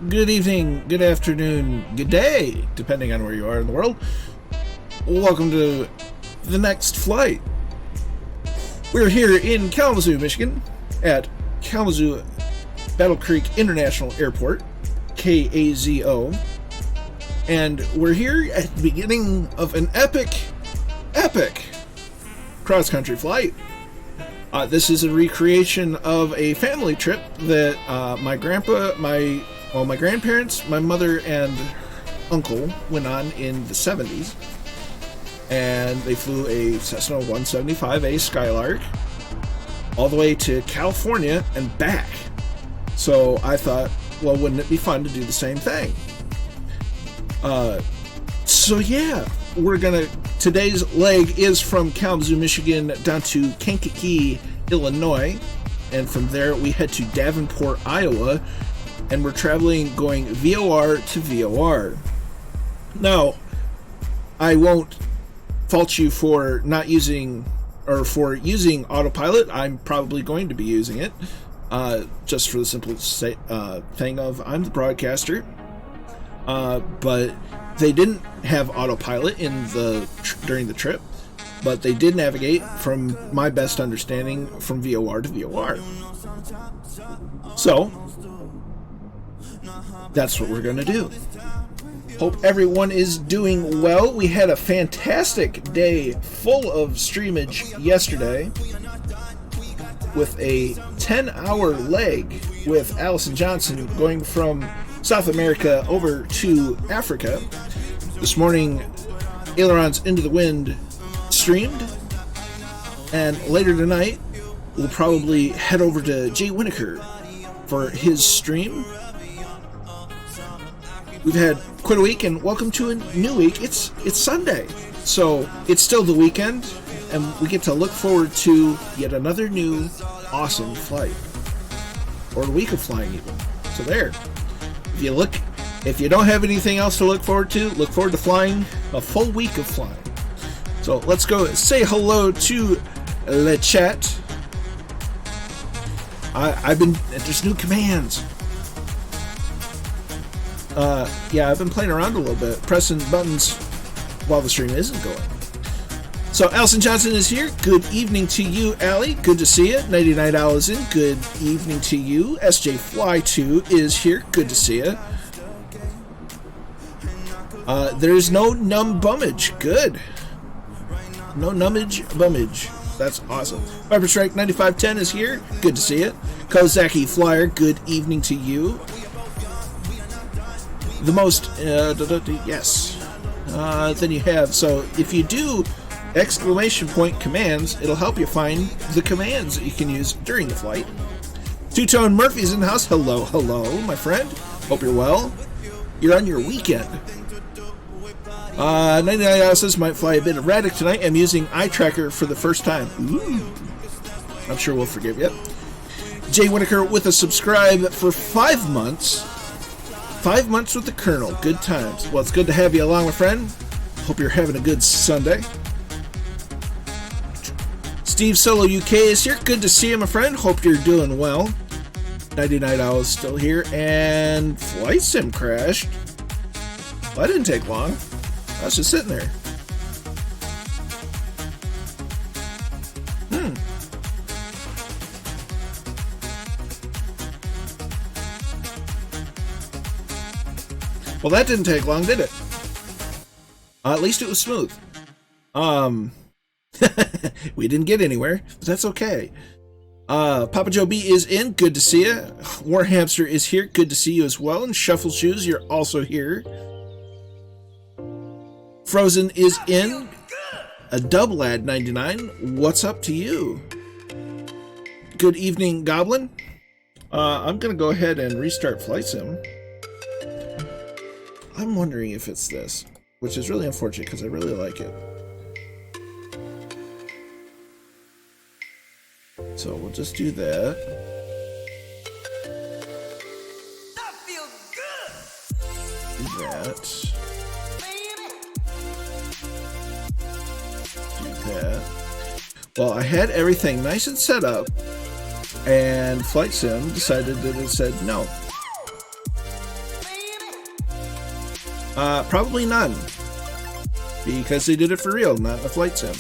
good evening, good afternoon, good day, depending on where you are in the world. Welcome to the next flight. We're here in Kalamazoo, Michigan, at Kalamazoo Battle Creek International Airport, KAZO. And we're here at the beginning of an epic cross-country flight. This is a recreation of a family trip that my grandparents, my mother, and uncle went on in the 70s. And they flew a Cessna 175A Skylark all the way to California and back. So I thought, well, wouldn't it be fun to do the same thing? So yeah, today's leg is from Kalamazoo, Michigan down to Kankakee, Illinois, and from there we head to Davenport, Iowa, and we're traveling going VOR to VOR. Now, I won't fault you for not using, or for using autopilot. I'm probably going to be using it, just for the simple thing of I'm the broadcaster. But they didn't have autopilot during the trip, but they did navigate, from my best understanding, from VOR to VOR. So that's what we're going to do. Hope everyone is doing well. We had a fantastic day full of streamage yesterday with a 10-hour leg with Allison Johnson going from South America over to Africa. This morning, Ailerons Into the Wind streamed, and later tonight we'll probably head over to Jay Winokur for his stream. We've had quite a week, and welcome to a new week. It's Sunday, so it's still the weekend, and we get to look forward to yet another new awesome flight, or a week of flying even. So there. If you don't have anything else to look forward to flying a full week of flying. So let's go say hello to the chat. There's new commands. I've been playing around a little bit, pressing buttons while the stream isn't going. So Allison Johnson is here. Good evening to you, Allie. Good to see you. 99 Allison. Good evening to you. SJ Fly 2 is here. Good to see you. There's no numb bummage. Good. No numbage bummage. That's awesome. Viper Strike 9510 is here. Good to see you. Kozaki Flyer. Good evening to you. The most yes. Then you have, so if you do exclamation point commands, it'll help you find the commands that you can use during the flight. Two-Tone Murphy's in the house. Hello, my friend. Hope you're well. You're on your weekend. 99 says might fly a bit erratic tonight. I'm using eye tracker for the first time. Ooh. I'm sure we'll forgive you. Jay Winokur with a subscribe for 5 months. 5 months with the Colonel. Good times. Well, it's good to have you along, my friend. Hope you're having a good Sunday. Steve Solo UK is here. Good to see you, my friend. Hope you're doing well. 99 Owls still here. And Flight Sim crashed. Well, that didn't take long. I was just sitting there. Well, that didn't take long, did it? At least it was smooth. We didn't get anywhere, but that's okay. Papa Joe B is in. Good to see you. War Hamster is here. Good to see you as well. And Shuffle Shoes, you're also here. Frozen is in. A Dublad 99. What's up to you? Good evening, Goblin. I'm gonna go ahead and restart Flight Sim. I'm wondering if it's this, which is really unfortunate because I really like it. So we'll just do that. Do that. Do that. Well, I had everything nice and set up, and Flight Sim decided that it said no. Probably none. Because they did it for real, not in a flight sim.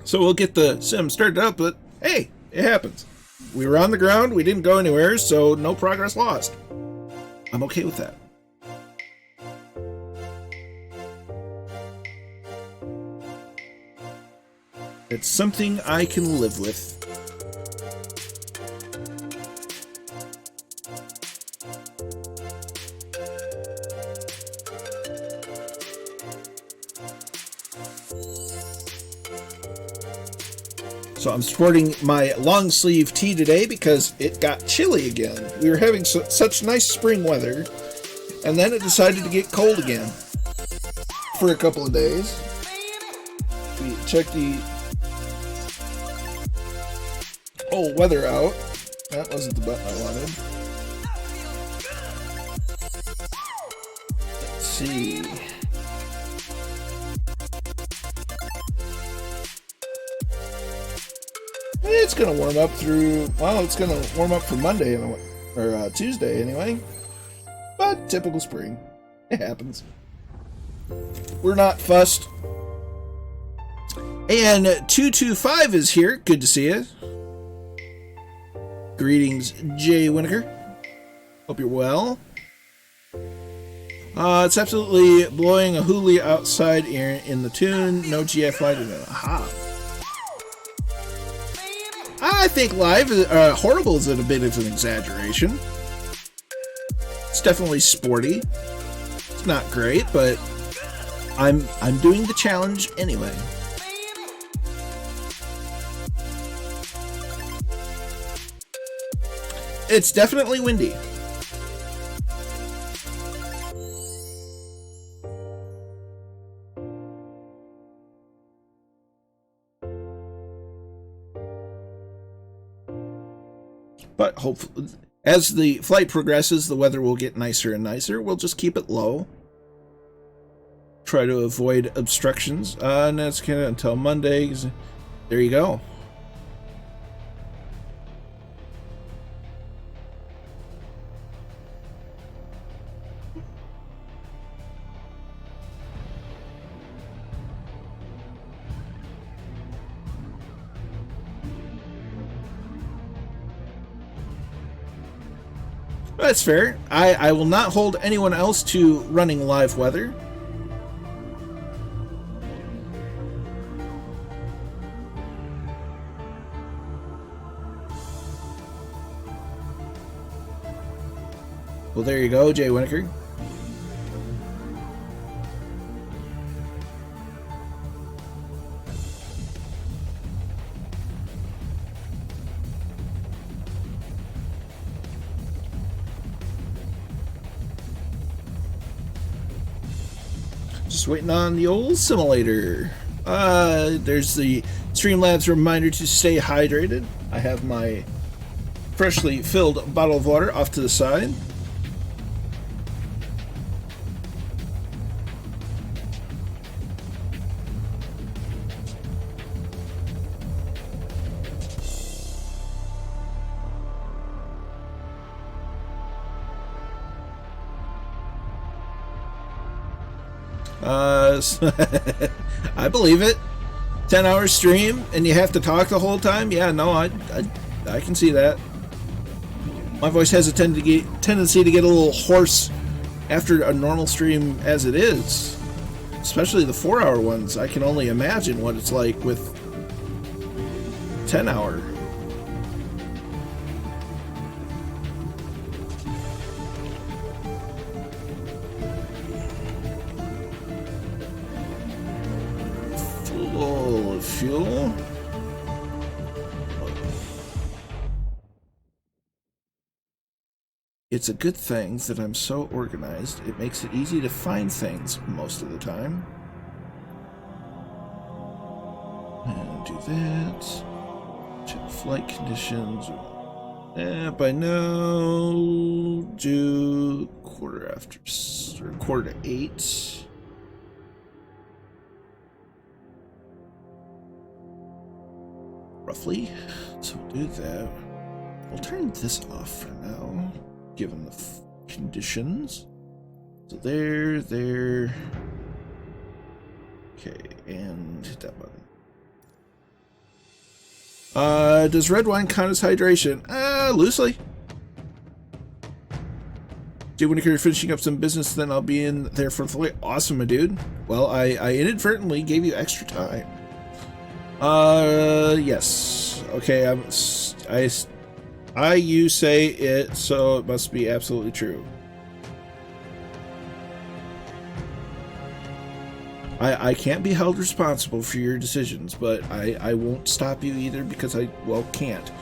So we'll get the sim started up, but hey, it happens. We were on the ground, we didn't go anywhere, so no progress lost. I'm okay with that. It's something I can live with. So I'm sporting my long sleeve tee today because it got chilly again. We were having such nice spring weather, and then it decided to get cold again for a couple of days. We check the weather out. That wasn't the button I wanted. Let's see. It's gonna warm up through. Well, it's gonna warm up for Monday or Tuesday anyway. But typical spring, it happens. We're not fussed. And 225 is here. Good to see you. Greetings, Jay Winokur. Hope you're well. It's absolutely blowing a hoolie outside in the tune. No GF light in it. Aha. I think live horrible is a bit of an exaggeration. It's definitely sporty. It's not great, but I'm doing the challenge anyway. It's definitely windy. But hopefully, as the flight progresses, the weather will get nicer and nicer. We'll just keep it low. Try to avoid obstructions. And that's kind of until Monday. There you go. That's fair. I will not hold anyone else to running live weather. Well, there you go, Jay Winokur. Just waiting on the old simulator. There's the Streamlabs reminder to stay hydrated. I have my freshly filled bottle of water off to the side. I believe it. 10-hour stream and you have to talk the whole time? Yeah, no, I can see that. My voice has a tendency to get a little hoarse after a normal stream as it is. Especially the 4-hour ones. I can only imagine what it's like with 10-hour. Fuel. It's a good thing that I'm so organized. It makes it easy to find things most of the time. And do that. Check flight conditions. By now, do quarter to 8. roughly. So we'll do that. We'll turn this off for now, given the conditions. So there. Okay, and hit that button. Does red wine count as hydration? Loosely. Dude, when you're finishing up some business, then I'll be in there for the flight. Awesome, my dude. Well, I inadvertently gave you extra time. Yes. Okay, you say it, so it must be absolutely true. I can't be held responsible for your decisions, but I won't stop you either because I, well, can't.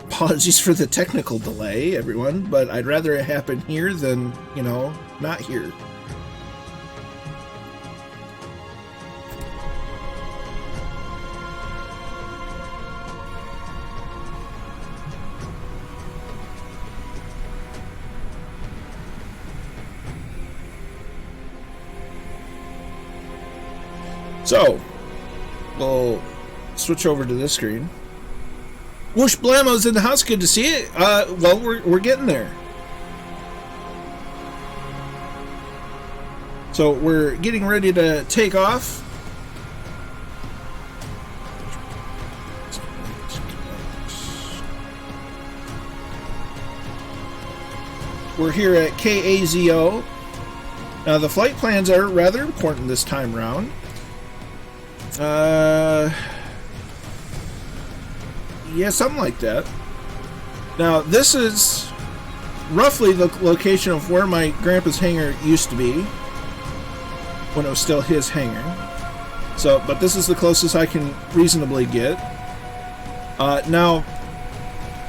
Apologies for the technical delay, everyone, but I'd rather it happen here than, you know, not here. So, we'll switch over to this screen. Whoosh Blamo's in the house. Good to see it. Well, we're getting there. So we're getting ready to take off. We're here at KAZO. Now the flight plans are rather important this time around. Yeah, something like that. Now, this is roughly the location of where my grandpa's hangar used to be when it was still his hangar. So, but this is the closest I can reasonably get. Now,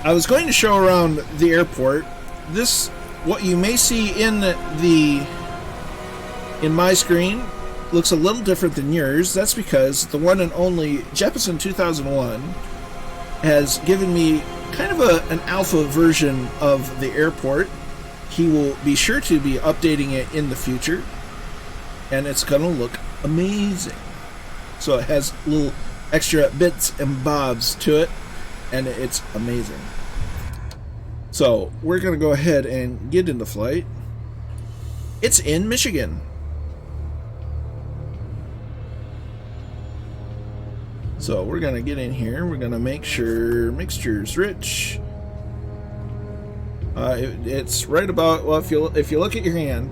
I was going to show around the airport. This, what you may see in my screen, looks a little different than yours. That's because the one and only Jeppesen 2001 has given me kind of an alpha version of the airport. He will be sure to be updating it in the future, and it's gonna look amazing. So it has little extra bits and bobs to it, and it's amazing. So we're gonna go ahead and get into flight. It's in Michigan. So we're gonna get in here. We're gonna make sure mixture's rich. It's right about, well, if you look at your hand,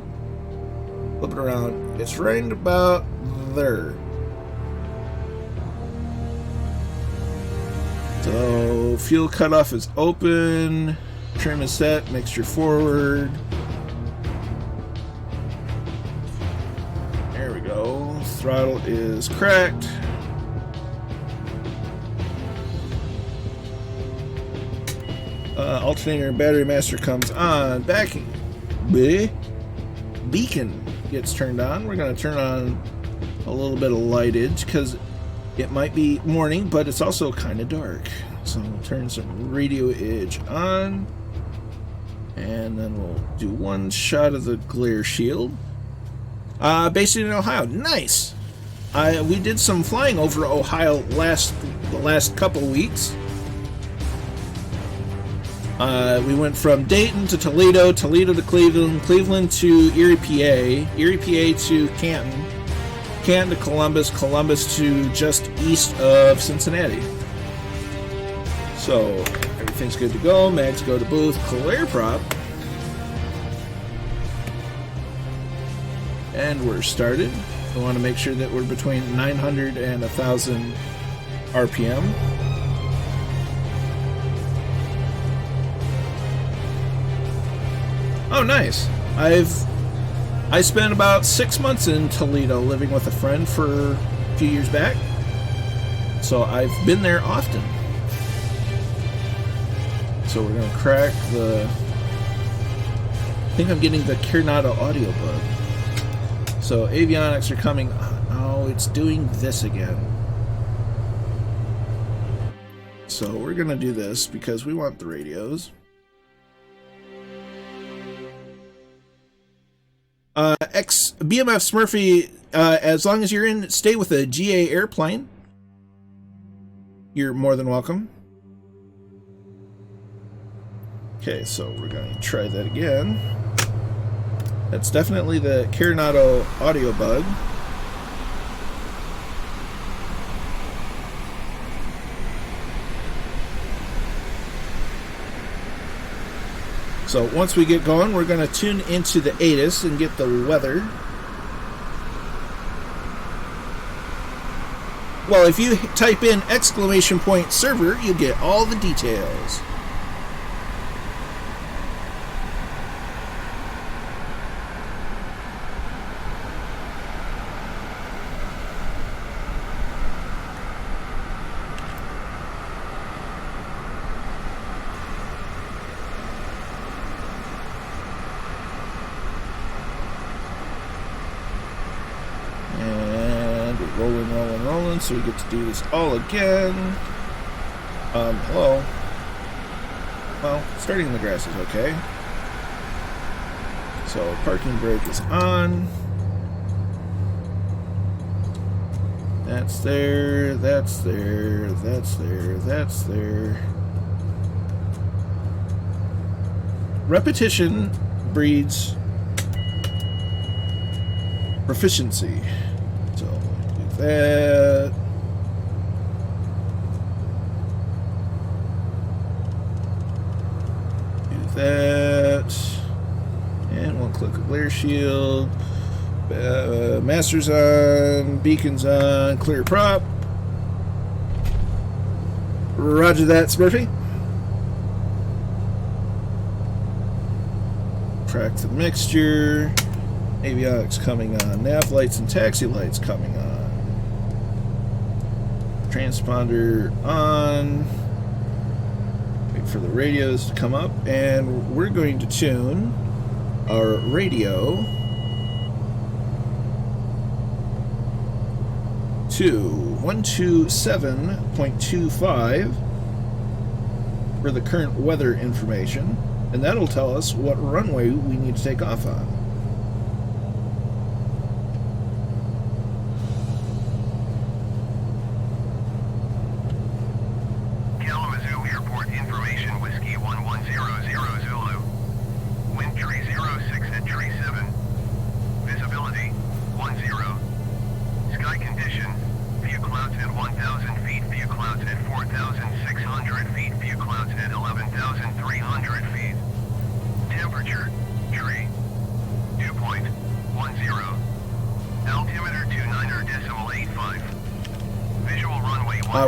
flip it around, it's right about there. So fuel cutoff is open, trim is set, mixture forward. There we go. Throttle is cracked. Alternator and battery master comes on. Beacon gets turned on. We're going to turn on a little bit of lightage because it might be morning, but it's also kind of dark. So we'll turn some radio edge on, and then we'll do one shot of the glare shield. Based in Ohio. Nice. We did some flying over Ohio the last couple weeks. We went from Dayton to Toledo, Toledo to Cleveland, Cleveland to Erie, PA, Erie, PA to Canton, Canton to Columbus, Columbus to just east of Cincinnati. So everything's good to go. Mags go to booth. Clear prop. And we're started. We want to make sure that we're between 900 and 1,000 RPM. Oh, nice. I spent about 6 months in Toledo living with a friend for a few years back. So I've been there often. So we're going to crack the... I think I'm getting the Coronado audio bug. So avionics are coming... Oh, it's doing this again. So we're going to do this because we want the radios. BMF Smurfy, as long as you're in, stay with a GA airplane. You're more than welcome. Okay, so we're going to try that again. That's definitely the Coronado audio bug. So once we get going, we're going to tune into the ATIS and get the weather. Well, if you type in !server, you get all the details. Rolling, so we get to do this all again. Hello. Well, starting in the grass is okay. So, parking brake is on. That's there, that's there, that's there, that's there. Repetition breeds proficiency. So, do that. Do that. And we'll click a glare shield. Master's on. Beacon's on. Clear prop. Roger that, Smurfy. Track the mixture. Avionics coming on. Nav lights and taxi lights coming on. Transponder on. Wait for the radios to come up. And we're going to tune our radio to 127.25 for the current weather information. And that'll tell us what runway we need to take off on.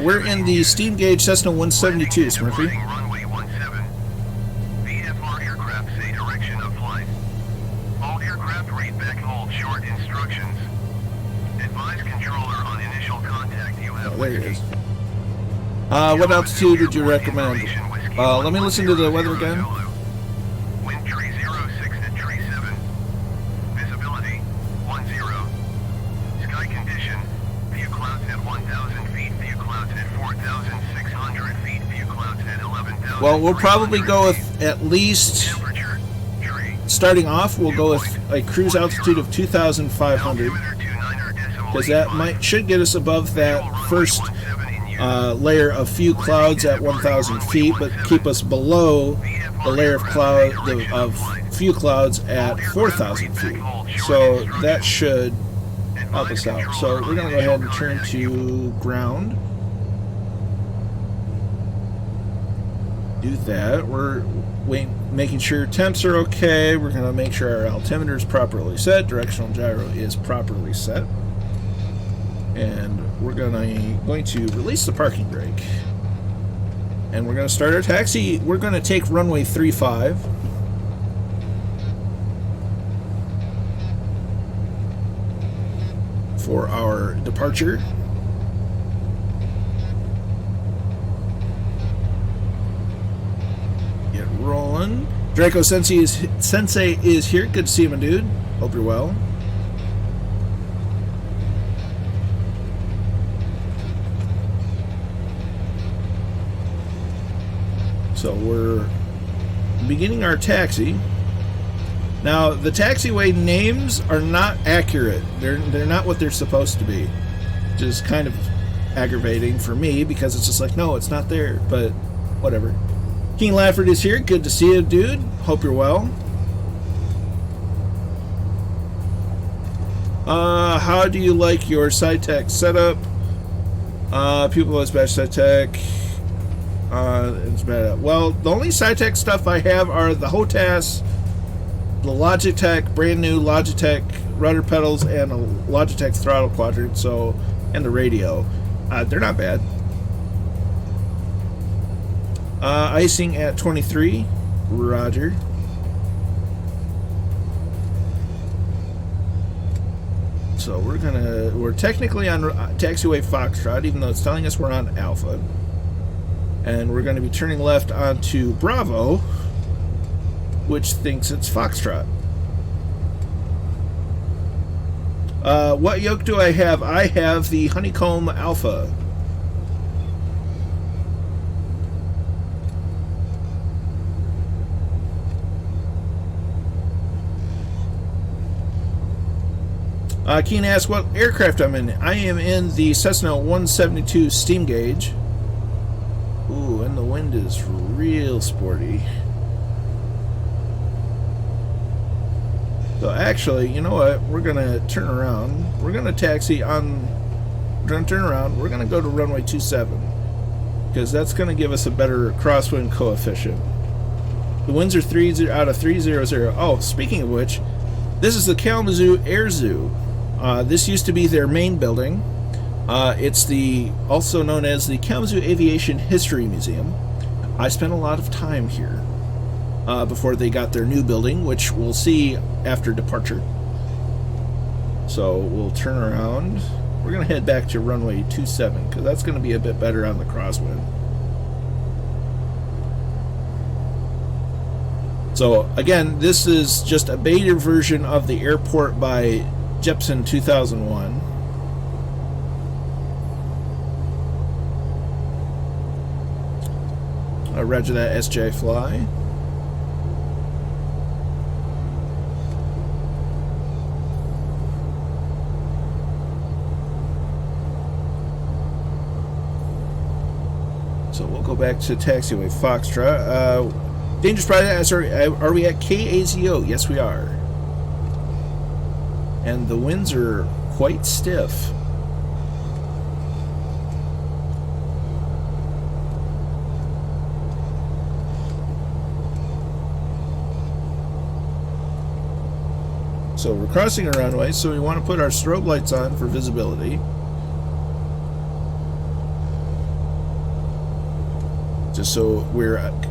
We're in the steam gauge Cessna 172, Smurfy. Runway 17. VFR aircraft say direction of flight. All aircraft read back hold short instructions. Advise controller on initial contact you have there it is. What altitude would you recommend? Let me listen to the weather again. Wind tree 06 at tree 7. Visibility 10. Sky condition. View clouds at 1,000 feet. View clouds at 4,600 feet. View clouds at 11,000. Well, we'll probably go with at least, starting off, we'll go with a cruise altitude of 2,500. Because that should get us above that first layer of few clouds at 1,000 feet, but keep us below the layer of few clouds at 4,000 feet. So that should help us out. So we're going to go ahead and turn to ground. Do that. We're making sure temps are okay. We're going to make sure our altimeter is properly set. Directional gyro is properly set. And we're going to release the parking brake. And we're going to start our taxi. We're going to take runway 35. For our departure. Get rolling. Draco Sensei is here. Good to see you, my dude. Hope you're well. So we're beginning our taxi. Now, the taxiway names are not accurate. They're not what they're supposed to be. Which is kind of aggravating for me because it's just like, no, it's not there. But whatever. King Lafford is here. Good to see you, dude. Hope you're well. How do you like your SciTech setup? People always bash SciTech. It's bad. Well, the only SciTech stuff I have are the HOTAS, the Logitech, brand new Logitech rudder pedals, and a Logitech throttle quadrant, and the radio. They're not bad. Icing at 23. Roger. So we're technically on taxiway Foxtrot, even though it's telling us we're on Alpha. And we're going to be turning left onto Bravo, which thinks it's Foxtrot. What yoke do I have? I have the Honeycomb Alpha. Keen asks what aircraft I'm in. I am in the Cessna 172 steam gauge. Ooh, and the wind is real sporty. So actually, you know what? We're going to turn around. We're going to taxi on... We're going to turn around. We're going to go to runway 27. Because that's going to give us a better crosswind coefficient. The winds are 30 out of 300. Oh, speaking of which, this is the Kalamazoo Air Zoo. This used to be their main building. It's the also known as the Kalamazoo Aviation History Museum. I spent a lot of time here before they got their new building, which we'll see after departure. So we'll turn around. We're going to head back to runway 27 because that's going to be a bit better on the crosswind. So again, this is just a beta version of the airport by Jepson 2001. Roger that, SJ Fly. So we'll go back to taxiway Foxtrot. Dangerous Project, sorry, are we at KAZO? Yes, we are. And the winds are quite stiff. So we're crossing a runway, so we want to put our strobe lights on for visibility.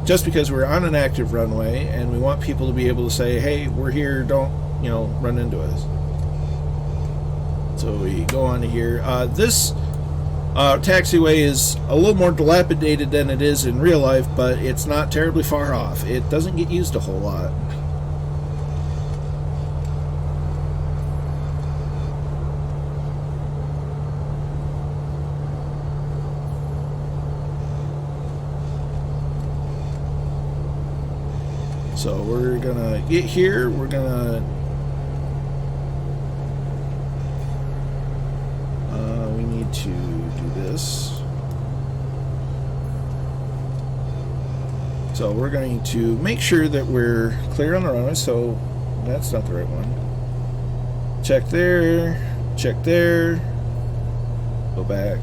Just because we're on an active runway and we want people to be able to say, hey, we're here, don't, run into us. So we go on to here. This taxiway is a little more dilapidated than it is in real life, but it's not terribly far off. It doesn't get used a whole lot. So we're gonna get here, we're gonna we need to do this. So we're going to make sure that we're clear on the runway, so that's not the right one. Check there, go back,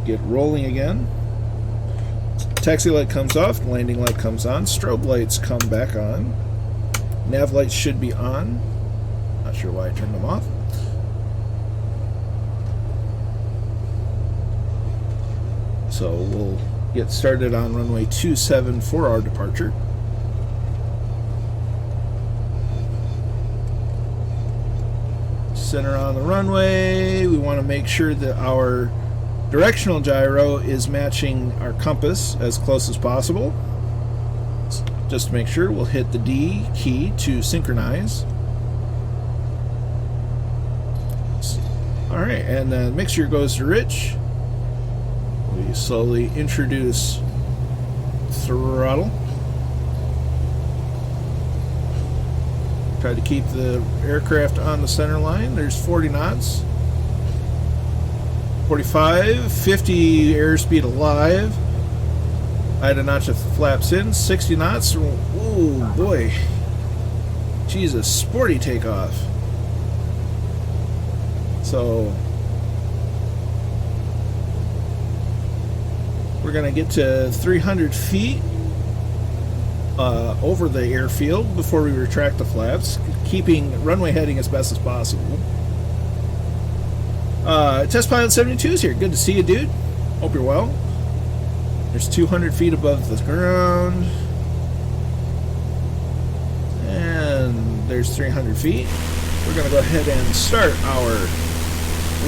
get rolling again. Taxi light comes off, landing light comes on, strobe lights come back on, nav lights should be on. Not sure why I turned them off. So we'll get started on runway 27 for our departure. Center on the runway. We want to make sure that our directional gyro is matching our compass as close as possible. Just to make sure, we'll hit the D key to synchronize. Alright, and then mixture goes to rich. We slowly introduce throttle. Try to keep the aircraft on the center line. There's 40 knots. 45, 50 airspeed alive. I had a notch of flaps in. 60 knots. Oh boy. Jesus, sporty takeoff. So we're going to get to 300 feet over the airfield before we retract the flaps, keeping runway heading as best as possible. Test Pilot 72 is here. Good to see you, dude. Hope you're well. There's 200 feet above the ground. And there's 300 feet. We're going to go ahead and start our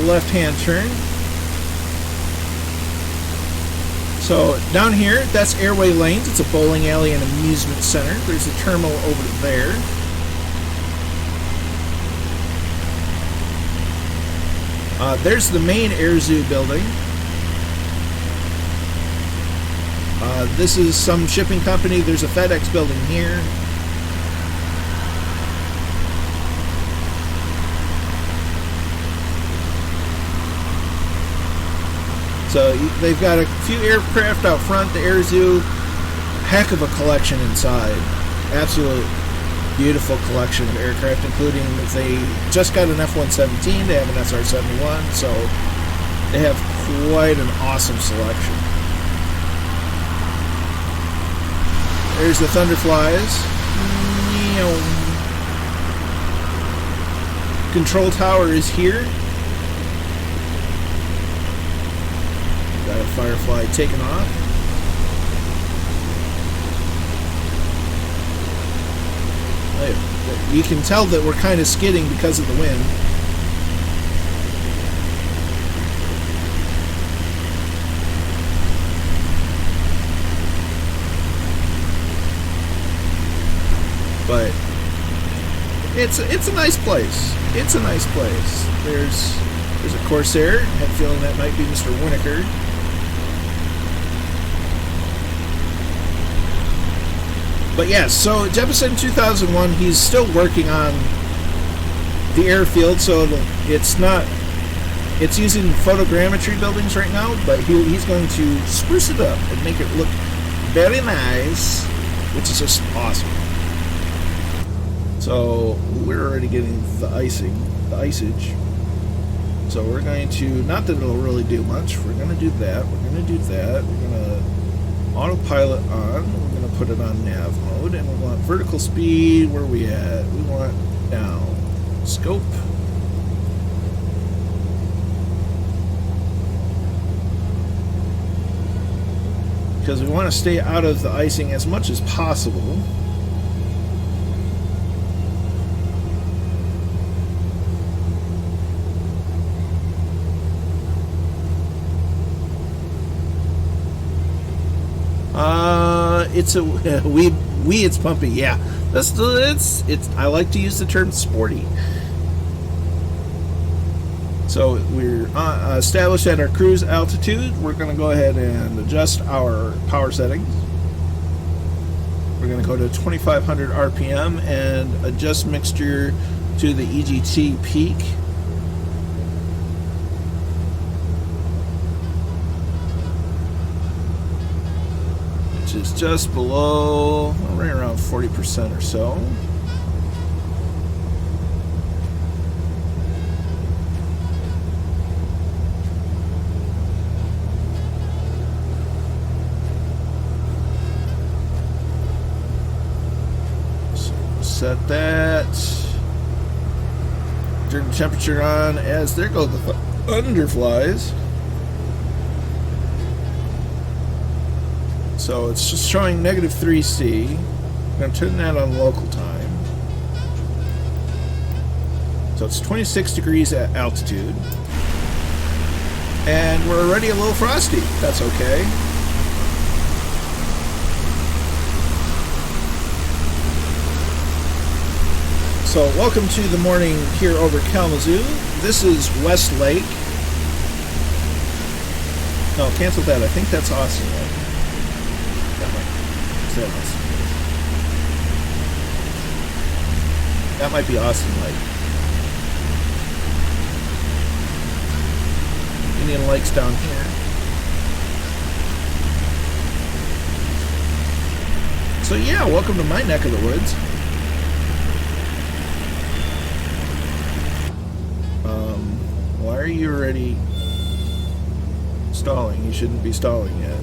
left-hand turn. So down here, that's airway lanes. It's a bowling alley and amusement center. There's a terminal over there. There's the main Air Zoo building. This is some shipping company. There's a FedEx building here. So they've got a few aircraft out front. The Air Zoo, heck of a collection inside. Absolute beautiful collection of aircraft, including they just got an F-117. They have an SR-71, so they have quite an awesome selection. There's the Thunderflies. Control tower is here. Got a Firefly taking off. You can tell that we're kind of skidding because of the wind. But it's a nice place. It's a nice place. There's a Corsair. I had a feeling that might be Mr. Winokur. But yes, so Jeppesen 2001, he's still working on the airfield, so it's using photogrammetry buildings right now, but he's going to spruce it up and make it look very nice, which is just awesome. So we're already getting the iceage. So we're going to, not that it'll really do much, we're going to do that, we're going to do that, we're going to autopilot on, we're going to put it on nav mode, and we want vertical speed, where are we at? We want down. Scope. Because we want to stay out of the icing as much as possible. It's a it's pumpy. Yeah, it's. I like to use the term sporty. So we're established at our cruise altitude. We're going to go ahead and adjust our power settings. We're going to go to 2,500 RPM and adjust mixture to the EGT peak. Is just below, right around 40% or so. So set that. Turn the temperature on as there go the Thunderflies. So it's just showing -3C. I'm going to turn that on local time. So it's 26 degrees at altitude. And we're already a little frosty. That's okay. So welcome to the morning here over Kalamazoo. This is West Lake. No, cancel that. I think that's Austin. famous. That might be Austin Lake. Indian Lake's down here. So yeah, welcome to my neck of the woods. Why are you already stalling? You shouldn't be stalling yet.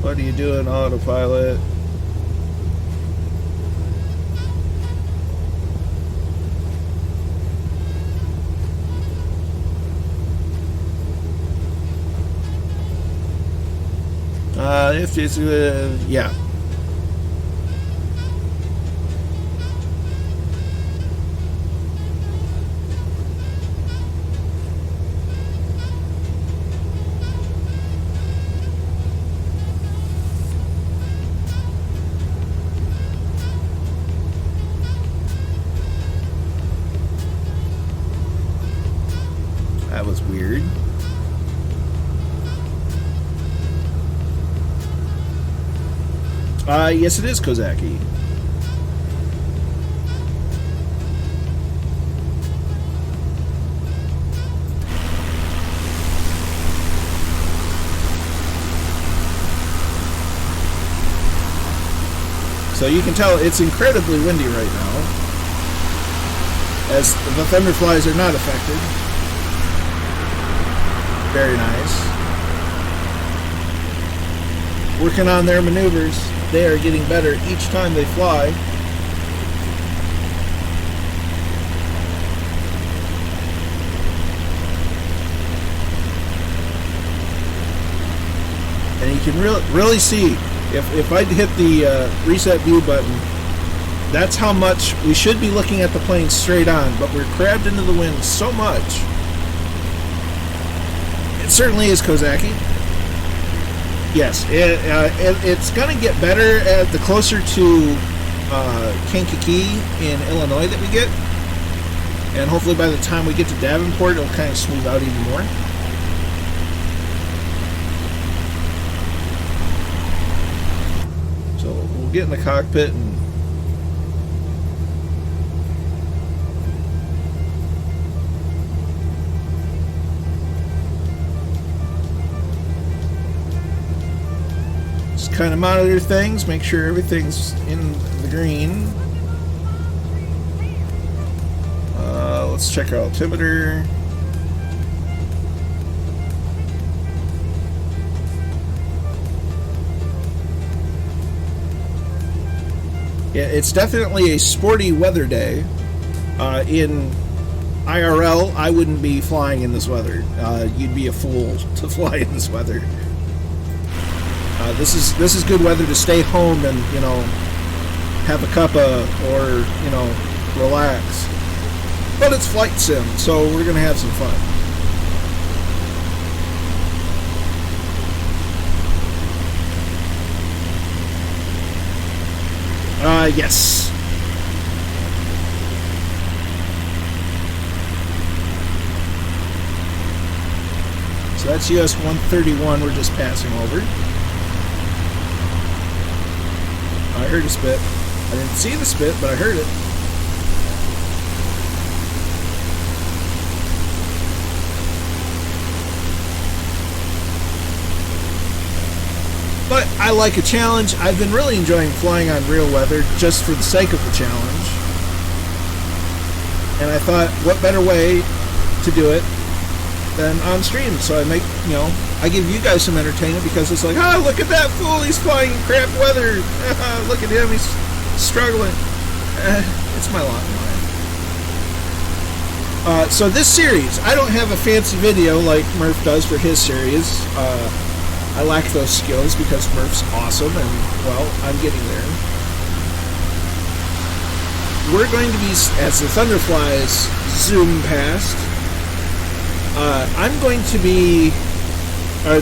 What are you doing, autopilot? If it's yeah. That was weird. Yes, it is Kozaki. So you can tell it's incredibly windy right now, as the thunderflies are not affected. Very nice. Working on their maneuvers. They are getting better each time they fly. And you can really see, if I hit the reset view button, that's how much we should be looking at the plane straight on, but we're crabbed into the wind so much. It certainly is Kozaki. Yes, it's going to get better the closer to Kankakee in Illinois that we get. And hopefully by the time we get to Davenport, it'll kind of smooth out even more. So we'll get in the cockpit and kind of monitor things, make sure everything's in the green. Let's check our altimeter. Yeah, it's definitely a sporty weather day. In IRL, I wouldn't be flying in this weather. You'd be a fool to fly in this weather. This is good weather to stay home and, you know, have a cuppa or, you know, relax. But it's flight sim, so we're gonna have some fun. Yes. So that's US 131 we're just passing over. I heard a spit. I didn't see the spit, but I heard it. But I like a challenge. I've been really enjoying flying on real weather just for the sake of the challenge. And I thought, what better way to do it than on stream? So I make, you know, I give you guys some entertainment because it's like, oh, look at that fool, he's flying in crap weather. Look at him, he's struggling. It's my lot in life. So this series, I don't have a fancy video like Murph does for his series. I lack those skills because Murph's awesome and, well, I'm getting there. We're going to be, as the thunderflies zoom past, I'm going to be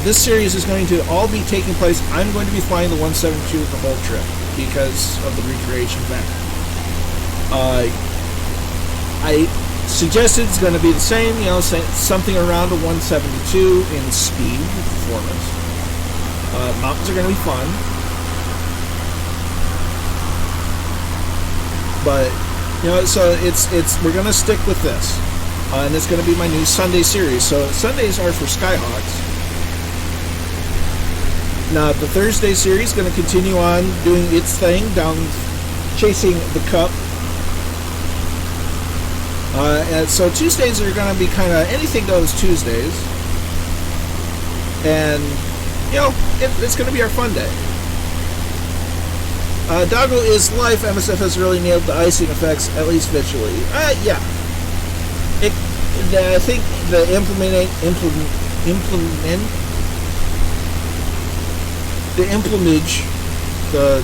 this series is going to all be taking place. I'm going to be flying the 172 the whole trip because of the recreation factor. I suggested it's going to be the same, something around a 172 in speed performance. Mountains are going to be fun, but so we're going to stick with this, and it's going to be my new Sunday series. So Sundays are for Skyhawks. Now the Thursday series is going to continue on doing its thing down chasing the cup. And so Tuesdays are going to be kind of anything goes Tuesdays, and it's going to be our fun day. Doggo is life. MSFS really nailed the icing effects, at least visually. Yeah. I think the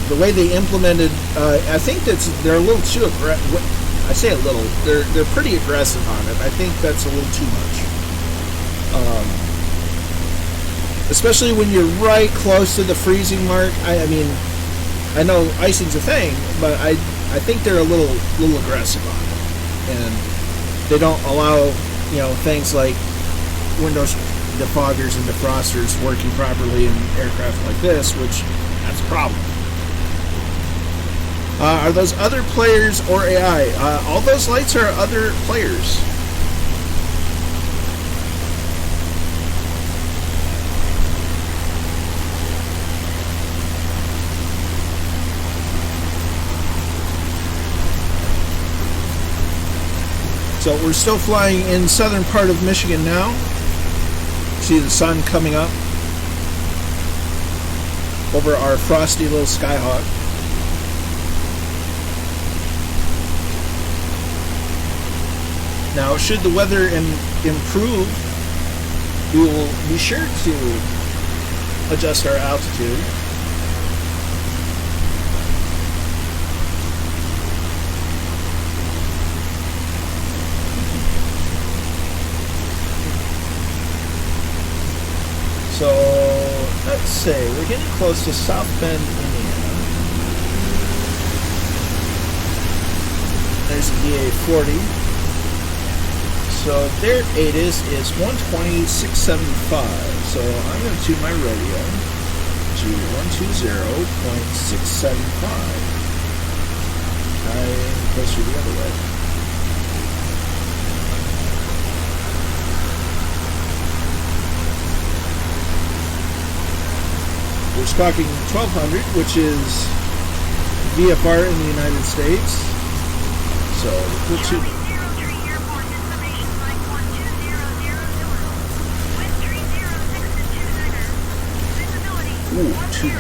the way they implemented, I think they're a little too aggressive. I say a little. They're pretty aggressive on it. I think that's a little too much. Especially when you're right close to the freezing mark. I mean, I know icing's a thing, but I think they're a little aggressive on it, and they don't allow things like windows defoggers and defrosters working properly in aircraft like this, which that's a problem. Are those other players or AI? All those lights are other players. So we're still flying in southern part of Michigan now. See the sun coming up over our frosty little Skyhawk. Now, should the weather improve, we will be sure to adjust our altitude. So, let's say we're getting close to South Bend, Indiana. There's the EA-40. So their ATIS is 120.675. So I'm going to tune my radio to 120.675. I'm closer the other way. We're squawking 1200, which is VFR in the United States. So we'll tune. Ooh, 200.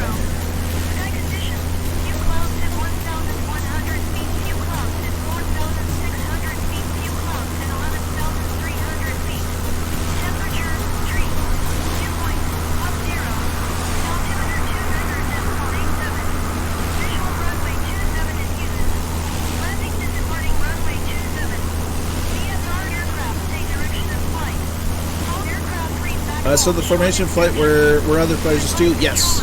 Sky condition. Few clouds at 1,100 feet. Few clouds at 4,600 feet. Few clouds at 11,300 feet. Temperature, tree. Dew point, +0. Altimeter 29.87. Visual runway 27 is used. Landing to departing runway 27. VFR aircraft, stay direction of flight. All aircraft read back. So the formation flight where other players do? Yes.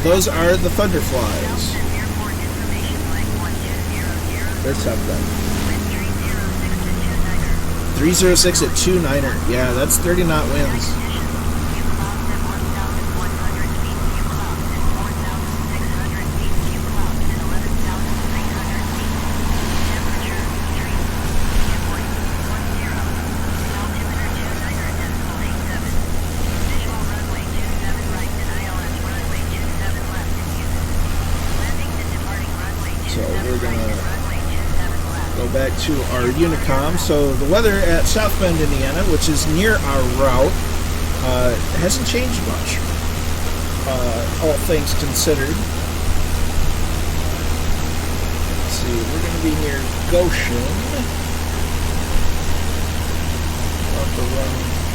Those are the Thunderflies. There's some of them. 306 at 29er. Yeah, that's 30 knot winds. Back to our Unicom. So the weather at South Bend, Indiana, which is near our route, hasn't changed much, all things considered. Let's see, we're going to be near Goshen.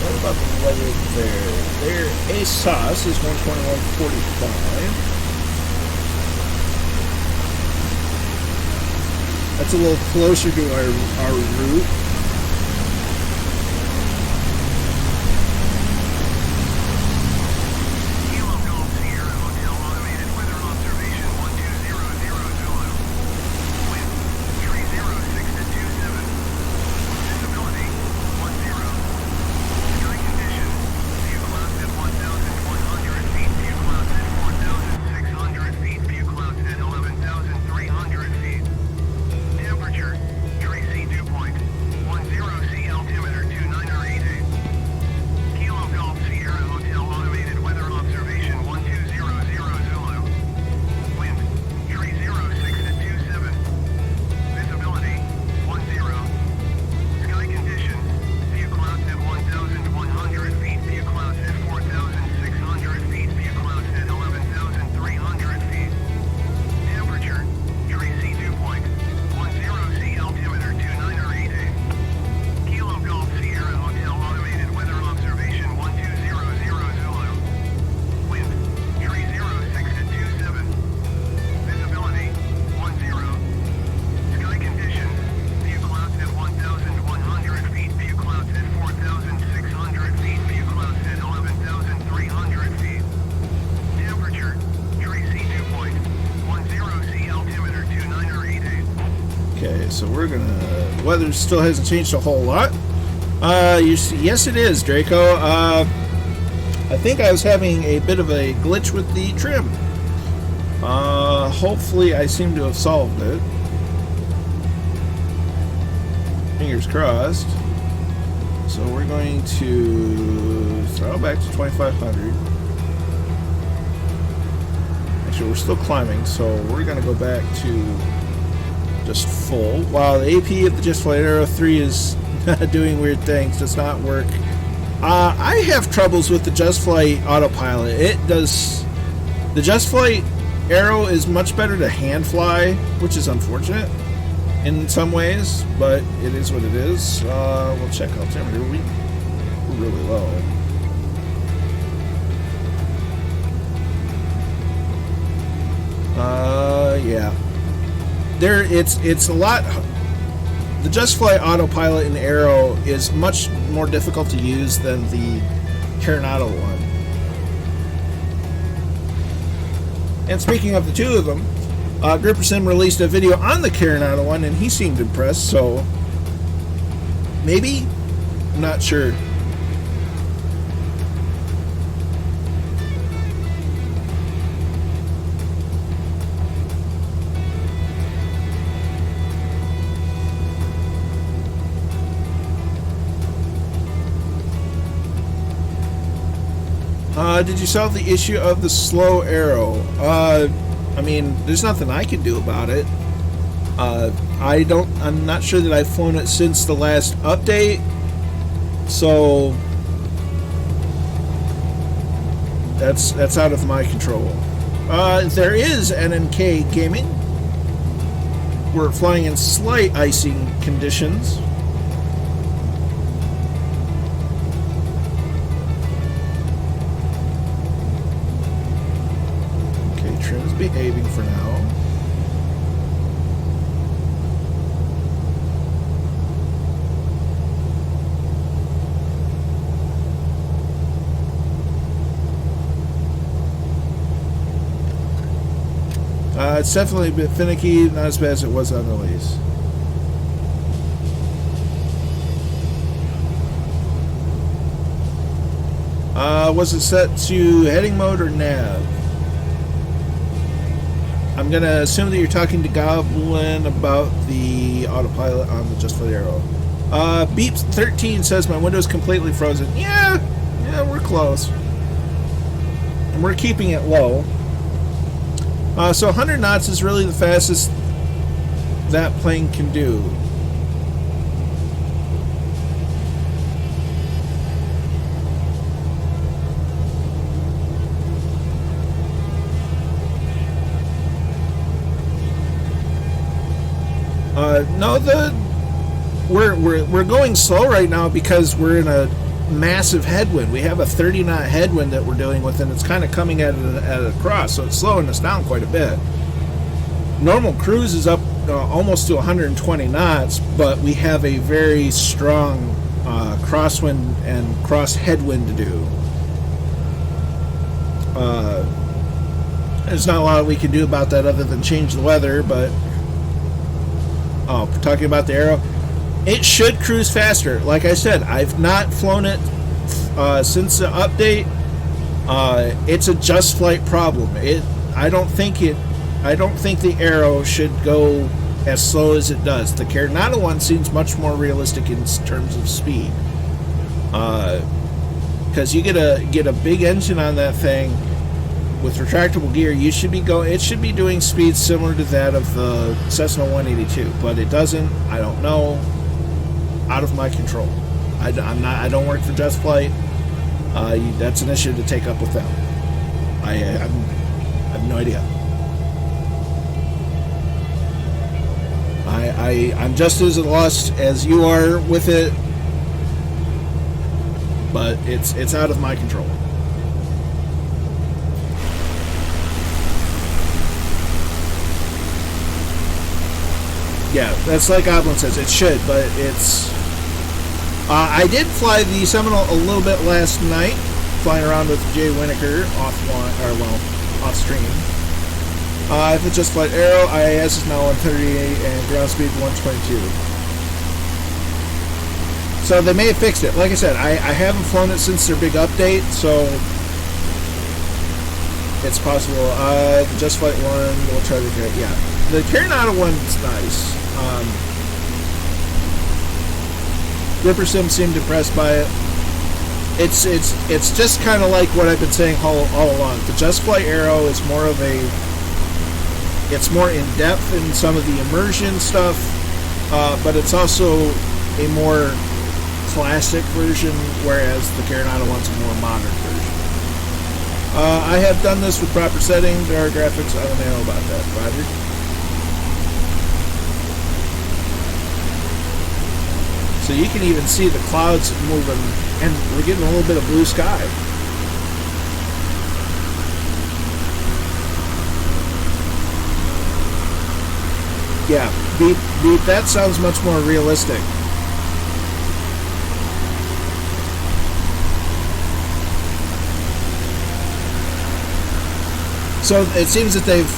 What about the weather there? Their ASOS is 121.45. That's a little closer to our route. so we're gonna. Weather still hasn't changed a whole lot. Yes, it is, Draco. I think I was having a bit of a glitch with the trim. Hopefully I seem to have solved it. Fingers crossed. So we're going to throttle back to 2500. Actually, we're still climbing, so we're going to go back to just full. While the AP of the Just Flight Aero 3 is doing weird things, does not work. I have troubles with the Just Flight autopilot. The Just Flight Aero is much better to hand fly, which is unfortunate in some ways, but it is what it is. We'll check altimeter. We're really low. Yeah. It's a lot. The Just Flight autopilot in Aero is much more difficult to use than the Coronado one. And speaking of the two of them, Gripperson released a video on the Coronado one, and he seemed impressed, so maybe? I'm not sure. Did you solve the issue of the slow Aero? I mean, there's nothing I can do about it. I'm not sure that I've flown it since the last update, so that's out of my control. There is NNK Gaming. We're flying in slight icing conditions. Trim's behaving for now. It's definitely a bit finicky, not as bad as it was on release. Was it set to heading mode or nav? I'm going to assume that you're talking to Goblin about the autopilot on the Just Flight Aero. Beeps 13 says my window's completely frozen. Yeah, we're close. And we're keeping it low. So 100 knots is really the fastest that plane can do. No, we're going slow right now because we're in a massive headwind. We have a 30 knot headwind that we're dealing with, and it's kind of coming at a cross, so it's slowing us down quite a bit. Normal cruise is up almost to 120 knots, but we have a very strong crosswind and cross headwind to do. There's not a lot we can do about that other than change the weather, but talking about the Aero, it should cruise faster. Like I said, I've not flown it since the update. It's a Just Flight problem. I don't think the Aero should go as slow as it does. The Coronado one seems much more realistic in terms of speed. Because you get a big engine on that thing with retractable gear, it should be doing speeds similar to that of the Cessna 182, but it doesn't. I don't know. Out of my control. I don't work for Just Flight. That's an issue to take up with them. I have no idea. I'm just as lost as you are with it, but it's out of my control. Yeah, that's like Goblin says. It should, but it's... I did fly the Seminole a little bit last night, flying around with Jay Winokur off stream. If it's just flight arrow, IAS is now 138 and ground speed 122. So they may have fixed it. Like I said, I haven't flown it since their big update, so it's possible. Just flight 1, we'll try the yeah. The Coronado one's nice. Ripper Sim seemed impressed by it. It's just kind of like what I've been saying all along. The Just Flight Arrow is more of a, it's more in depth in some of the immersion stuff, but it's also a more classic version, whereas the Coronado one's a more modern version. I have done this with proper setting. There are graphics. I don't know about that. Roger. So you can even see the clouds moving, and we're getting a little bit of blue sky. Yeah, beep, that sounds much more realistic. So it seems that they've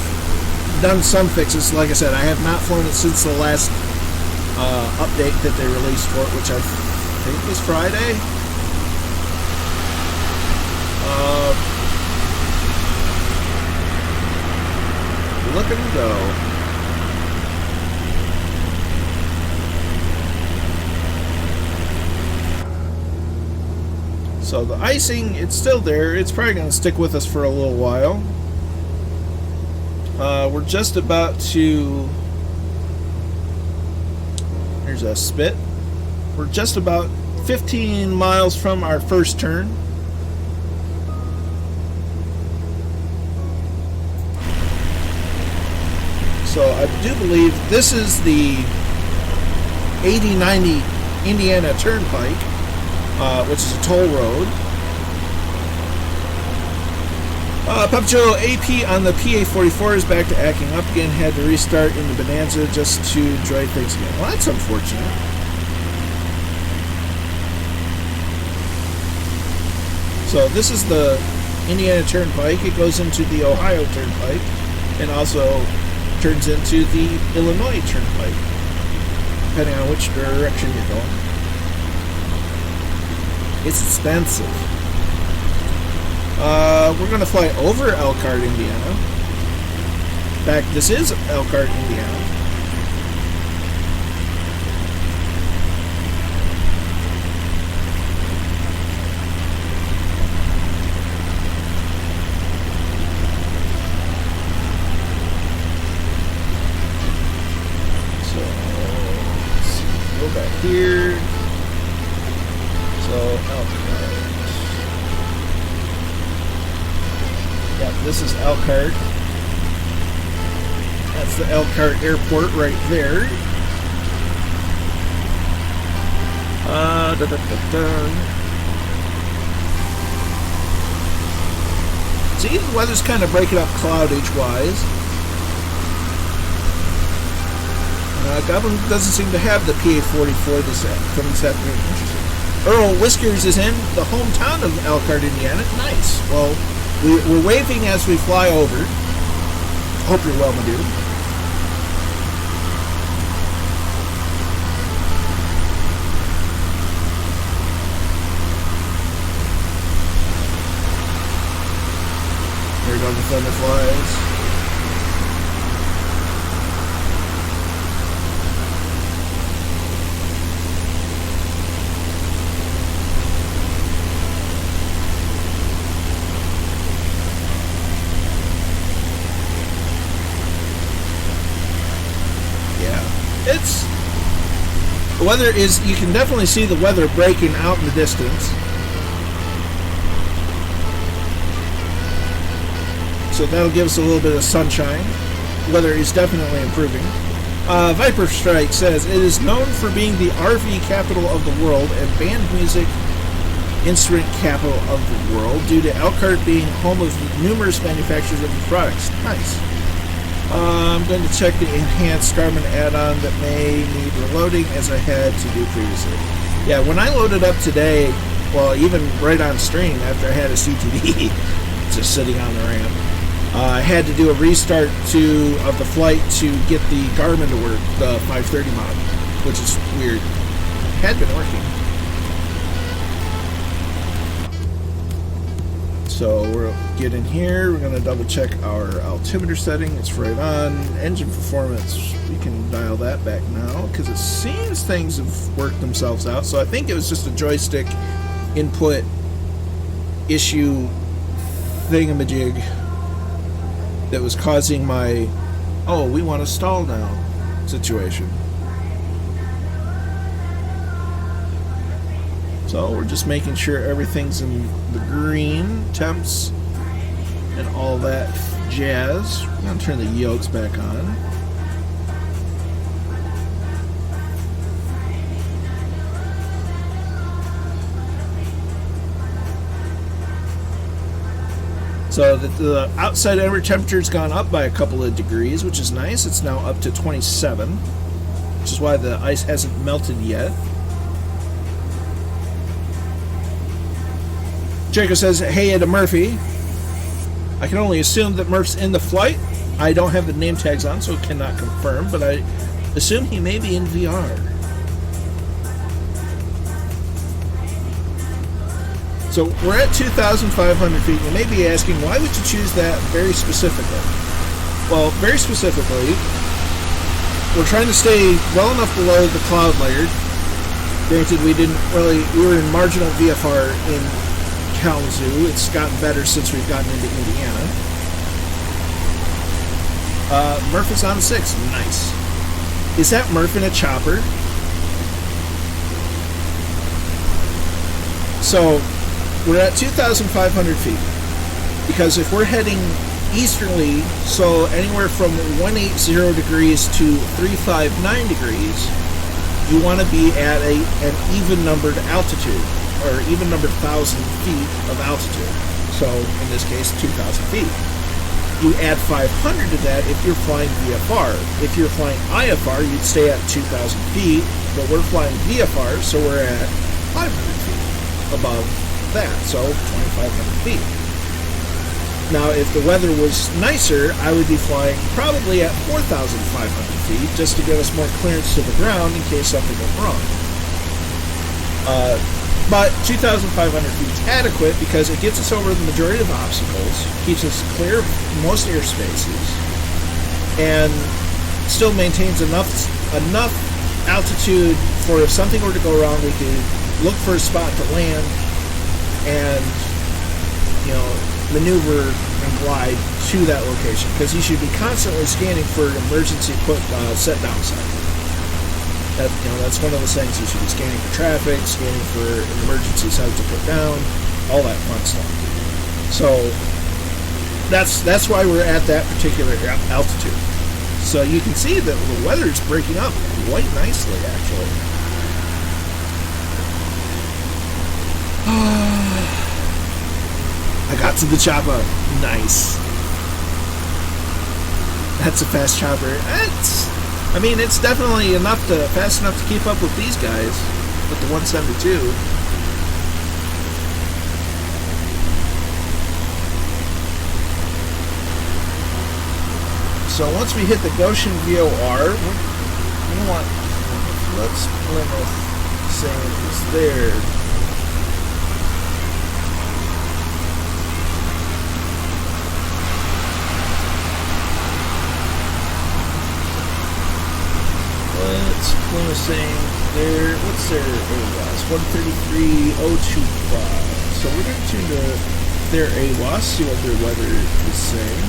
done some fixes. Like I said, I have not flown it since the last update that they released for it, which I think was Friday. Look at them go. So the icing, it's still there. It's probably going to stick with us for a little while. We're just about to... Here's a spit. We're just about 15 miles from our first turn. So I do believe this is the 8090 Indiana Turnpike, which is a toll road. Pupjo AP on the PA-44 is back to acting up again. Had to restart in the Bonanza just to dry things again. Well, that's unfortunate. So this is the Indiana Turnpike. It goes into the Ohio Turnpike and also turns into the Illinois Turnpike, depending on which direction you're going. It's expensive. We're going to fly over Elkhart, Indiana. In fact, this is Elkhart, Indiana. So, let's go back here. So, Elkhart. This is Elkhart. That's the Elkhart Airport right there. See, the weather's kind of breaking up cloudage-wise. Goblin doesn't seem to have the PA-44 from this afternoon. Interesting. Earl Whiskers is in the hometown of Elkhart, Indiana. Nice. Well, we're waving as we fly over. Hope you're well, my dude. Here go the Thunderflies. The weather is, you can definitely see the weather breaking out in the distance. So that'll give us a little bit of sunshine. The weather is definitely improving. Viper Strike says, it is known for being the RV capital of the world and band music instrument capital of the world due to Elkhart being home of numerous manufacturers of the products. Nice. I'm going to check the enhanced Garmin add-on that may need reloading as I had to do previously. Yeah, when I loaded up today, well, even right on stream after I had a CTV just sitting on the ramp, I had to do a restart of the flight to get the Garmin to work, the 530 mod, which is weird. Had been working. So we'll get in here. We're going to double check our altimeter setting. It's right on. Engine performance, we can dial that back now because it seems things have worked themselves out. So I think it was just a joystick input issue thingamajig that was causing my, oh, we want to stall now situation. So we're just making sure everything's in the green, temps, and all that jazz. I'm going to turn the yokes back on. So the outside air temperature's gone up by a couple of degrees, which is nice. It's now up to 27, which is why the ice hasn't melted yet. Jacob says, hey, Ed Murphy. I can only assume that Murph's in the flight. I don't have the name tags on, so cannot confirm, but I assume he may be in VR. So we're at 2,500 feet. You may be asking, why would you choose that very specifically? Well, very specifically, we're trying to stay well enough below the cloud layer. Granted, we were in marginal VFR in Kalamazoo. It's gotten better since we've gotten into Indiana. Murph is on 6. Nice. Is that Murph in a chopper? So we're at 2,500 feet. Because if we're heading easterly, so anywhere from 180 degrees to 359 degrees, you want to be at an even numbered altitude, or even numbered 1,000 feet of altitude. So in this case, 2,000 feet. You add 500 to that if you're flying VFR. If you're flying IFR, you'd stay at 2,000 feet, but we're flying VFR, so we're at 500 feet above that, so 2,500 feet. Now, if the weather was nicer, I would be flying probably at 4,500 feet, just to give us more clearance to the ground in case something went wrong. But 2,500 feet is adequate because it gets us over the majority of obstacles, keeps us clear of most airspaces, and still maintains enough altitude for if something were to go wrong, we could look for a spot to land and, maneuver and glide to that location, because you should be constantly scanning for an emergency set down sign. That's one of those things. You should be scanning for traffic, scanning for an emergency site to put down, all that fun stuff. So that's why we're at that particular altitude. So you can see that the weather is breaking up quite nicely, actually. I got to the chopper. Nice. That's a fast chopper. It's definitely fast enough to keep up with these guys, with the 172. So once we hit the Goshen VOR, let's Plymouth saying it's there. Plymouth saying what's their AWAS? 133.025. So we're going to tune to their AWAS, see what their weather is saying.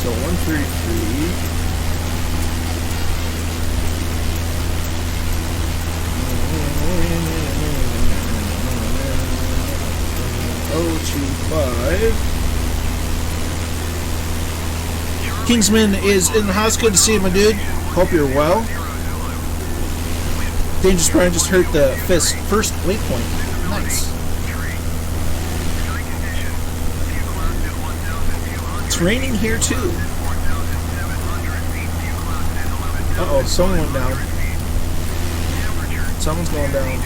So 133. Kingsman is in the house. Good to see you, my dude. Hope you're well. Dangerous Brian just hurt the first waypoint. Nice. It's raining here too. Uh-oh, someone went down. Someone's going down.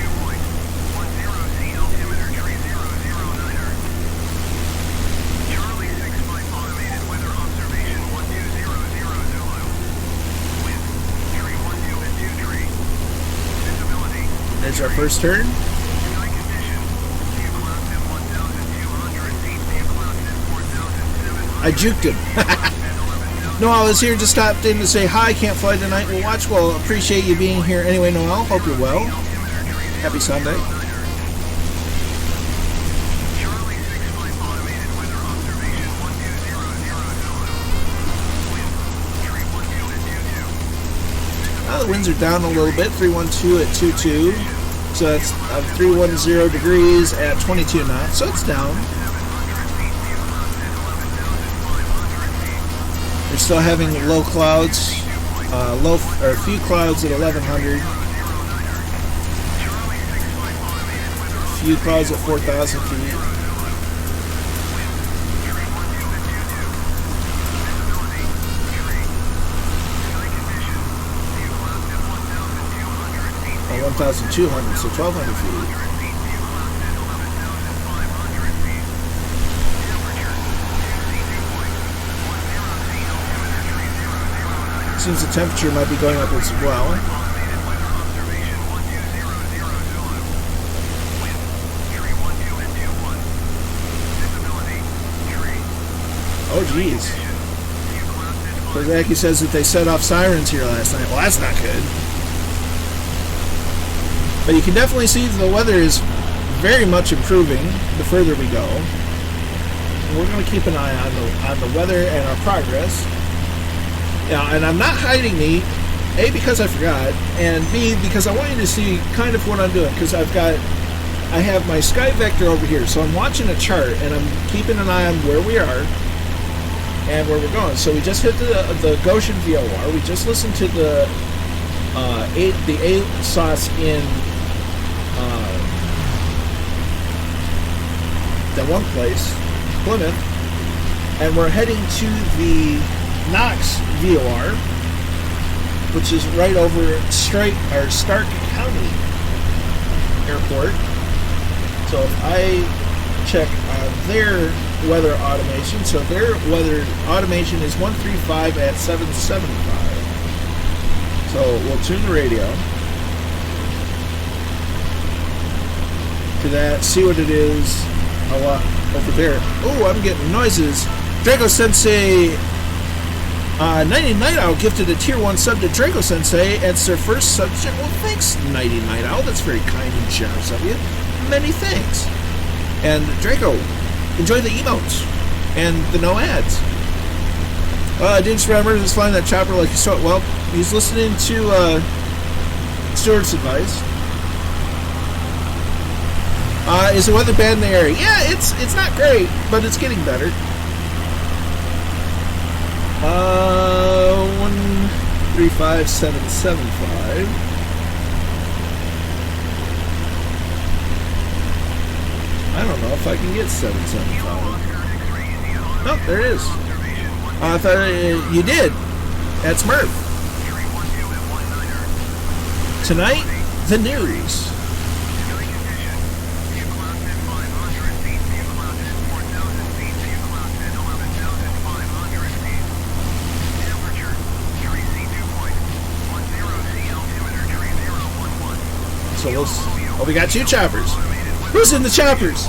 There's our first turn. I juked him. Noel is here, just stopped in to say hi. Can't fly tonight. We'll watch. Well, appreciate you being here anyway, Noel. Hope you're well. Happy Sunday. Well, the winds are down a little bit. 312 at 22. So that's 310 degrees at 22 knots. So it's down. We're still having low clouds, a few clouds at 1100, a few clouds at 4,000 feet. Or 1,200, so 1,200 feet. Seems the temperature might be going upwards as well. Oh geez. Kozaki says that they set off sirens here last night. Well, that's not good. But you can definitely see that the weather is very much improving the further we go. And we're going to keep an eye on the weather and our progress. Yeah, and I'm not hiding the A, because I forgot, and B, because I want you to see kind of what I'm doing, because I have my sky vector over here, so I'm watching a chart, and I'm keeping an eye on where we are and where we're going. So we just hit the Goshen VOR. We just listened to the ASOS in that one place, Plymouth, and we're heading to the Knox VOR, which is right over Stark County Airport. So if I check on their weather automation, so their weather automation is 135 at 775. So we'll tune the radio to that, see what it is over there. Oh, I'm getting noises. Drago Sensei 90 Night Owl gifted a tier 1 sub to Draco Sensei. It's their first subject. Well, thanks, 90 Night Owl. That's very kind and generous of you. Many thanks. And Draco, enjoy the emotes and the no ads. James Remmer is flying that chopper like he saw it. Well, he's listening to Stuart's advice. Is the weather bad in the area? Yeah, it's not great, but it's getting better. 135775. I don't know if I can get 775. Nope, there it is. I thought you did. That's Murph. Tonight, the news. So oh, we got two choppers. Who's in the choppers?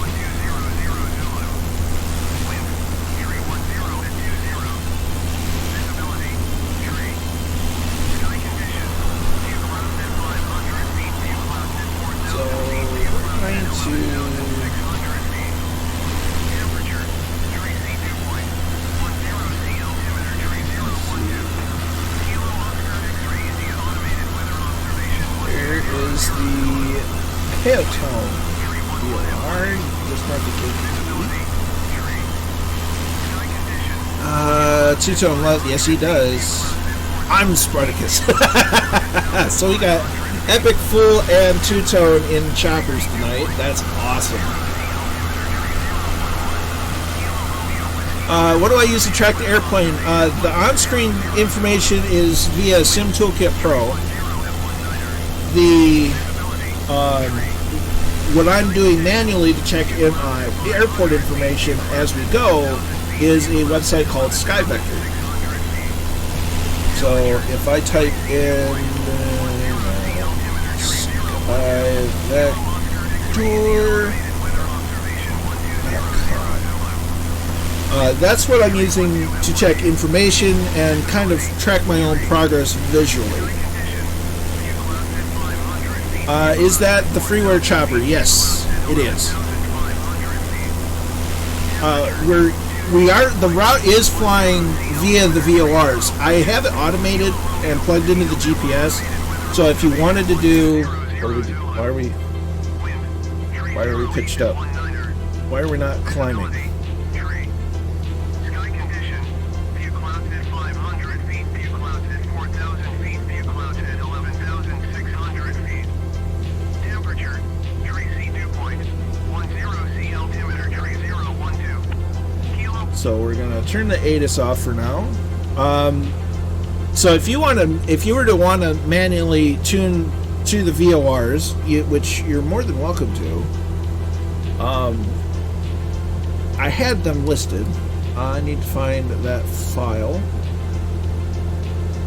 So we're trying to. There is the Hailtone VFR, just not the KPD. Two-tone left, yes he does. I'm Spartacus. So we got Epic Full and Two-tone in choppers tonight. That's awesome. What do I use to track the airplane? The on-screen information is via Sim Toolkit Pro. What I'm doing manually to check in the airport information as we go is a website called SkyVector. So if I type in vector. That's what I'm using to check information and kind of track my own progress visually. Is that the freeware chopper? Yes, it is. The route is flying via the VORs. I have it automated and plugged into the GPS. So if you wanted to do, why are we pitched up? Why are we not climbing? So we're gonna turn the ATIS off for now. So if you were to want to manually tune to the VORs, which you're more than welcome to, I had them listed. I need to find that file.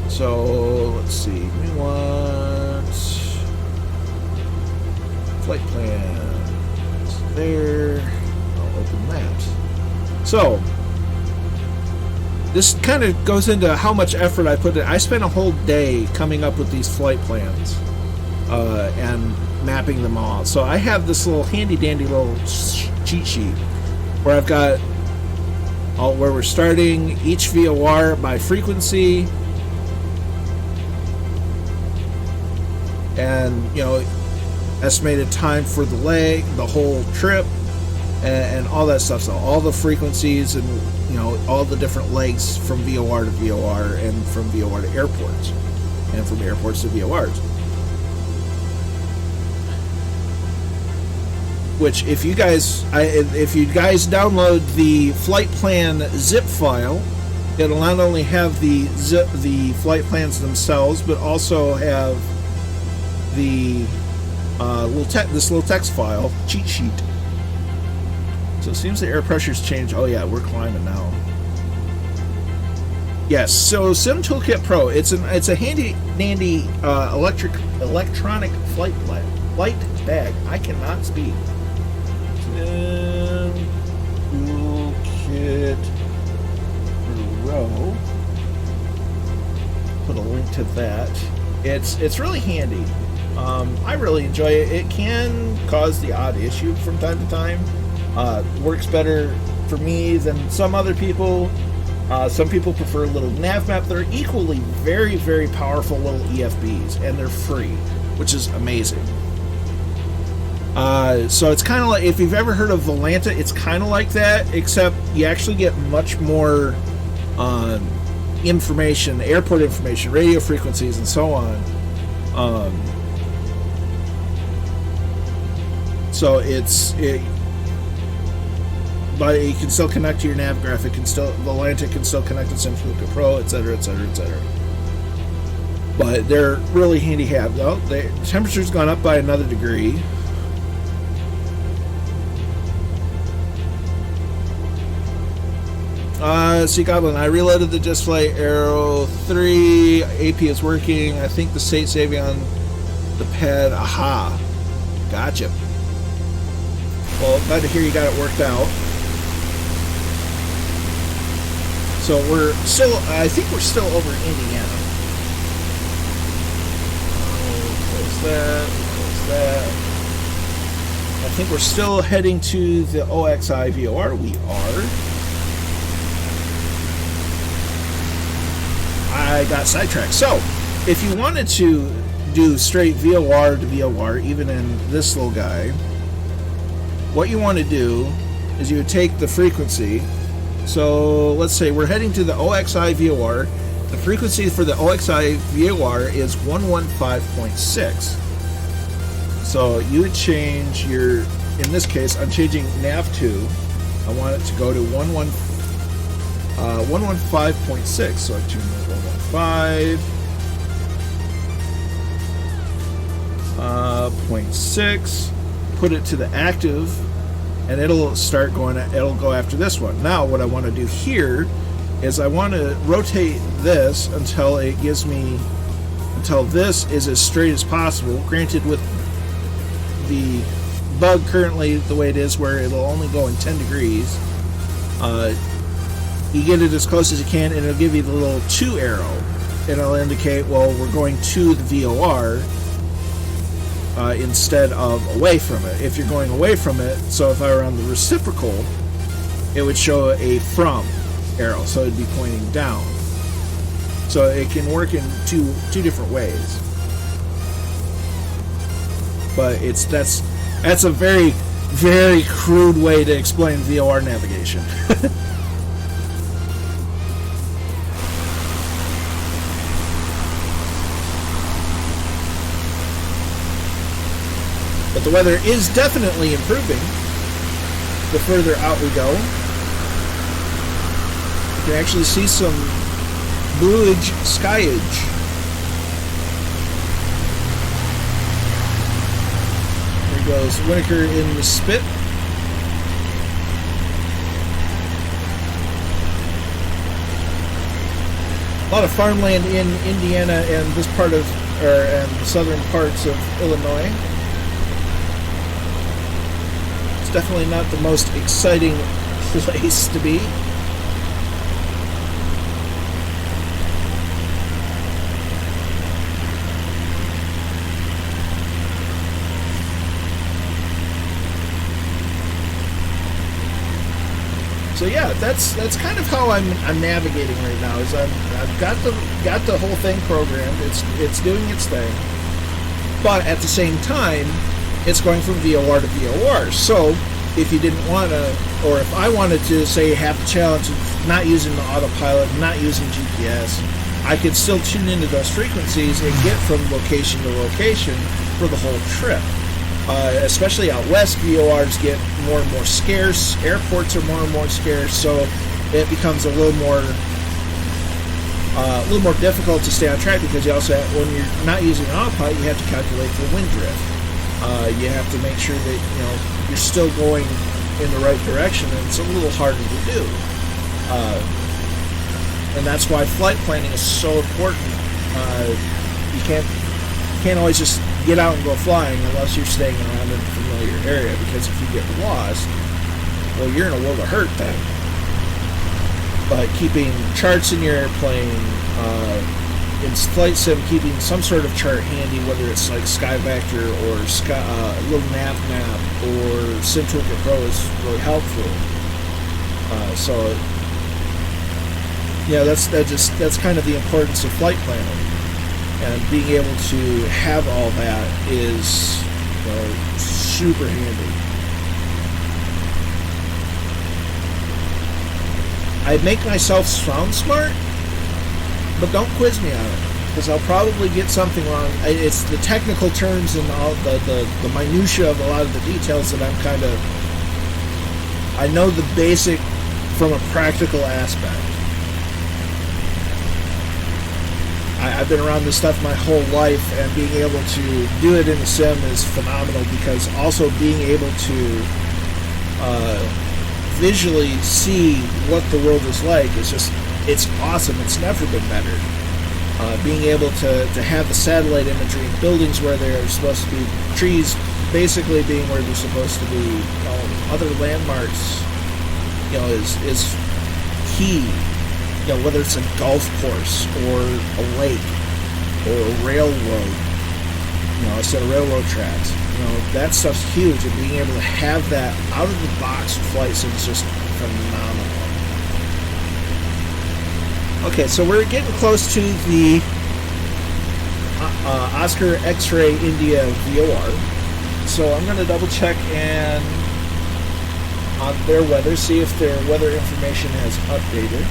So let's see. We want flight plan. It's there. I'll open that. So this kind of goes into how much effort I put in. I spent a whole day coming up with these flight plans and mapping them all. So I have this little handy dandy little cheat sheet where I've got where we're starting each VOR by frequency, and estimated time for the leg, the whole trip, and all that stuff. So all the frequencies and all the different legs from VOR to VOR and from VOR to airports and from airports to VORs. Which if you guys download the flight plan zip file, it'll not only have the flight plans themselves, but also have the this little text file cheat sheet. So it seems the air pressure's changed. Oh yeah, we're climbing now. Yes, so Sim Toolkit Pro. It's a handy dandy electronic flight bag. I cannot speak. Sim Toolkit Pro. Put a link to that. It's really handy. I really enjoy it. It can cause the odd issue from time to time. Works better for me than some other people. Some people prefer little nav map. They're equally very, very powerful little EFBs, and they're free, which is amazing. So it's kind of like, if you've ever heard of Volanta, it's kind of like that, except you actually get much more information, airport information, radio frequencies, and so on. So but you can still connect to your nav graphic. Volanta can still connect to Sim Toolkit Pro, etc., etc., etc. But they're really handy to have. Though the temperature's gone up by another degree. See, Goblin, I reloaded the display. Aero 3 AP is working. I think the state saving on the pad. Aha, gotcha. Well, glad to hear you got it worked out. So we're still, I think we're still over in Indiana. Close that. I think we're still heading to the OXI VOR. We are. I got sidetracked. So, if you wanted to do straight VOR to VOR, even in this little guy, what you want to do is you would take the frequency. So let's say we're heading to the OXI VOR. The frequency for the OXI VOR is 115.6. So you would change your, in this case, I'm changing nav2. I want it to go to 115.6. So I tune it 115.6. Put it to the active. And it'll start going, it'll go after this one. Now what I want to do here is I want to rotate this until it gives me, until this is as straight as possible, granted with the bug currently the way it is, where it'll only go in 10 degrees. You get it as close as you can, and it'll give you the little 2 arrow. It'll indicate, well, we're going to the VOR instead of away from it. If you're going away from it, so if I were on the reciprocal, it would show a from arrow, so it'd be pointing down. So it can work in two different ways. But that's a very, very crude way to explain VOR navigation. But the weather is definitely improving the further out we go. You can actually see some bluage, skyage. There goes Winnaker in the spit. A lot of farmland in Indiana and this part of, and the southern parts of Illinois. It's definitely not the most exciting place to be. So yeah, that's kind of how I'm navigating right now. Is I've got the whole thing programmed. It's doing its thing, but at the same time, it's going from VOR to VOR. So if you didn't want to, or if I wanted to say have the challenge of not using the autopilot, not using GPS, I could still tune into those frequencies and get from location to location for the whole trip. Especially out west, VORs get more and more scarce. Airports are more and more scarce, so it becomes a little more difficult to stay on track, because you also have, when you're not using an autopilot, you have to calculate for wind drift. You have to make sure that you're still going in the right direction, and it's a little harder to do. And that's why flight planning is so important. You can't always just get out and go flying unless you're staying around in a familiar area, because if you get lost, well, you're in a world of hurt then. But keeping charts in your airplane, in Flight Sim, keeping some sort of chart handy, whether it's like SkyVector or little Map, or SimToolkit Pro is really helpful. So yeah, that's kind of the importance of flight planning. And being able to have all that is super handy. I make myself sound smart, but don't quiz me on it, because I'll probably get something wrong. It's the technical terms and all the minutia of a lot of the details that I know the basic from a practical aspect. I've been around this stuff my whole life, and being able to do it in a sim is phenomenal, because also being able to visually see what the world is like is it's awesome. It's never been better. Being able to have the satellite imagery in buildings where they're supposed to be, trees basically being where they're supposed to be, other landmarks, is key. Whether it's a golf course or a lake or a railroad, a set of railroad tracks, that stuff's huge, and being able to have that out of the box flight sim is just phenomenal. Okay, so we're getting close to the Oscar X-Ray India VOR, so I'm going to double check on their weather, see if their weather information has updated.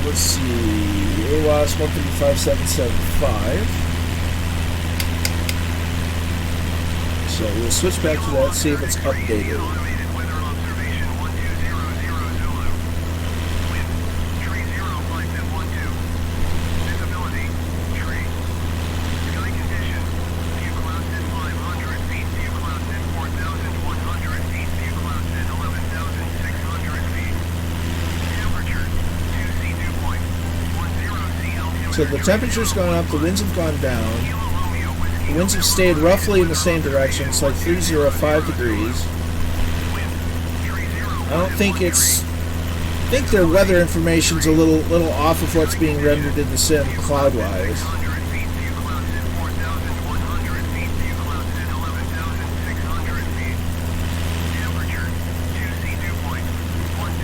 Let's see, AWAS 135775. So we'll switch back to that, see if it's updated. So the temperature's gone up, the winds have gone down. The winds have stayed roughly in the same direction. It's like 305 degrees. I don't think it's... I think their weather information's a little off of what's being rendered in the sim cloud-wise.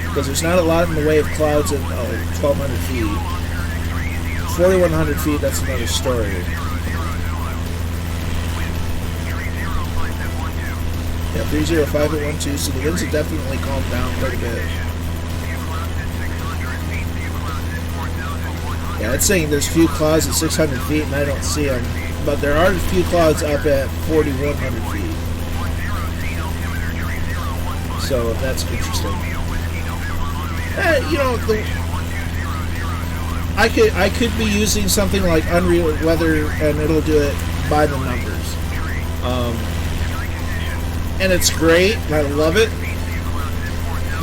Because there's not a lot in the way of clouds at 1,200 feet. 4,100 feet, that's another story. Yeah, 305 at 12, so the winds have definitely calmed down quite a bit. Yeah, it's saying there's a few clouds at 600 feet and I don't see them. But there are a few clouds up at 4,100 feet. So that's interesting. You know, I could be using something like Unreal Weather and it'll do it by the numbers. And it's great, and I love it.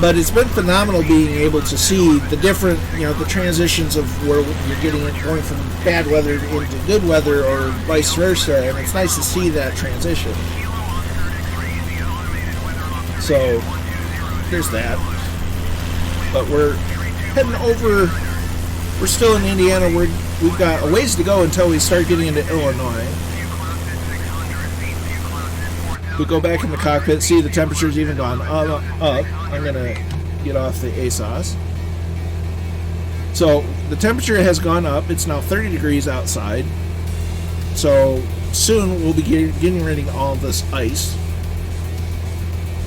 But it's been phenomenal being able to see the different, you know, the transitions of where you're getting it going from bad weather into good weather or vice versa, and it's nice to see that transition. So, there's that. But we're heading over, we're still in Indiana, we've got a ways to go until we start getting into Illinois. We go back in the cockpit, see the temperature's even gone up. I'm going to get off the ASOS. So the temperature has gone up. It's now 30 degrees outside. So soon we'll be getting rid of all of this ice.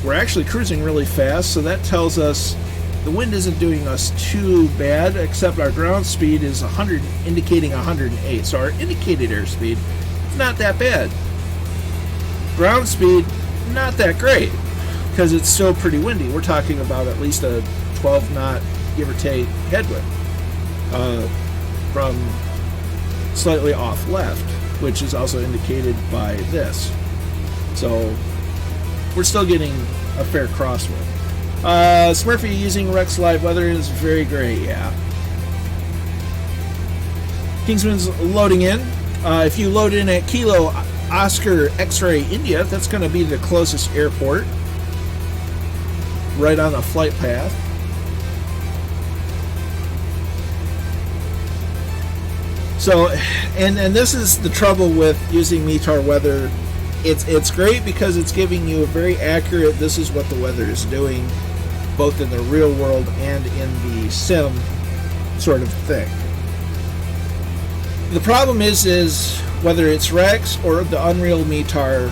We're actually cruising really fast, so that tells us the wind isn't doing us too bad, except our ground speed is 100, indicating 108. So our indicated airspeed is not that bad. Ground speed, not that great, because it's still pretty windy. We're talking about at least a 12 knot, give or take, headwind from slightly off left, which is also indicated by this. So we're still getting a fair crosswind. Smurfy using Rex Live Weather is very great, yeah. Kingsman's loading in. If you load in at Kilo Oscar X-Ray India, that's going to be the closest airport, right on the flight path. So, and this is the trouble with using METAR weather. It's great because it's giving you a very accurate, this is what the weather is doing, both in the real world and in the sim sort of thing. The problem is whether it's Rex or the Unreal METAR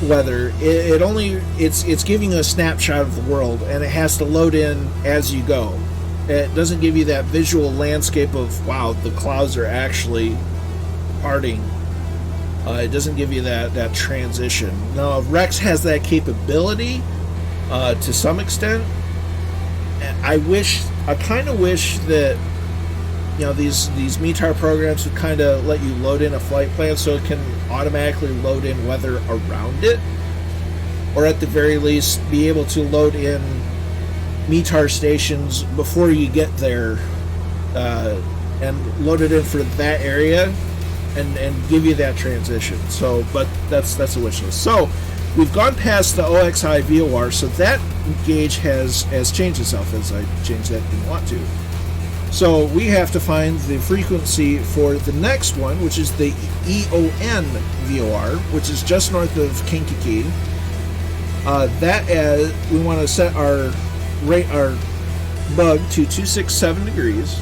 weather, it's giving you a snapshot of the world, and it has to load in as you go. It doesn't give you that visual landscape of, wow, the clouds are actually parting. It doesn't give you that transition. Now, Rex has that capability to some extent. I kind of wish that, you know, these METAR programs would kind of let you load in a flight plan so it can automatically load in weather around it, or at the very least be able to load in METAR stations before you get there, and load it in for that area and give you that transition. So, but that's a wish list. So we've gone past the OXI VOR, so that gauge has changed itself as I changed that, didn't want to. So we have to find the frequency for the next one, which is the EON VOR, which is just north of Kankakee. We want to set our bug to 267 degrees,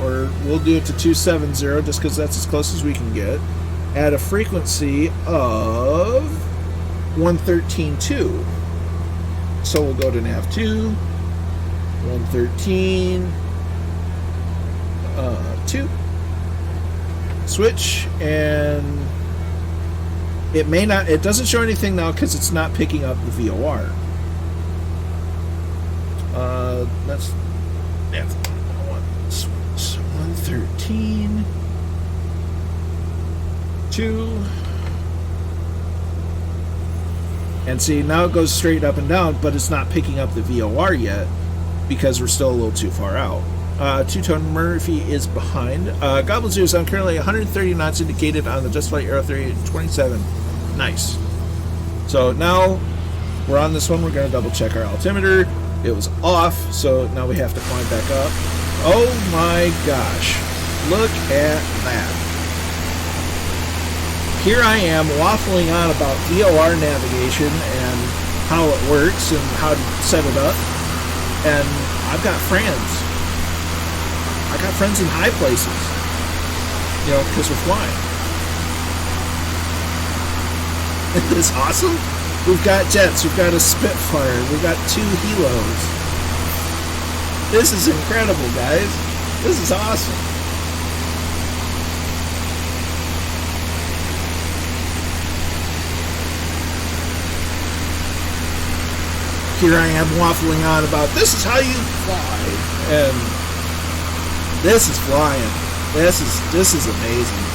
or we'll do it to 270 just because that's as close as we can get, at a frequency of 113.2. So we'll go to nav2, 113. 2, switch, and it doesn't show anything now because it's not picking up the VOR. That's 113, 2, and see, now it goes straight up and down, but it's not picking up the VOR yet because we're still a little too far out. Two-Tone Murphy is behind. Goblin Zeus, I'm currently 130 knots indicated on the Just Flight Aero 327. Nice. So now we're on this one. We're going to double check our altimeter. It was off, so now we have to climb back up. Oh my gosh. Look at that. Here I am waffling on about VOR navigation and how it works and how to set it up. And I've got friends. I got friends in high places, you know, because we're flying. Isn't this awesome? We've got jets, we've got a Spitfire, we've got 2 helos. This is incredible, guys. This is awesome. Here I am waffling on about this is how you fly, and this is flying. This is amazing.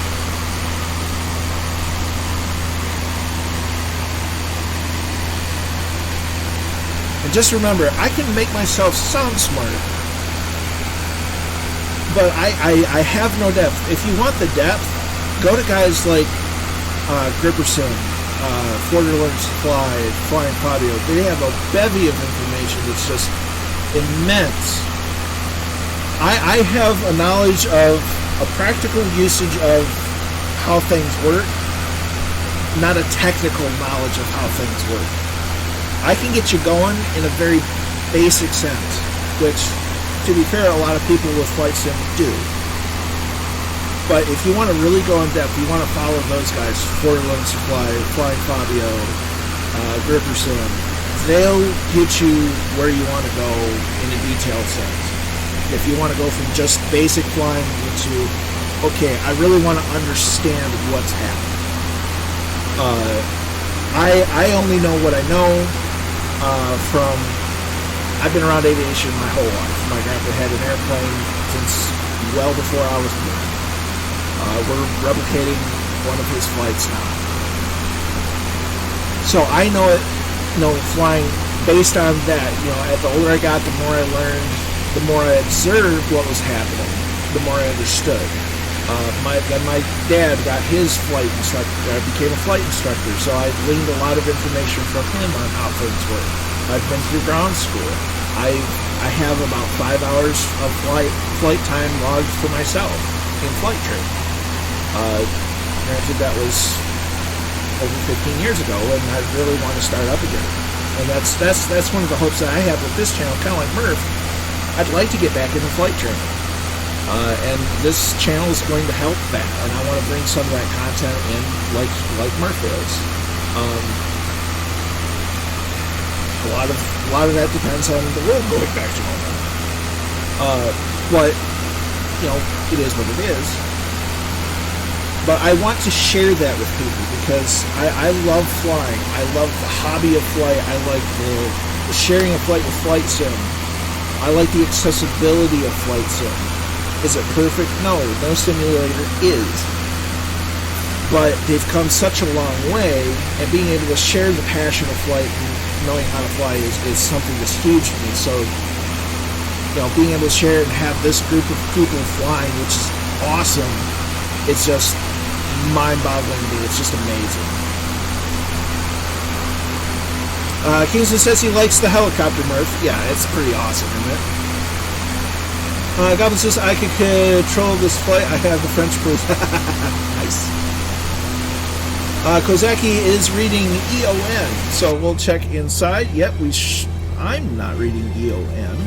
And just remember, I can make myself sound smart, but I have no depth. If you want the depth, go to guys like Gripperson, Learns to Fly, Flying Fabio. They have a bevy of information that's just immense. I have a knowledge of a practical usage of how things work, not a technical knowledge of how things work. I can get you going in a very basic sense, which, to be fair, a lot of people with flight sim do. But if you want to really go in depth, you want to follow those guys, Learns to Fly, Flying Fabio, Gripperson. They'll get you where you want to go in a detailed sense. If you want to go from just basic flying into, okay, I really want to understand what's happening. I only know what I know from, I've been around aviation my whole life. My grandpa had an airplane since well before I was born. We're replicating one of his flights now. So I know it, flying based on that. You know, the older I got, the more I learned, the more I observed what was happening, the more I understood. My dad got his flight instructor, became a flight instructor, so I gleaned a lot of information from him on how things work. I've been through ground school. I have about 5 hours of flight time logged for myself in flight training. Granted, that was over 15 years ago, and I really want to start up again. And that's one of the hopes that I have with this channel, kind of like Murph. I'd like to get back into flight training. And this channel is going to help that, and I want to bring some of that content in like Murph is. A lot of that depends on the world going back to normal. But, you know, it is what it is. But I want to share that with people because I love flying. I love the hobby of flight. I like the sharing of flight with Flight Sim. I like the accessibility of Flight Sim. Is it perfect? No simulator is. But they've come such a long way, and being able to share the passion of flight and knowing how to fly is something that's huge to me. So, you know, being able to share it and have this group of people flying, which is awesome, it's just mind-boggling to me. It's just amazing. Kingston says he likes the helicopter, Murph. Yeah, it's pretty awesome, isn't it? Goblin says, I can control this flight. I have the French proof. Nice. Kozaki is reading EON, so we'll check inside. Yep, I'm not reading EON.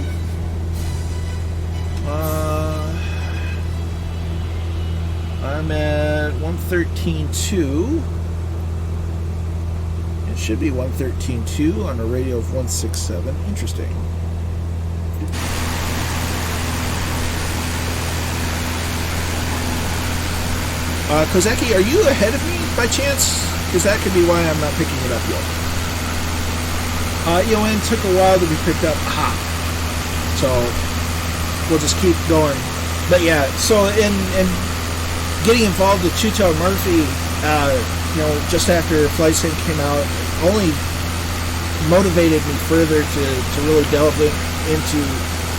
I'm at 113.2. It should be 113.2 on a radio of 167. Interesting. Kozaki, are you ahead of me by chance? Because that could be why I'm not picking it up yet. EON took a while to be picked up. Aha. So we'll just keep going. But yeah, so in getting involved with Two-Tone Murphy, you know, just after Flight Sim came out, only motivated me further to really delve into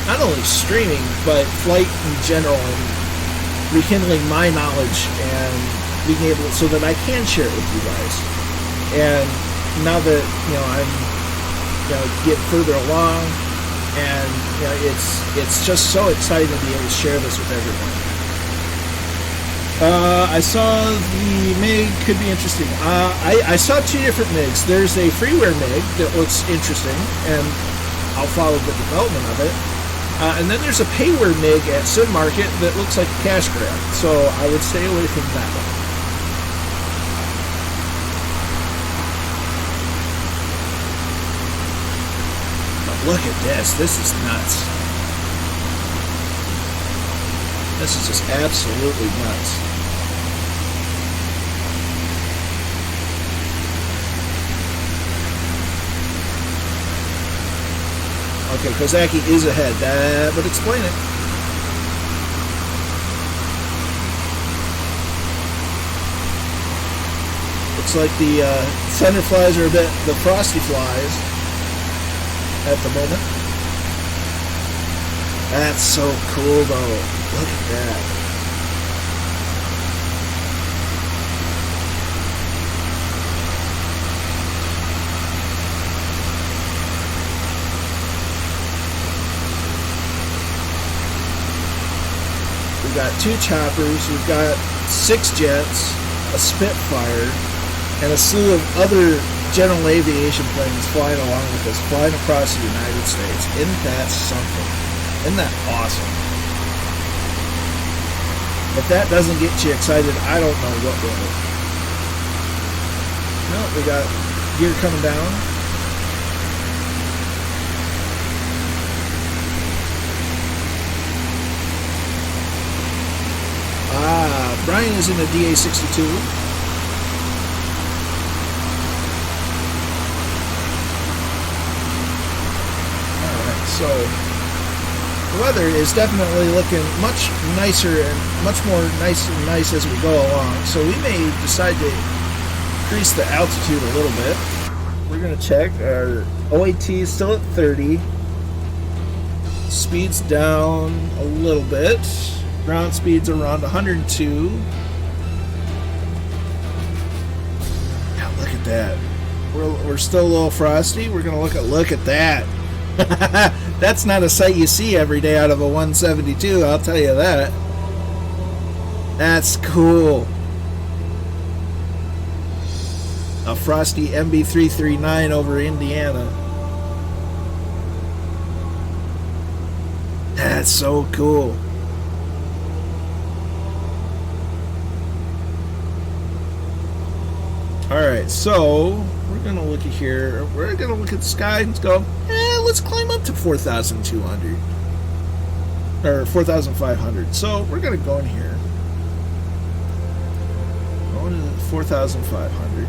not only streaming, but flight in general, and rekindling my knowledge and being able so that I can share it with you guys. And now that I'm get further along, and it's just so exciting to be able to share this with everyone. I saw the MiG could be interesting. I saw two different MiGs. There's a freeware MiG that looks interesting, and I'll follow the development of it. And then there's a payware MiG at Sim Market that looks like a cash grab, so I would stay away from that one. But look at this. This is nuts. This is just absolutely nuts. Okay, Kozaki is ahead. That would explain it. Looks like the center flies are a bit the frosty flies at the moment. That's so cool, though. Look at that. We've got two choppers, we've got 6 jets, a Spitfire, and a slew of other general aviation planes flying along with us, flying across the United States. Isn't that something? Isn't that awesome? If that doesn't get you excited, I don't know what will. No, we got gear coming down. Brian is in a DA-62. Alright, so the weather is definitely looking much nicer and much more nice as we go along. So we may decide to increase the altitude a little bit. We're going to check. Our OAT is still at 30. Speed's down a little bit. Ground speed's around 102. Now look at that. We're still a little frosty. We're gonna look at that. That's not a sight you see every day out of a 172. I'll tell you that. That's cool. A frosty MB339 over Indiana. That's so cool. Alright, so we're going to look at here. We're going to look at the sky and go, let's climb up to 4,200. Or 4,500. So we're going to go in here. Go to 4,500.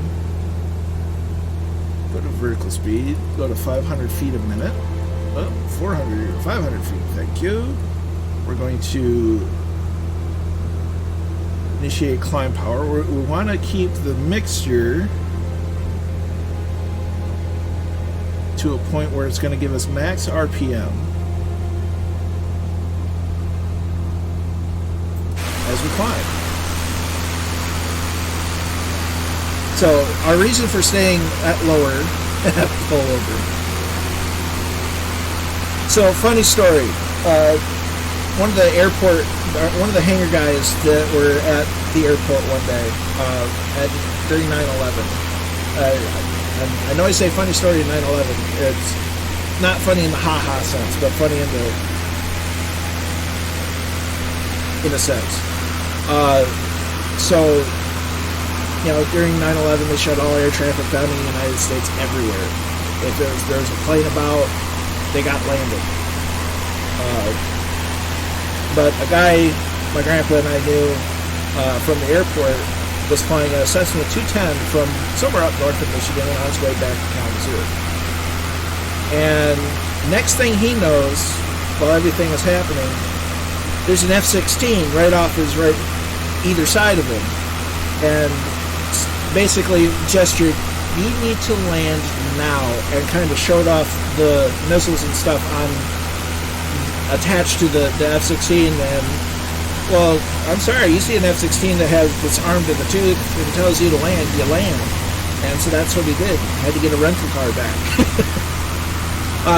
Go to vertical speed. Go to 500 feet a minute. 400, 500 feet, thank you. We're going to initiate climb power. We want to keep the mixture to a point where it's going to give us max RPM as we climb. So our reason for staying at lower, pull over. So funny story. One of the hangar guys that were at the airport one day during 9/11. I know I say funny story in 9/11. It's not funny in the ha-ha sense, but funny in a sense. So, during 9/11, they shut all air traffic down in the United States everywhere. If there was a plane about, they got landed. But a guy my grandpa and I knew from the airport was flying a Cessna 210 from somewhere up north of Michigan on his way back to Kalamazoo. And next thing he knows, while everything was happening, there's an F-16 right off his right, either side of him, and basically gestured, "You need to land now," and kind of showed off the missiles and stuff on attached to the F-16, and, well, I'm sorry, you see an F-16 that's armed to the tooth and tells you to land, you land. And so that's what he did. Had to get a rental car back.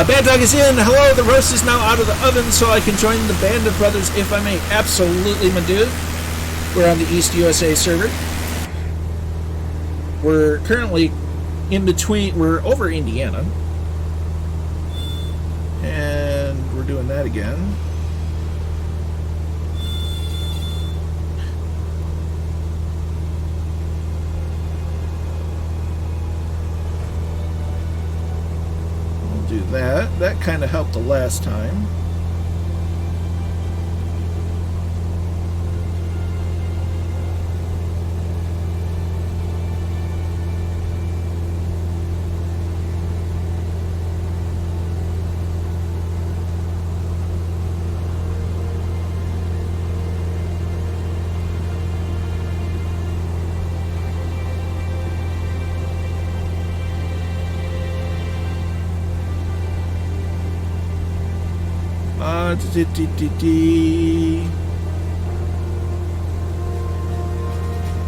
Bad Dog is in. Hello, the roast is now out of the oven, so I can join the band of brothers if I may. Absolutely, my dude. We're on the East USA server. We're currently in between, we're over Indiana. And we're doing that again. We'll do that. That kind of helped the last time.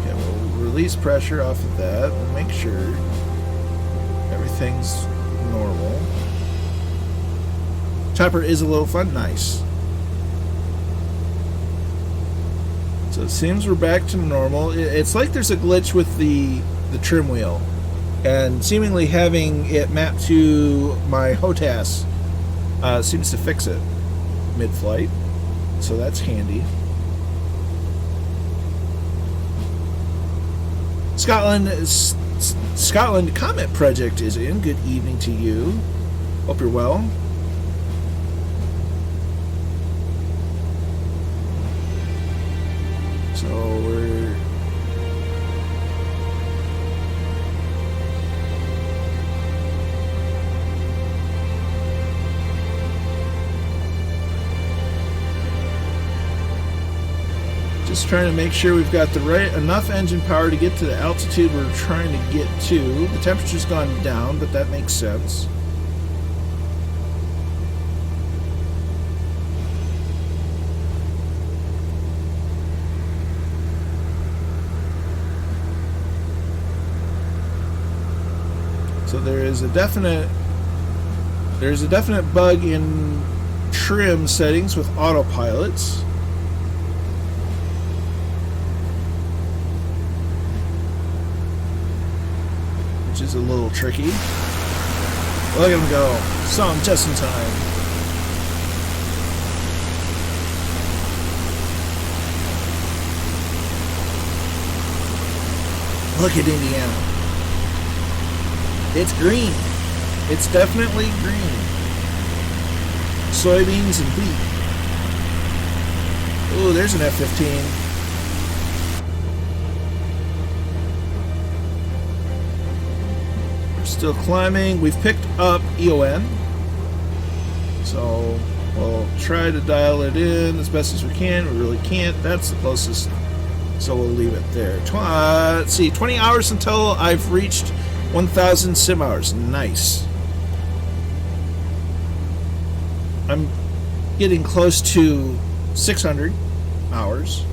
Okay, we'll release pressure off of that and make sure everything's normal. Chopper is a little fun. Nice. So it seems we're back to normal. It's like there's a glitch with the trim wheel, and seemingly having it mapped to my HOTAS seems to fix it mid-flight, so that's handy. Scotland Comet Project is in. Good evening to you. Hope you're well. So we're just trying to make sure we've got the right enough engine power to get to the altitude we're trying to get to. The temperature's gone down, but that makes sense. So there's a definite bug in trim settings with autopilots. Is a little tricky. Look at him go. Saw him just in time. Look at Indiana. It's green. It's definitely green. Soybeans and wheat. Oh, there's an F-15. Still climbing. We've picked up EON, so we'll try to dial it in as best as we can. We really can't. That's the closest, so we'll leave it there. Let's see, 20 hours until I've reached 1,000 sim hours. Nice. I'm getting close to 600 hours.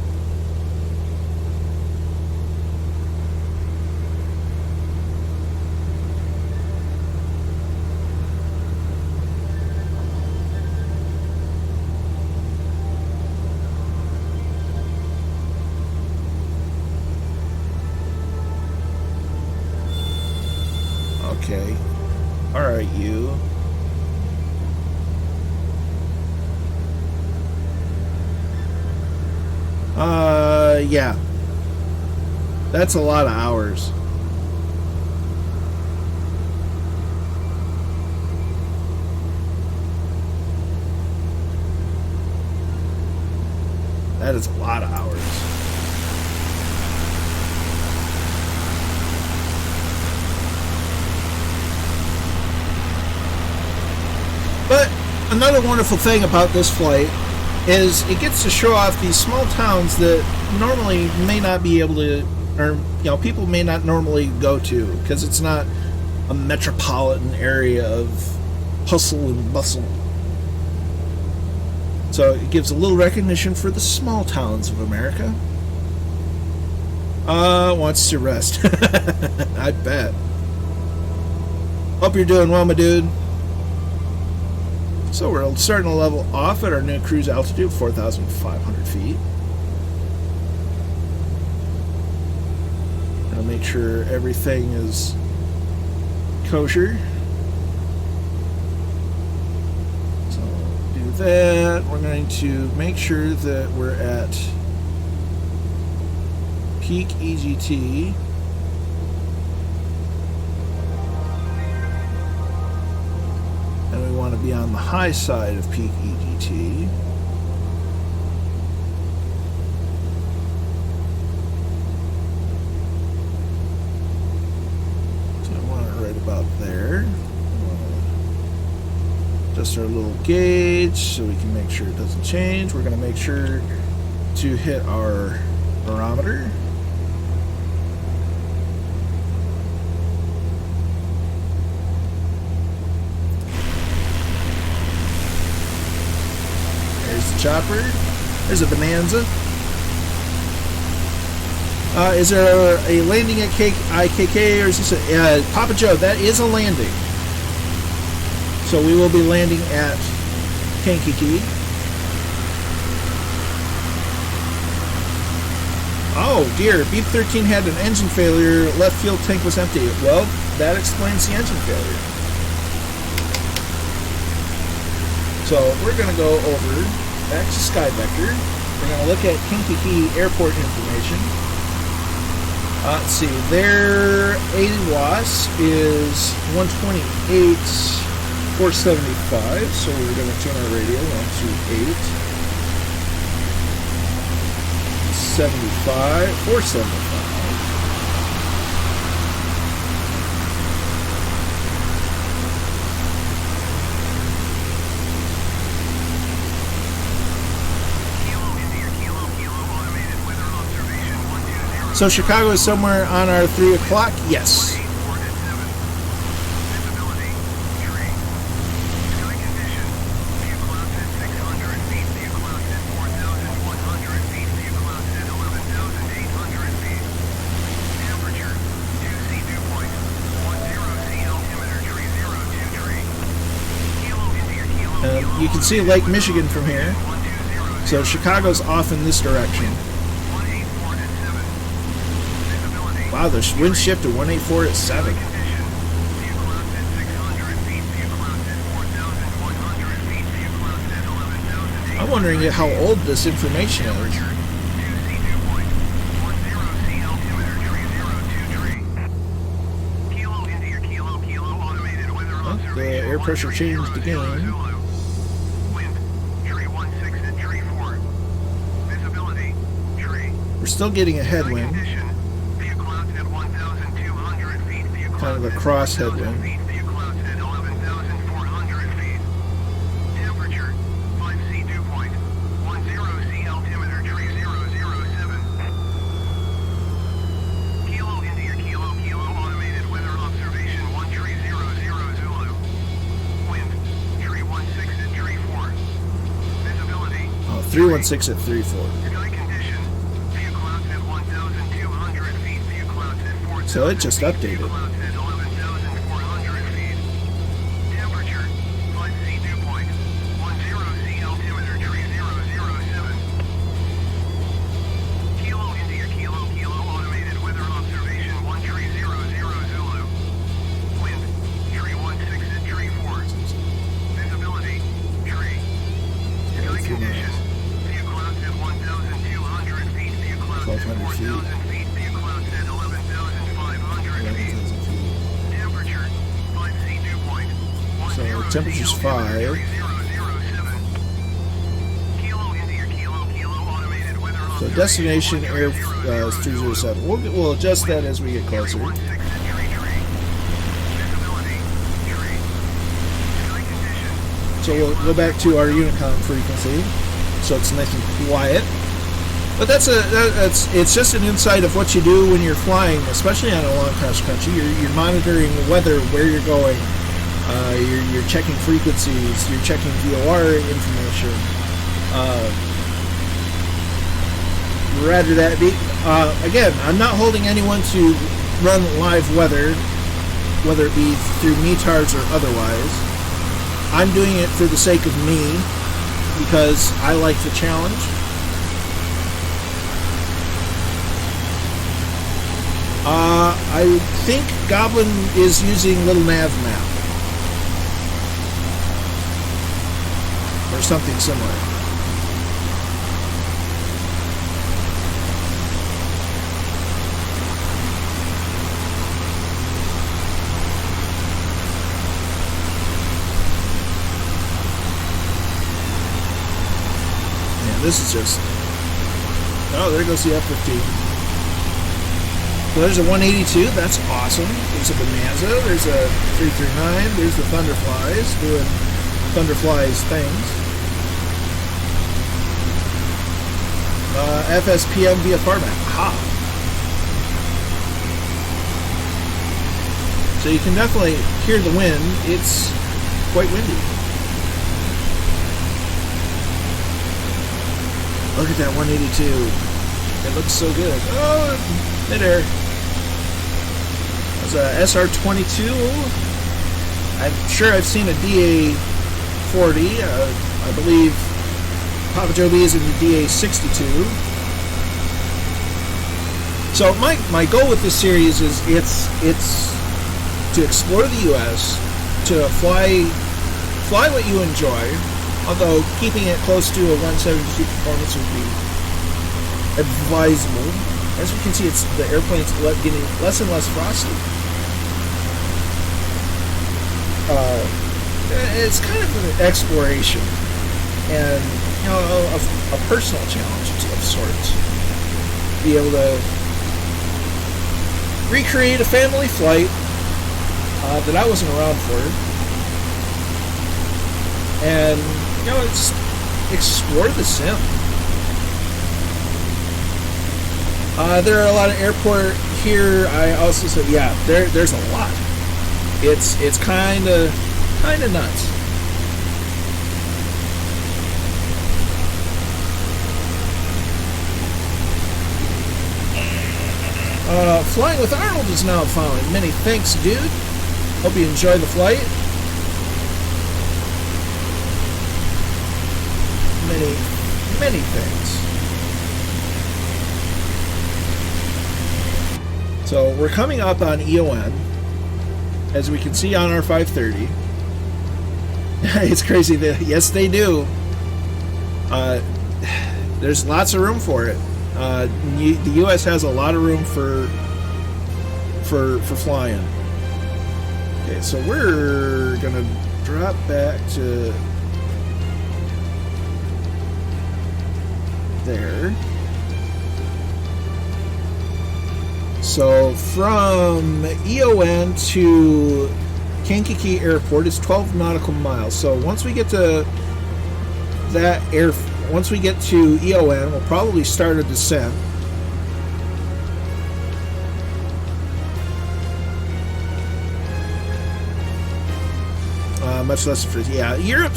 Okay. Alright, you. Yeah. That's a lot of hours. That is a lot of hours. But another wonderful thing about this flight is it gets to show off these small towns that normally may not be able to, or people may not normally go to, because it's not a metropolitan area of hustle and bustle. So it gives a little recognition for the small towns of America. Wants to rest. I bet. Hope you're doing well, my dude. So we're starting to level off at our new cruise altitude, 4,500 feet. Gonna make sure everything is kosher. So do that. We're going to make sure that we're at peak EGT. And we want to be on the high side of peak EGT. So I want it right about there. Adjust our little gauge so we can make sure it doesn't change. We're going to make sure to hit our barometer. Chopper. There's a Bonanza. Is there a landing at IKK, or is this a Papa Joe? That is a landing. So we will be landing at Kankakee. Oh dear, Beep 13 had an engine failure. Left fuel tank was empty. Well, that explains the engine failure. So we're going to go over back to SkyVector. We're going to look at Kankakee Airport information. Let's see, their 80 watts is 128,475. So we're going to tune our radio 128, 75, 475. So Chicago is somewhere on our 3 o'clock? Yes. You can see Lake Michigan from here. So Chicago's off in this direction. Wow, the wind shift to 184 at 7. I'm wondering how old this information is. Well, the air pressure changed again. We're still getting a headwind. Kind of a cross headwind. Oh, 316 at 34. So it just updated. Temperature's 5. So destination air is 307. We'll adjust that as we get closer. So we'll go back to our Unicom frequency, so it's nice and quiet. But it's just an insight of what you do when you're flying, especially on a long cross country. You're monitoring weather, where you're going. You're checking frequencies, you're checking VOR information. Rather that be. Again, I'm not holding anyone to run live weather, whether it be through metards or otherwise. I'm doing it for the sake of me, because I like the challenge. I think Goblin is using Little Nav Map. Or something similar. Yeah, this is just... Oh, there goes the F-15. So there's a 182, that's awesome. There's a Bonanza, there's a 339, there's the Thunderflies doing Thunderflies things. FSPM VFR map. Aha! So you can definitely hear the wind. It's quite windy. Look at that 182. It looks so good. Oh, midair. There's a SR-22. I'm sure I've seen a DA-40. I believe Papa Joe B is in the DA-62. So my goal with this series is it's to explore the U.S., to fly what you enjoy, although keeping it close to a 172 performance would be advisable. As we can see, the airplane's getting less and less frosty. It's kind of an exploration and, you know, a personal challenge of sorts. Be able to recreate a family flight that I wasn't around for, and, you know, it's explore the sim. There are a lot of airport here. I also said, yeah, there's a lot. It's kind of nuts. Flying with Arnold is now following. Many thanks, dude. Hope you enjoy the flight. Many thanks. So we're coming up on EON, as we can see on our 530. It's crazy that, yes, they do. There's lots of room for it. The U.S. has a lot of room for flying. Okay, so we're gonna drop back to there. So from EON to Kankakee Airport is 12 nautical miles. So once we get to once we get to EON, we'll probably start a descent. Much less for, yeah, Europe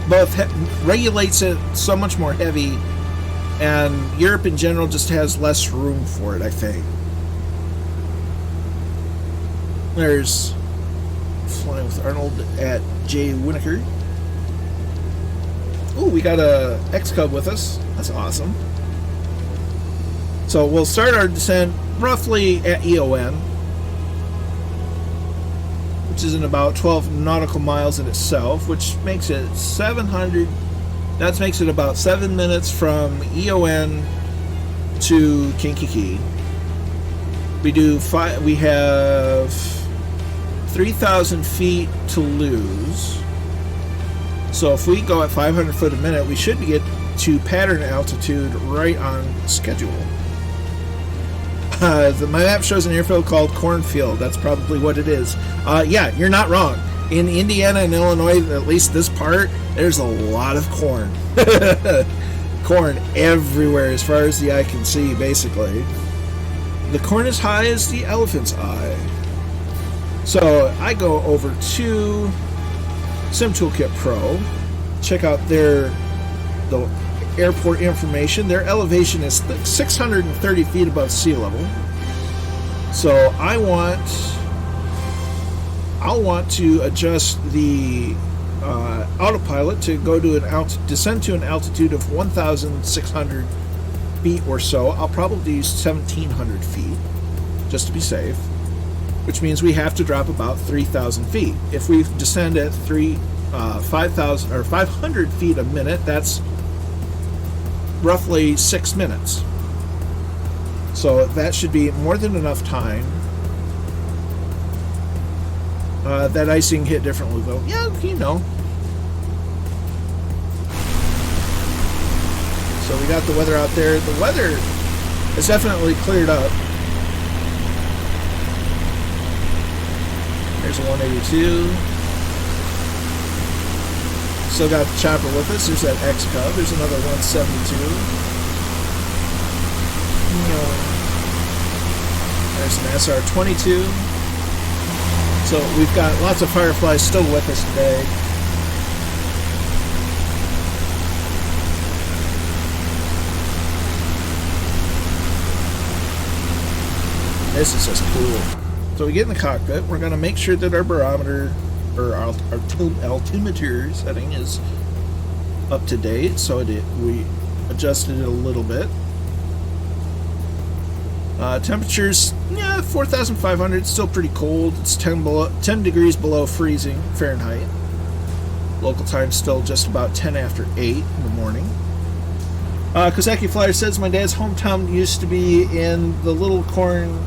both regulates it so much more heavy, and Europe in general just has less room for it, I think. There's Flying with Arnold at J. Winokur. Ooh, we got a X-Cub with us. That's awesome. So we'll start our descent roughly at EON, which is in about 12 nautical miles in itself, which makes it 700. That makes it about 7 minutes from EON to Kankakee. We have 3,000 feet to lose. So if we go at 500 foot a minute, we should get to pattern altitude right on schedule. My map shows an airfield called Cornfield. That's probably what it is. Yeah, you're not wrong. In Indiana and Illinois, at least this part, there's a lot of corn. Corn everywhere as far as the eye can see, basically. The corn is high as the elephant's eye. So I go over to Sim Toolkit Pro, check out their the airport information. Their elevation is 630 feet above sea level. So I'll want to adjust the autopilot to go to descend to an altitude of 1,600 feet or so. I'll probably use 1,700 feet just to be safe, which means we have to drop about 3,000 feet. If we descend at 5,000 or 500 feet a minute, that's roughly 6 minutes. So that should be more than enough time. That icing hit differently though. Yeah, you know. So we got the weather out there. The weather has definitely cleared up. There's a 182. Still got the chopper with us. There's that X-Cub. There's another 172. There's an SR-22. So we've got lots of Fireflies still with us today. This is just cool. So we get in the cockpit. We're going to make sure that our barometer or our altimeter setting is up to date. So we adjusted it a little bit. Temperatures, yeah, 4,500. Still pretty cold. It's 10 degrees below freezing Fahrenheit. Local time still just about 10 after 8 in the morning. Kozaki Flyer says my dad's hometown used to be in the little corn,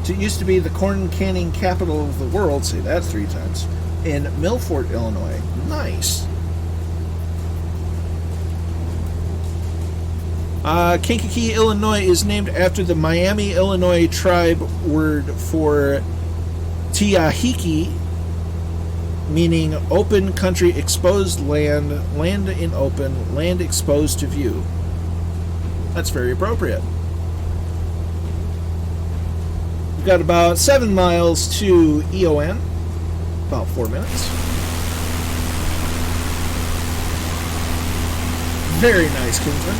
used to be the corn canning capital of the world. Say that 3 times. In Milford, Illinois. Nice. Kankakee, Illinois is named after the Miami, Illinois tribe word for Tiahiki, meaning open country, exposed land, land in open, land exposed to view. That's very appropriate. We've got about 7 miles to EON, about 4 minutes. Very nice, Kinsman.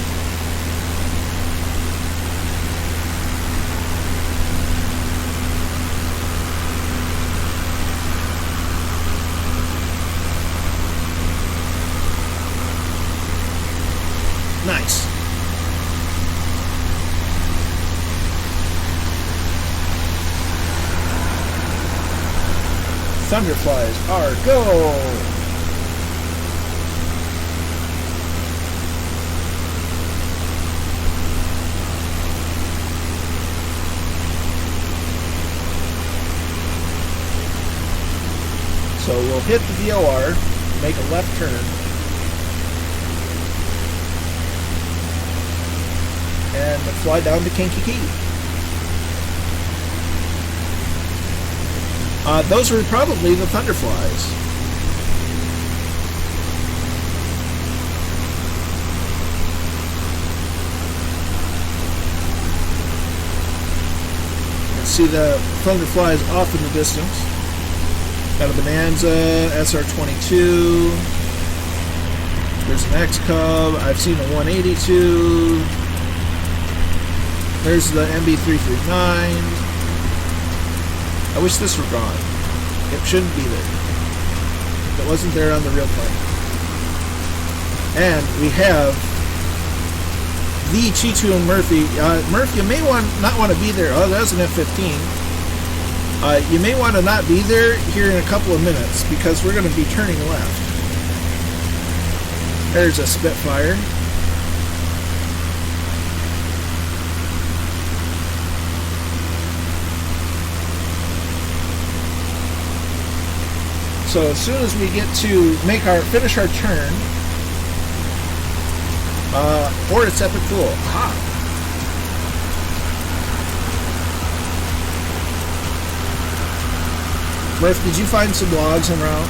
Nice. Thunderflies are go. So we'll hit the VOR, make a left turn. And fly down to Kankakee. Those were probably the Thunderflies. You can see the Thunderflies off in the distance. Got a Bonanza, SR-22. There's an X-Cub. I've seen a 182. There's the MB339. I wish this were gone. It shouldn't be there. It wasn't there on the real plane. And we have the Chitu and Murphy. Murphy, you may not want to be there. Oh, that was an F-15. You may want to not be there here in a couple of minutes because we're going to be turning left. There's a Spitfire. So as soon as we get to finish our turn, or it's epic cool. Aha. Murph, did you find some logs en route?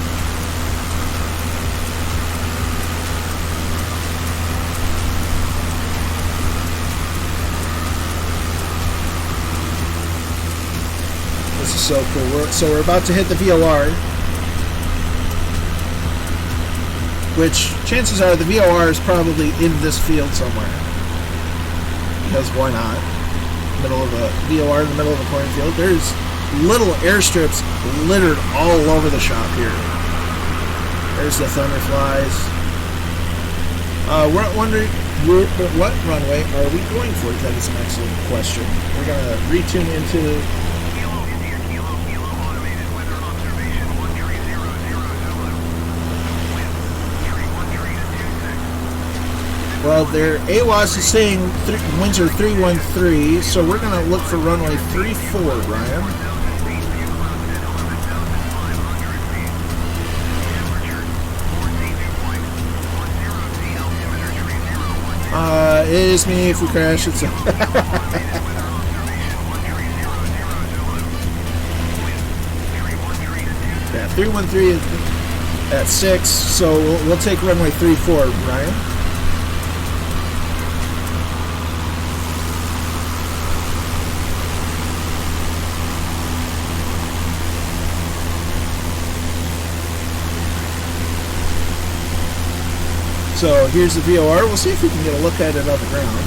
This is so cool. So we're about to hit the VOR. which chances are the VOR is probably in this field somewhere. Because why not? Middle of a VOR in the middle of a cornfield. There's little airstrips littered all over the shop here. There's the Thunderflies. We're wondering what runway are we going for? That is an excellent question. We're going to retune into... Well, their AWAS is saying winds are 313, so we're going to look for runway 34, Ryan. It is me if we crash. It's yeah, 313 is at 6, so we'll take runway 34, Ryan. So here's the VOR. We'll see if we can get a look at it on the ground.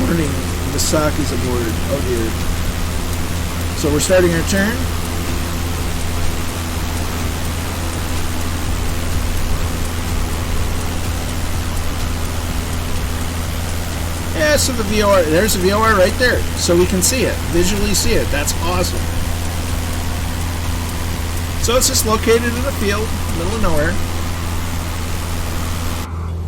Warning, the sock is aboard. Oh dear. So we're starting our turn. Yeah, so the VOR, there's the VOR right there. So we can see it, visually see it. That's awesome. So it's just located in a field, middle of nowhere.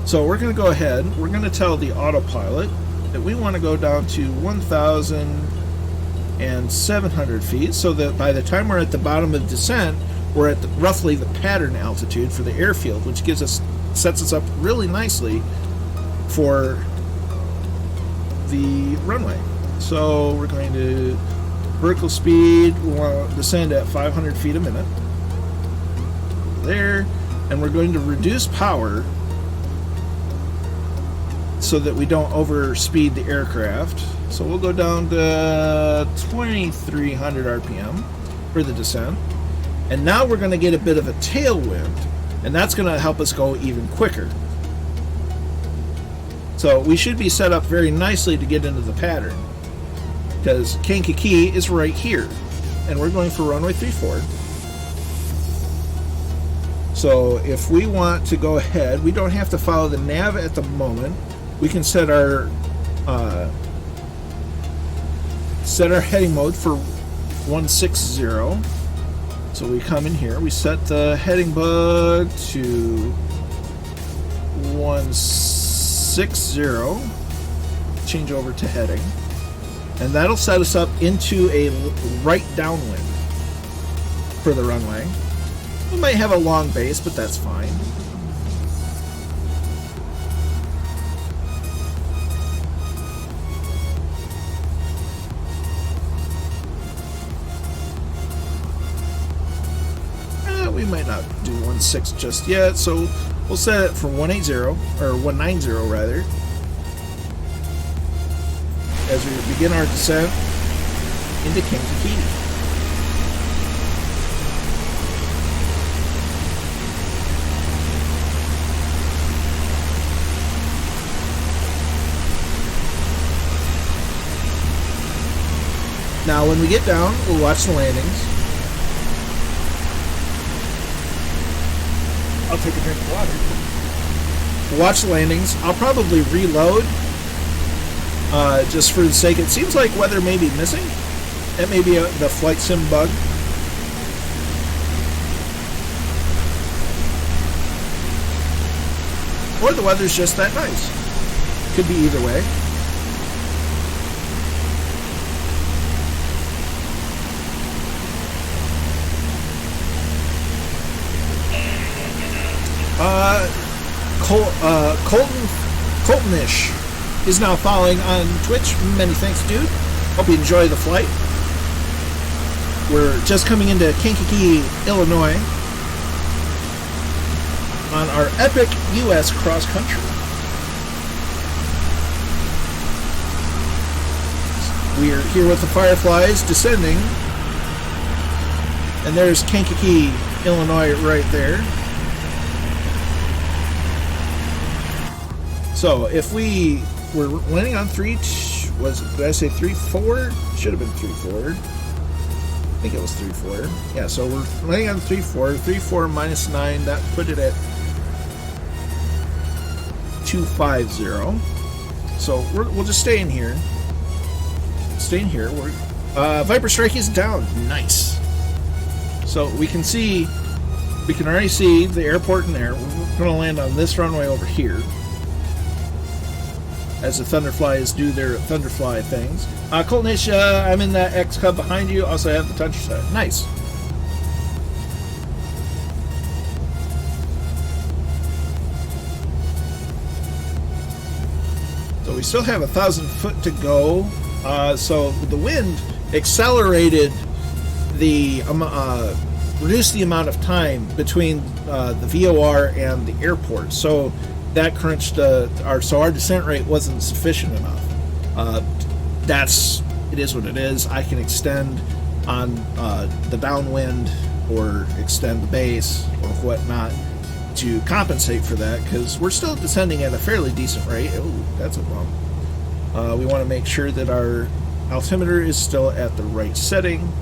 So we're going to go ahead, we're going to tell the autopilot that we want to go down to 1,700 feet, so that by the time we're at the bottom of descent, we're at roughly the pattern altitude for the airfield, which sets us up really nicely for the runway. So we're going to vertical speed, we want to descend at 500 feet a minute. There, and we're going to reduce power so that we don't overspeed the aircraft. So we'll go down to 2,300 RPM for the descent. And now we're going to get a bit of a tailwind, and that's going to help us go even quicker. So we should be set up very nicely to get into the pattern, because Kankakee is right here, and we're going for runway 34. So if we want to go ahead, we don't have to follow the nav at the moment. We can set our heading mode for 160. So we come in here, we set the heading mode to 160. Change over to heading. And that'll set us up into a right downwind for the runway. We might have a long base, but that's fine. We might not do 1.6 just yet, so we'll set it for 180, or 190 rather, as we begin our descent into Kankakee. Now when we get down, we'll watch the landings. I'll take a drink of water. We'll watch the landings. I'll probably reload just for the sake. It seems like weather may be missing. That may be the flight sim bug. Or the weather's just that nice. Could be either way. Coltonish is now following on Twitch. Many thanks, dude. Hope you enjoy the flight. We're just coming into Kankakee, Illinois on our epic U.S. cross country. We are here with the Fireflies descending And there's Kankakee, Illinois right there. So if we were landing on did I say 3-4? Should have been 3-4. I think it was 3-4. Yeah, so we're landing on 3-4. 3-4 minus 9, that put it at 250. So we'll just stay in here. Stay in here. Viper Strike is down. Nice. So we can already see the airport in there. We're going to land on this runway over here, as the Thunderflies do their Thunderfly things. Coltnish, I'm in that X Cub behind you. Also, I have the touch set. Nice. So we still have 1,000 foot to go. So the wind accelerated reduced the amount of time between the VOR and the airport. So that crunched our descent rate wasn't sufficient enough. It is what it is. I can extend on the downwind or extend the base or whatnot to compensate for that, because we're still descending at a fairly decent rate. Oh, that's a bump. We want to make sure that our altimeter is still at the right setting.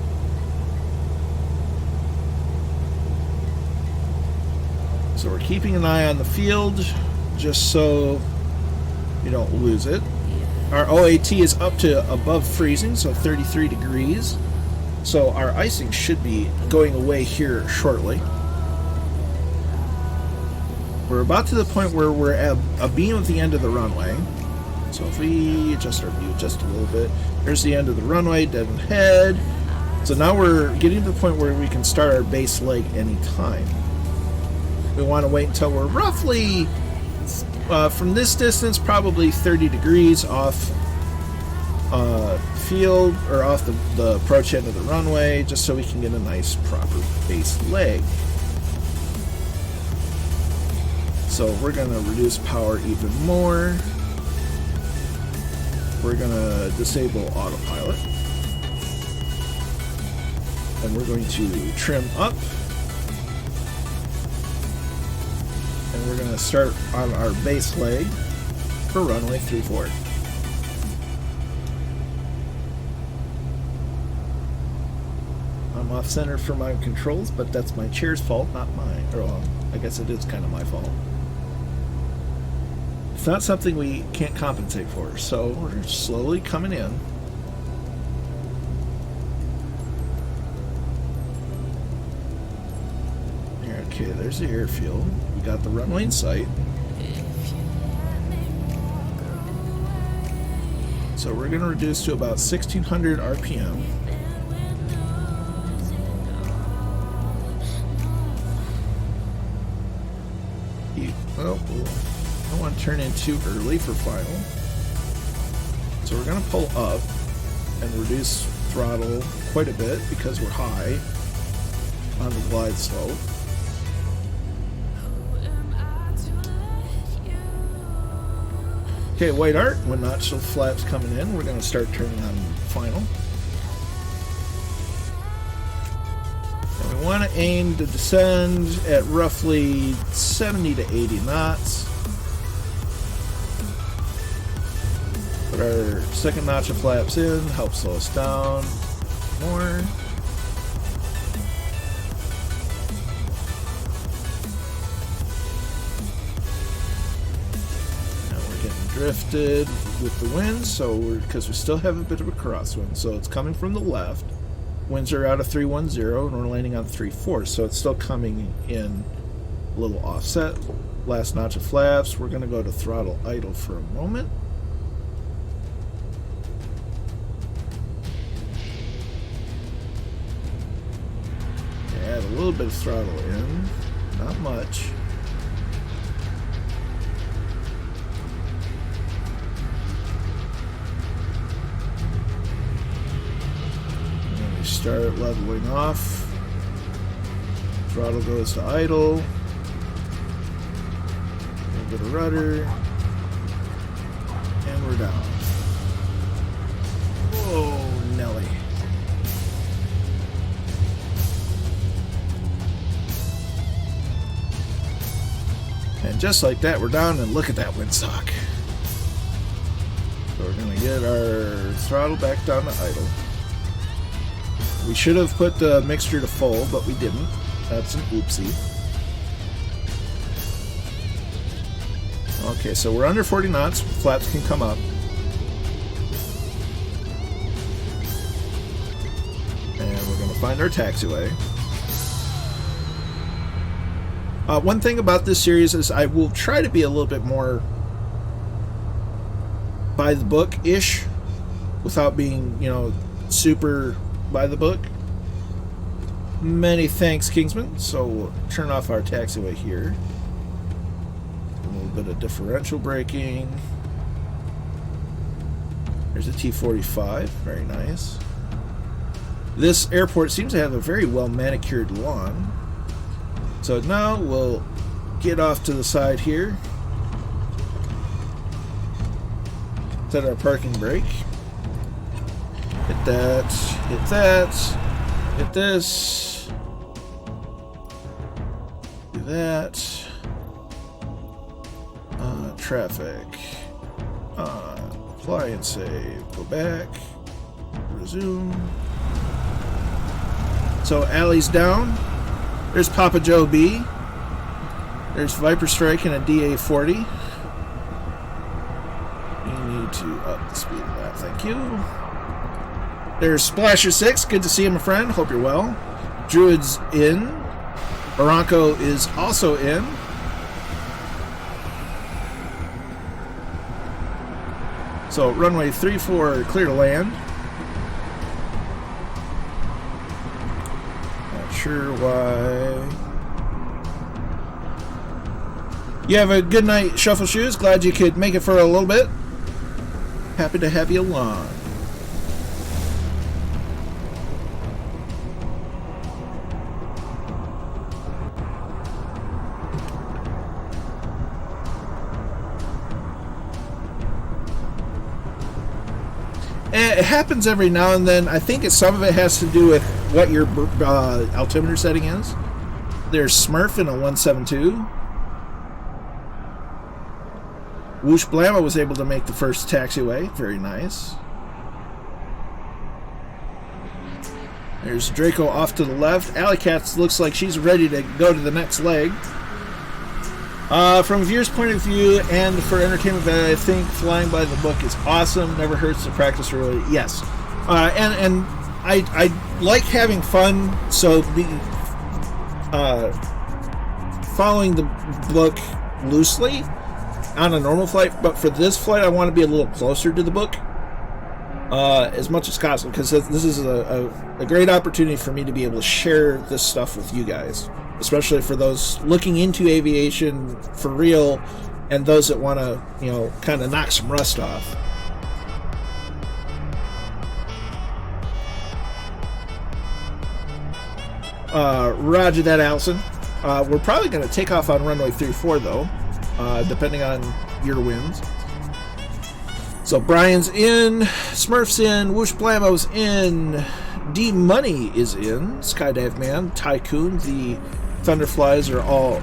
So we're keeping an eye on the field just so you don't lose it. Our OAT is up to above freezing, so 33 degrees. So our icing should be going away here shortly. We're about to the point where we're at a beam at the end of the runway. So if we adjust our view just a little bit, there's the end of the runway, dead ahead. So now we're getting to the point where we can start our base leg anytime. We want to wait until we're roughly, from this distance, probably 30 degrees off field, or off the approach end of the runway, just so we can get a nice proper base leg. So we're going to reduce power even more. We're going to disable autopilot. And we're going to trim up. And we're going to start on our base leg for runway 34. I'm off center for my controls, but that's my chair's fault, not mine. Or, well, I guess it is kind of my fault. It's not something we can't compensate for, so we're slowly coming in. Okay, there's the airfield. We got the runway in sight. So we're going to reduce to about 1,600 RPM. Well, I don't want to turn in too early for final. So we're going to pull up and reduce throttle quite a bit because we're high on the glide slope. Okay, white art, when notch flaps coming in, we're going to start turning on final. And we want to aim to descend at roughly 70 to 80 knots. Put our second notch of flaps in, help slow us down more. Drifted with the wind, so because we still have a bit of a crosswind, so it's coming from the left. Winds are out of 310 and we're landing on 34, so it's still coming in a little offset. Last notch of flaps. We're going to go to throttle idle for a moment. Add a little bit of throttle in, not much. Start leveling off. Throttle goes to idle. A little bit of rudder. And we're down. Whoa, Nelly. Just like that, we're down, and look at that windsock. So we're going to get our throttle back down to idle. We should have put the mixture to full, but we didn't. That's an oopsie. Okay, so we're under 40 knots. Flaps can come up. And we're going to find our taxiway. One thing about this series is I will try to be a little bit more by the book-ish without being, you know, super by the book. Many thanks, Kingsman. So we'll turn off our taxiway here. A little bit of differential braking. There's a T-45. Very nice. This airport seems to have a very well manicured lawn. So now we'll get off to the side here. Set our parking brake. Hit that. Hit that. Hit this. Do that. Traffic. Apply and save. Go back. Resume. So alley's down. There's Papa Joe B. There's Viper Strike and a DA-40. You need to up the speed of that. Thank you. There's Splasher 6. Good to see you, my friend. Hope you're well. Druid's in. Barranco is also in. So runway 34 clear to land. Not sure why. You have a good night, Shuffle Shoes. Glad you could make it for a little bit. Happy to have you along. It happens every now and then. I think some of it has to do with what your altimeter setting is. There's Smurf in a 172. Whoosh Blammo was able to make the first taxiway. Very nice. There's Draco off to the left. Alley Cats looks like she's ready to go to the next leg. From a viewer's point of view and for entertainment value, I think flying by the book is awesome. Never hurts to practice early. Yes. And I like having fun, so following the book loosely on a normal flight, but for this flight I want to be a little closer to the book as much as possible, because this is a great opportunity for me to be able to share this stuff with you guys, especially for those looking into aviation for real and those that want to, you know, kind of knock some rust off. Roger that, Allison. We're probably going to take off on runway 34 though, depending on your winds. So Brian's in, Smurf's in, Whoosh Blammo's in, D Money is in, Skydive Man, Tycoon, the Thunderflies are all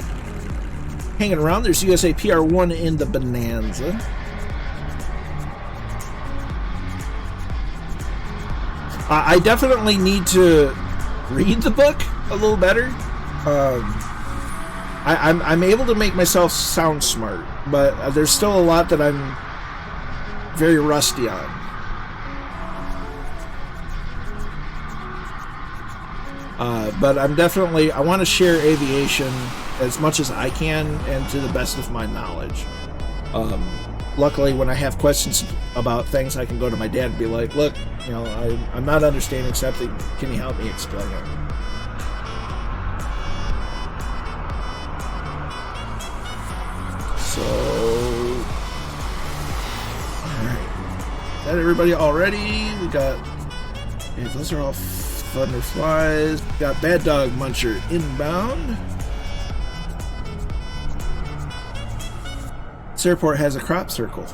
hanging around. There's USA PR1 in the Bonanza. I definitely need to read the book a little better. I'm able to make myself sound smart, but there's still a lot that I'm very rusty on. But I'm definitely, I want to share aviation as much as I can and to the best of my knowledge. Luckily, when I have questions about things, I can go to my dad and be like, look, you know, I'm not understanding something. Can you help me explain it? So, alright. That everybody already? We got, yeah, those are all Thunderflies. Got Bad Dog Muncher inbound. This airport has a crop circle.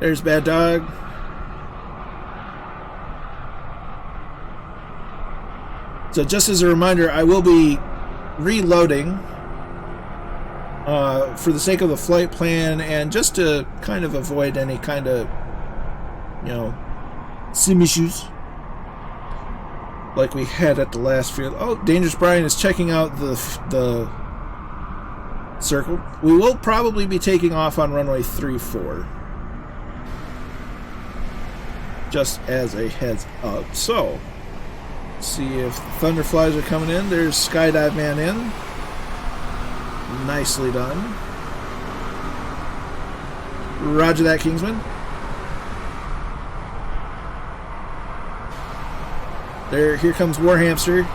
There's Bad Dog. So just as a reminder, I will be reloading for the sake of the flight plan and just to kind of avoid any kind of, sim issues like we had at the last field. Oh, Dangerous Brian is checking out the circle. We will probably be taking off on runway 34. Just as a heads up. So, see if the Thunderflies are coming in. There's Skydive Man in. Nicely done. Roger that, Kingsman. Here comes Warhamster,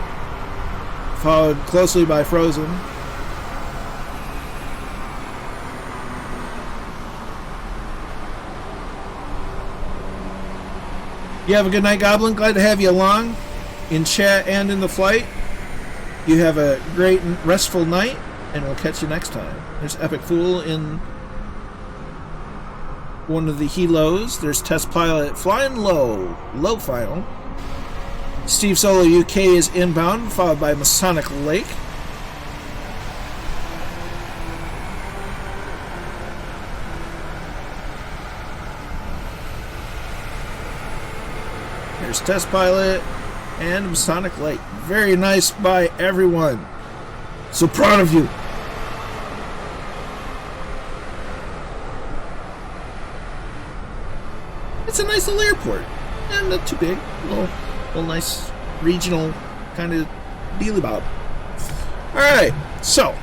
followed closely by Frozen. You have a good night, Goblin. Glad to have you along in chat and in the flight. You have a great restful night, and we'll catch you next time. There's Epic Fool in one of the helos. There's Test Pilot flying low final. Steve Solo UK is inbound, followed by Masonic Lake. There's Test Pilot and Masonic Lake. Very nice by everyone. So proud of you. It's a nice little airport. And not too big. Little nice regional kind of dealy bob. Alright, so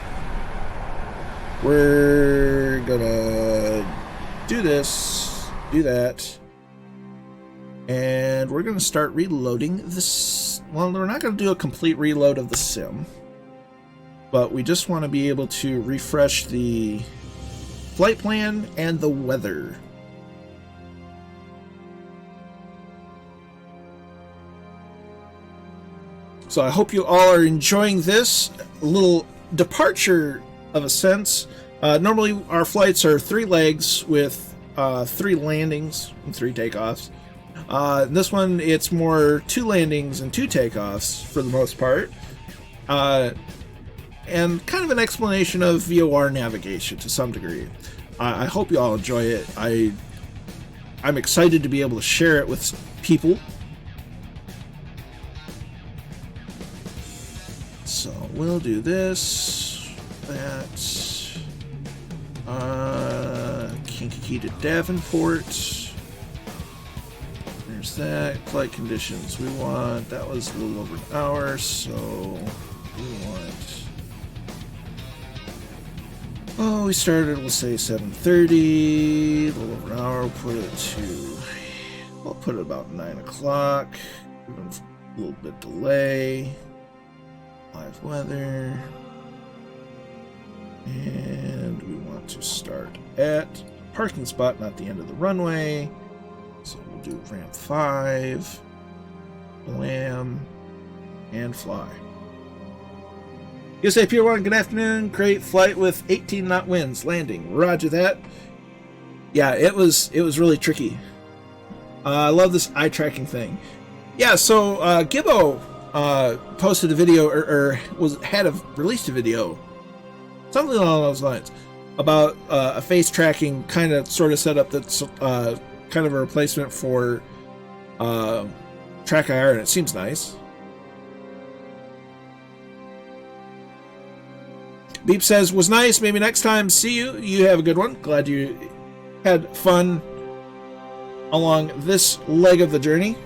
we're gonna do this, do that, and we're gonna start reloading this. Well, we're not gonna do a complete reload of the sim, but we just want to be able to refresh the flight plan and the weather. So I hope you all are enjoying this little departure of a sense. Normally our flights are 3 legs with 3 landings and 3 takeoffs. This one, it's more 2 landings and 2 takeoffs for the most part. And kind of an explanation of VOR navigation to some degree. I hope you all enjoy it. I'm excited to be able to share it with people. So we'll do this, that, Kankakee to Davenport. There's that. Flight conditions we want. That was a little over an hour, so we want. Oh, we started. We'll say 7:30. A little over an hour. We'll put it about 9 o'clock. Even a little bit delay. Live weather, and we want to start at a parking spot, not the end of the runway. So we'll do ramp 5, land, and fly. USA Pier 1, good afternoon. Great flight with 18 knot winds. Landing. Roger that. Yeah, it was really tricky. I love this eye tracking thing. Yeah, so Gibbo posted a video or released a video, something along those lines, about a face tracking kind of sort of setup that's kind of a replacement for Track IR, and it seems nice. Beep says, was nice, maybe next time. See you. You have a good one. Glad you had fun along this leg of the journey.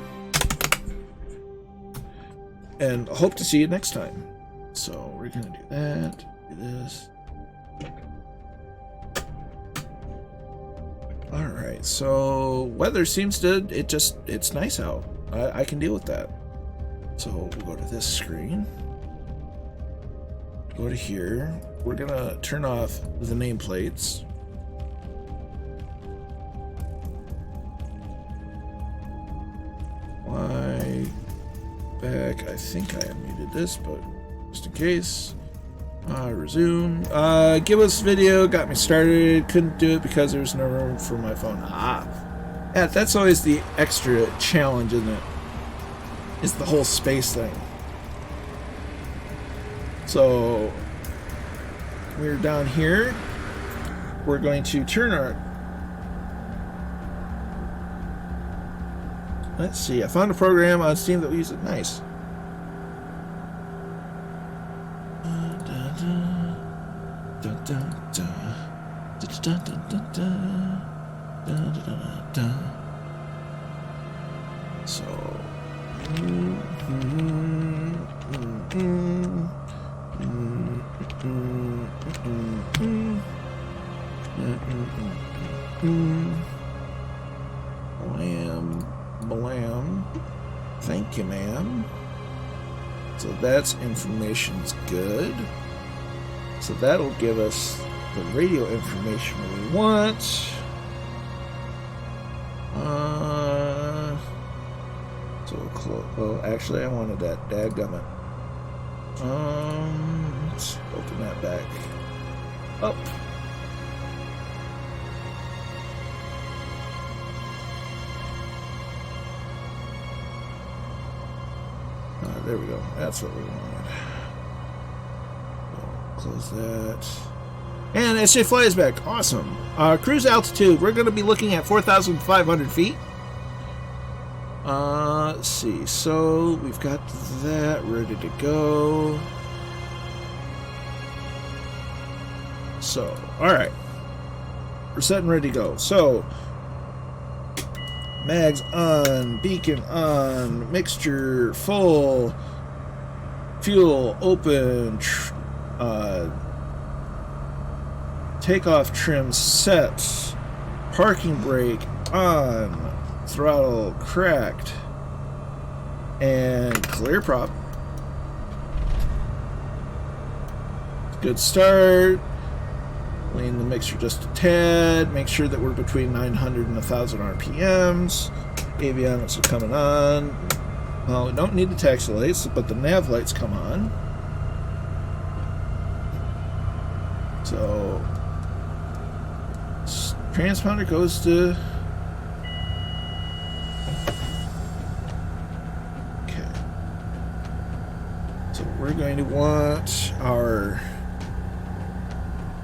And hope to see you next time. So we're going to do that. Do this. Alright, so weather seems to, it's nice out. I can deal with that. So we'll go to this screen. Go to here. We're gonna turn off the nameplates. Why back? I think I unmuted this, but just in case. Resume. Give us video. Got me started. Couldn't do it because there's no room for my phone. Yeah, that's always the extra challenge, isn't it? Is the whole space thing. So we're down here. We're going to turn our... Let's see. I found a program on Steam that we use it. Nice. So... Blam. Thank you, ma'am. So that's information's good. So that'll give us the radio information we want. Well, actually, I wanted that. Dadgummit. Let's open that back up. There we go. That's what we wanted. Close that. And SJ Fly is back. Awesome. Cruise altitude. We're going to be looking at 4,500 feet. Let's see. So we've got that ready to go. So, all right. We're set and ready to go. So, mags on, beacon on, mixture full, fuel open, takeoff trim set, parking brake on, throttle cracked, and clear prop. Good start. Lean the mixture just a tad. Make sure that we're between 900 and 1,000 RPMs. Avionics are coming on. Well, we don't need the taxi lights, but the nav lights come on. So, transponder goes to... Okay. So we're going to want our...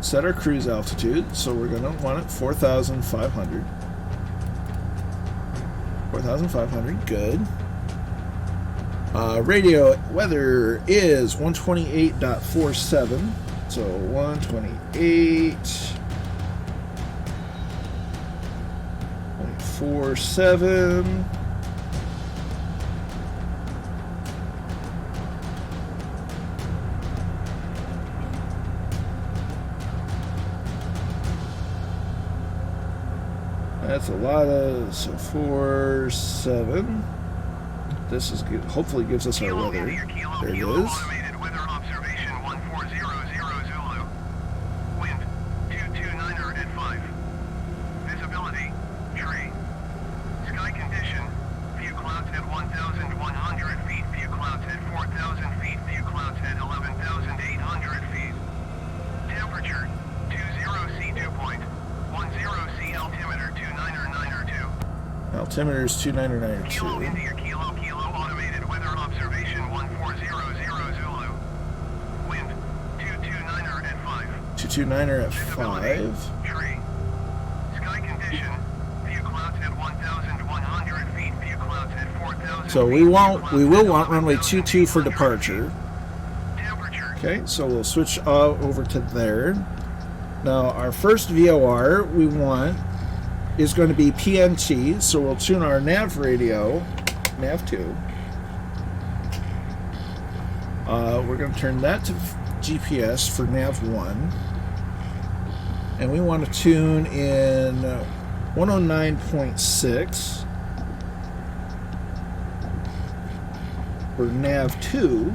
set our cruise altitude, so we're going to want it 4,500. 4,500, good. Radio weather is 128.47, so 128.47. That's a lot of, so 4-7. This is good. Hopefully gives us our weather. There it is. Automated weather observation 1400 Zulu. Wind 229er at 5. Visibility tree. Sky condition few clouds at 1,100 feet. Few clouds at 4,000 feet. Few clouds at 11,800 feet. Temperature 20 C dew point. 10 C altimeter 299er2. Altimeter is 299er2. Kilo India Kilo automated weather observation 1400 Zulu. Wind 229er at 5. 229er at Visibility 5. tree. Sky condition few clouds at 1,100 feet. Few clouds at 4,000 So feet. we will want runway 22 for departure. Temperature Okay, so we'll switch over to there. Now our first VOR we want is going to be PNT, so we'll tune our nav radio, nav 2. We're going to turn that to GPS for nav 1. And we want to tune in 109.6 for nav 2.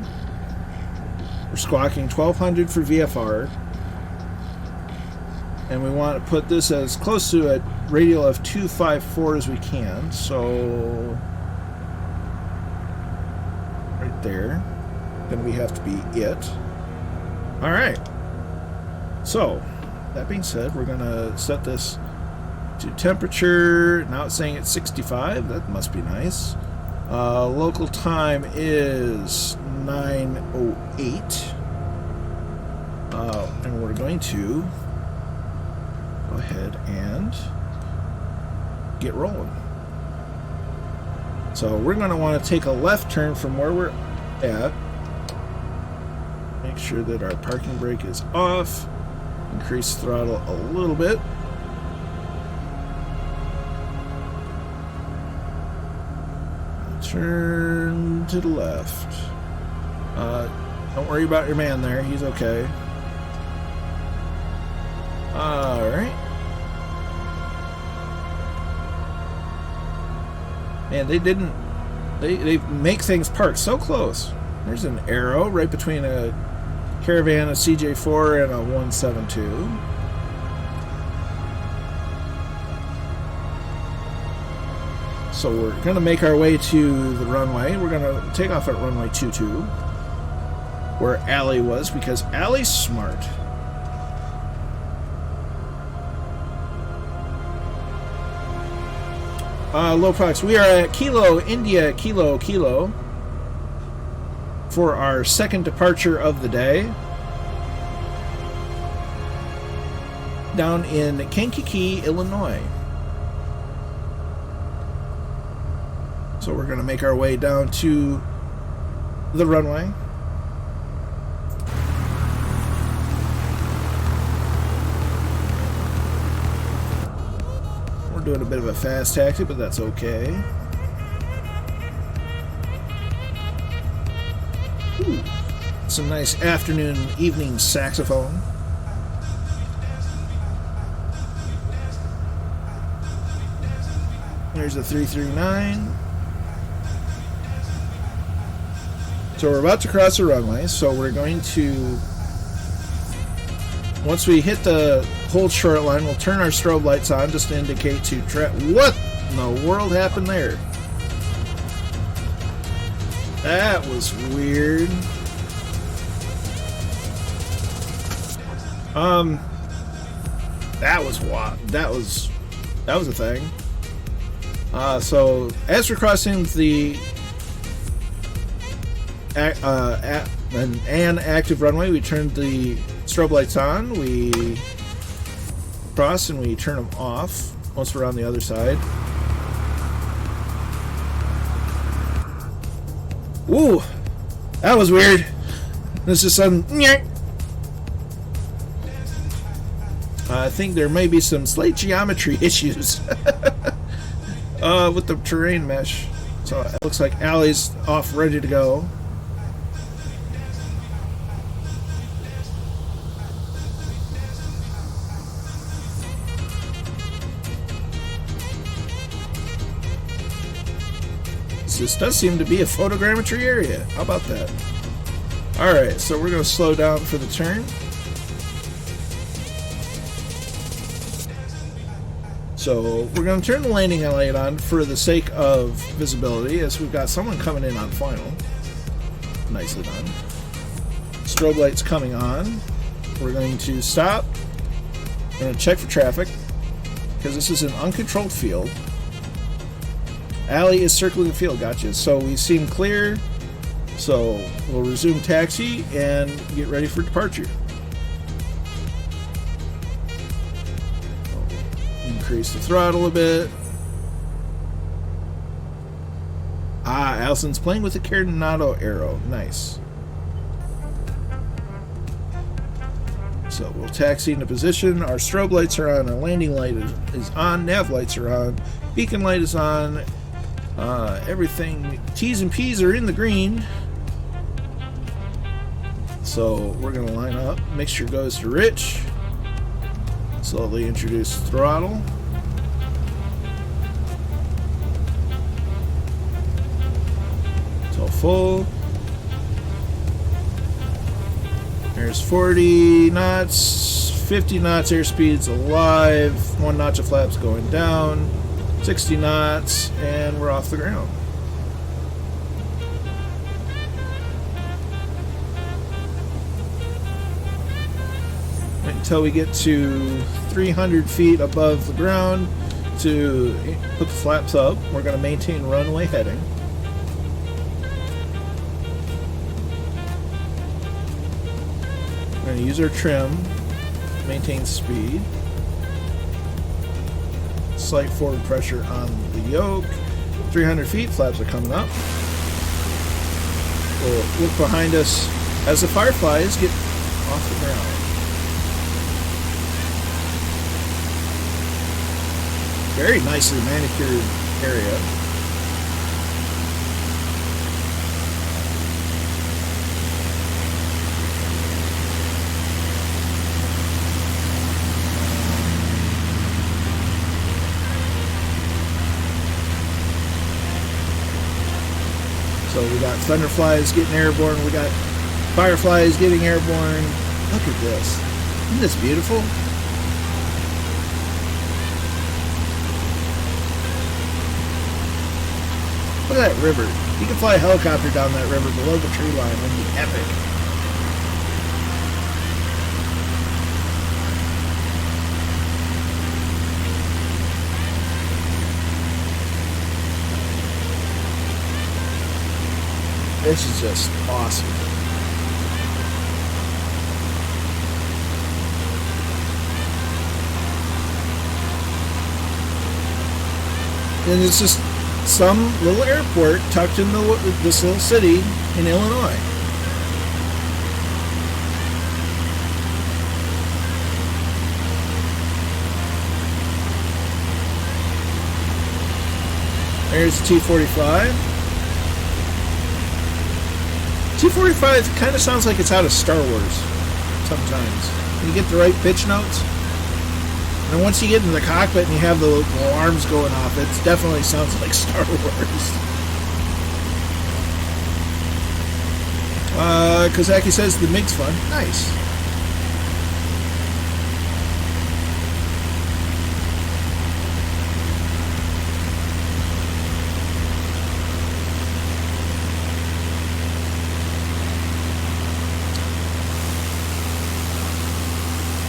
We're squawking 1200 for VFR. And we want to put this as close to a radial of 254 as we can. So, right there. Going to have to be it. Alright. So, that being said, we're going to set this to temperature. Now it's saying it's 65. That must be nice. Local time is 9:08. And we're going to go ahead and get rolling. So we're going to want to take a left turn from where we're at. Make sure that our parking brake is off. Increase throttle a little bit. Turn to the left. Don't worry about your man there. He's okay. Alright. Man, they make things park so close. There's an arrow right between a Caravan, a CJ4, and a 172. So we're going to make our way to the runway. We're going to take off at runway 22, where Allie was, because Allie's smart. Low products. We are at Kilo India Kilo Kilo for our second departure of the day, down in Kankakee, Illinois. So we're going to make our way down to the runway. We're doing a bit of a fast taxi, but that's okay. Ooh, some nice afternoon, evening saxophone. There's a 339. So we're about to cross the runway, so we're going to, once we hit the hold short line, we'll turn our strobe lights on just to indicate to what in the world happened there? That was weird. That was a thing. So as we're crossing the an active runway, we turn the strobe lights on, we cross, and we turn them off once we're on the other side. Ooh, that was weird. This is some. I think there may be some slight geometry issues with the terrain mesh. So it looks like Allie's off, ready to go. This does seem to be a photogrammetry area. How about that? Alright, so we're going to slow down for the turn. So we're going to turn the landing light on for the sake of visibility, as we've got someone coming in on final. Nicely done. Strobe lights coming on. We're going to stop. We're going to check for traffic, because this is an uncontrolled field. Allie is circling the field, gotcha. So we seem clear, so we'll resume taxi and get ready for departure. Increase the throttle a bit. Allison's playing with the Coronado arrow. Nice. So we'll taxi into position. Our strobe lights are on. Our landing light is on. Nav lights are on. Beacon light is on. Everything, T's and P's are in the green. So we're going to line up. Mixture goes to rich. Slowly introduce throttle. Till full. There's 40 knots, 50 knots airspeed's alive, 1 notch of flaps going down, 60 knots, and we're off the ground. Wait until we get to 300 feet above the ground to put the flaps up. We're going to maintain runway heading. We're going to use our trim, maintain speed. Slight forward pressure on the yoke. 300 feet, flaps are coming up. We'll look behind us as the Fireflies get off the ground. Very nicely manicured area. So we got Thunderflies getting airborne, we got Fireflies getting airborne. Look at this. Isn't this beautiful? Look at that river. You can fly a helicopter down that river below the tree line. It'd be epic. This is just awesome. And it's just some little airport tucked into this little city in Illinois. There's the T-45. T-45 kind of sounds like it's out of Star Wars sometimes. When you get the right pitch notes. And once you get in the cockpit and you have the alarms going off, it definitely sounds like Star Wars. Kozaki says the MiG's fun. Nice.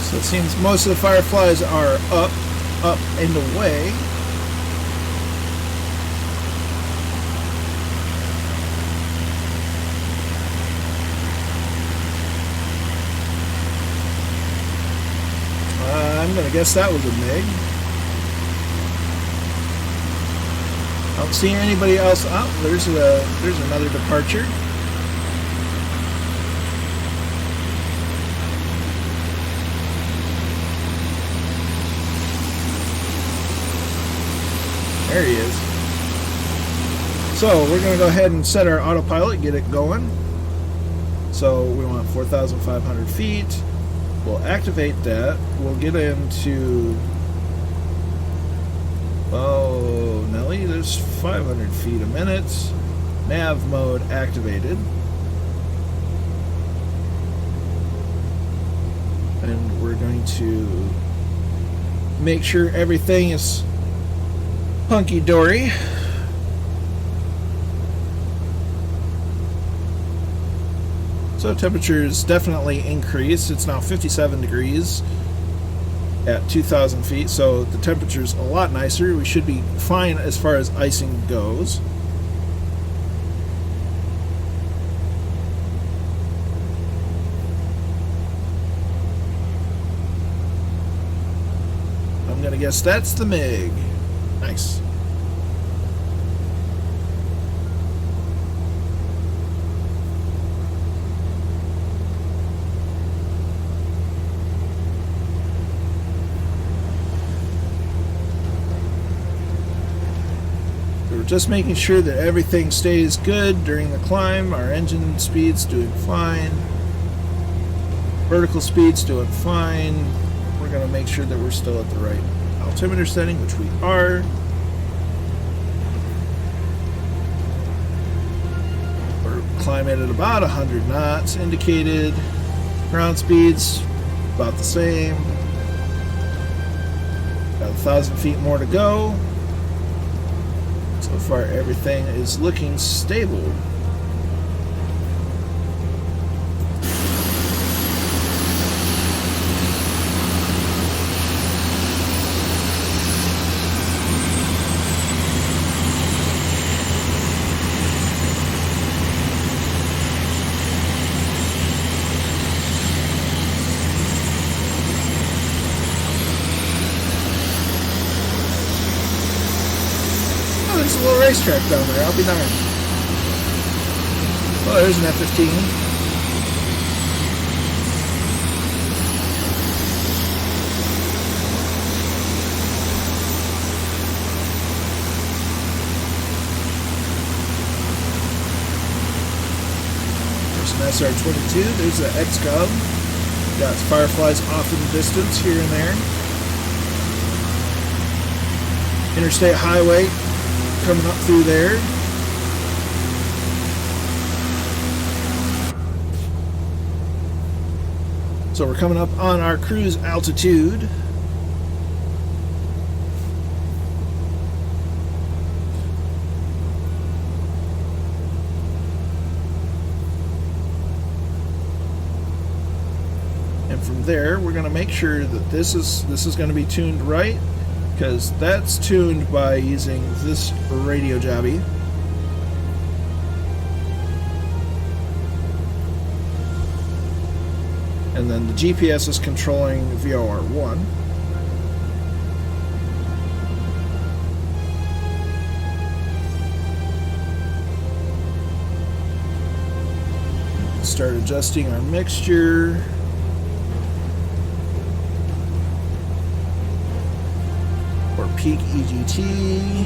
So it seems most of the Fireflies are up and away. I'm going to guess that was a MiG. I don't see anybody else. Oh, there's another departure. There he is. So we're going to go ahead and set our autopilot, get it going. So we want 4,500 feet. We'll activate that. We'll get into... Oh, Nelly, there's 500 feet a minute. Nav mode activated. And we're going to make sure everything is hunky-dory. So temperatures definitely increased. It's now 57 degrees at 2,000 feet, so the temperature's a lot nicer. We should be fine as far as icing goes. I'm gonna guess that's the MiG. Nice. We're just making sure that everything stays good during the climb. Our engine speed's doing fine. Vertical speed's doing fine. We're going to make sure that we're still at the right altimeter setting, which we are. We're climbing at about 100 knots indicated. Ground speed's about the same. Got 1,000 feet more to go. So far everything is looking stable. there's a little racetrack down there. I'll be darned. Oh, there's an F-15. There's an SR-22. There's an X-Gov. Got fireflies off in the distance here and there. Interstate highway coming up through there. So we're coming up on our cruise altitude. And from there, we're going to make sure that this is going to be tuned right, because that's tuned by using this radio jobby. And then the GPS is controlling VOR1. Start adjusting our mixture. Or peak EGT.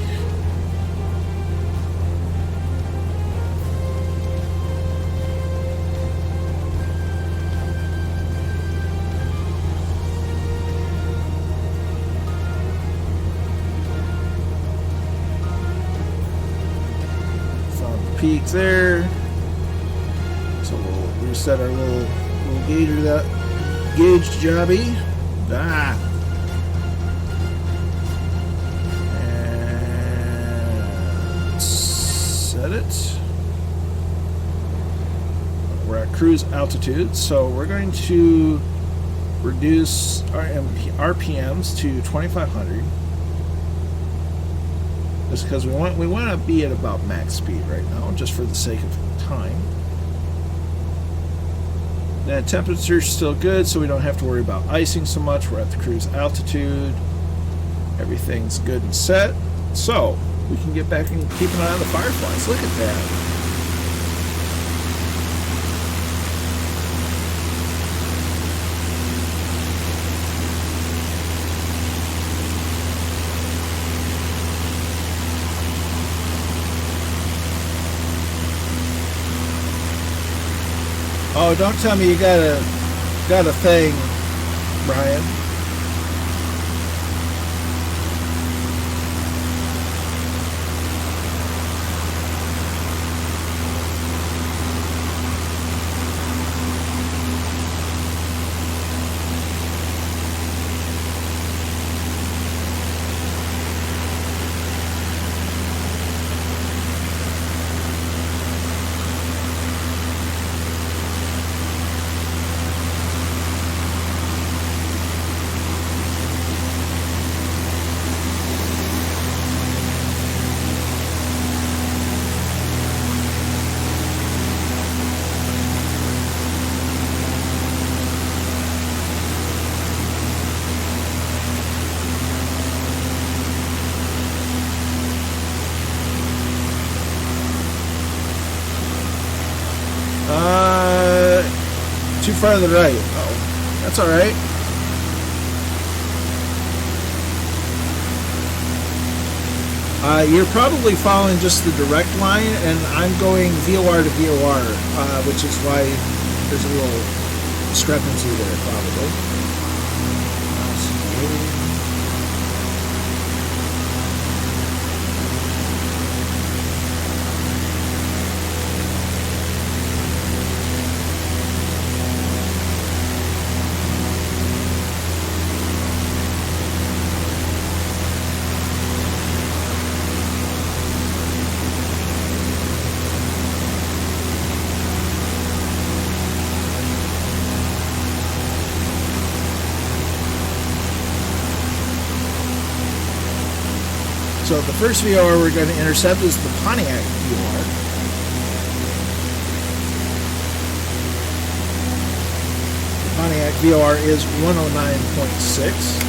Peak there, so we'll reset our little gauge jobby. And set it. We're at cruise altitude, so we're going to reduce our RPMs to 2,500. Just because we want to be at about max speed right now, just for the sake of time. The temperature's still good, so we don't have to worry about icing so much. We're at the cruise altitude. Everything's good and set. So we can get back and keep an eye on the fireflies. Look at that. Oh, don't tell me you got a thing, Brian. Too far to the right. Oh, that's all right. You're probably following just the direct line, and I'm going VOR to VOR, which is why there's a little discrepancy there, probably. So the first VOR we're going to intercept is the Pontiac VOR. The Pontiac VOR is 109.6.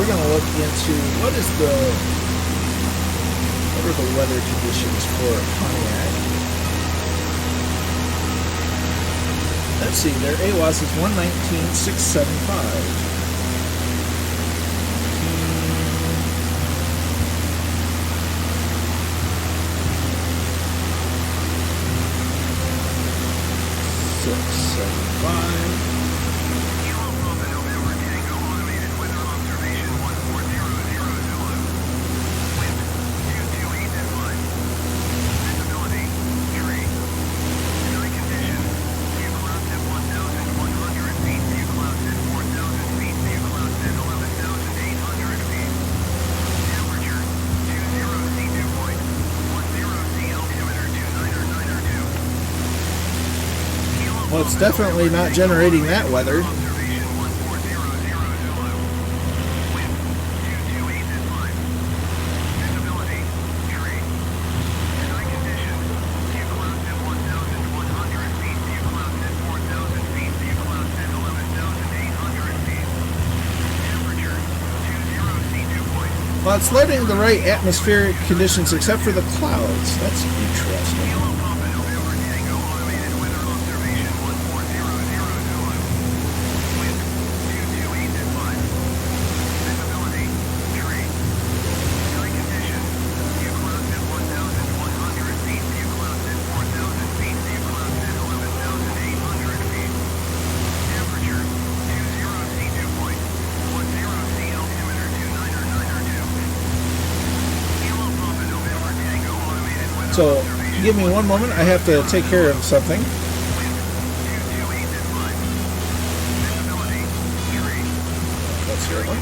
we're going to look into what are the weather conditions for Pontiac. Let's see, their AWAS is 119,675. Well, it's definitely not generating that weather. Well, it's letting the right atmospheric conditions except for the clouds. That's interesting. So, give me one moment. I have to take care of something. That's the one.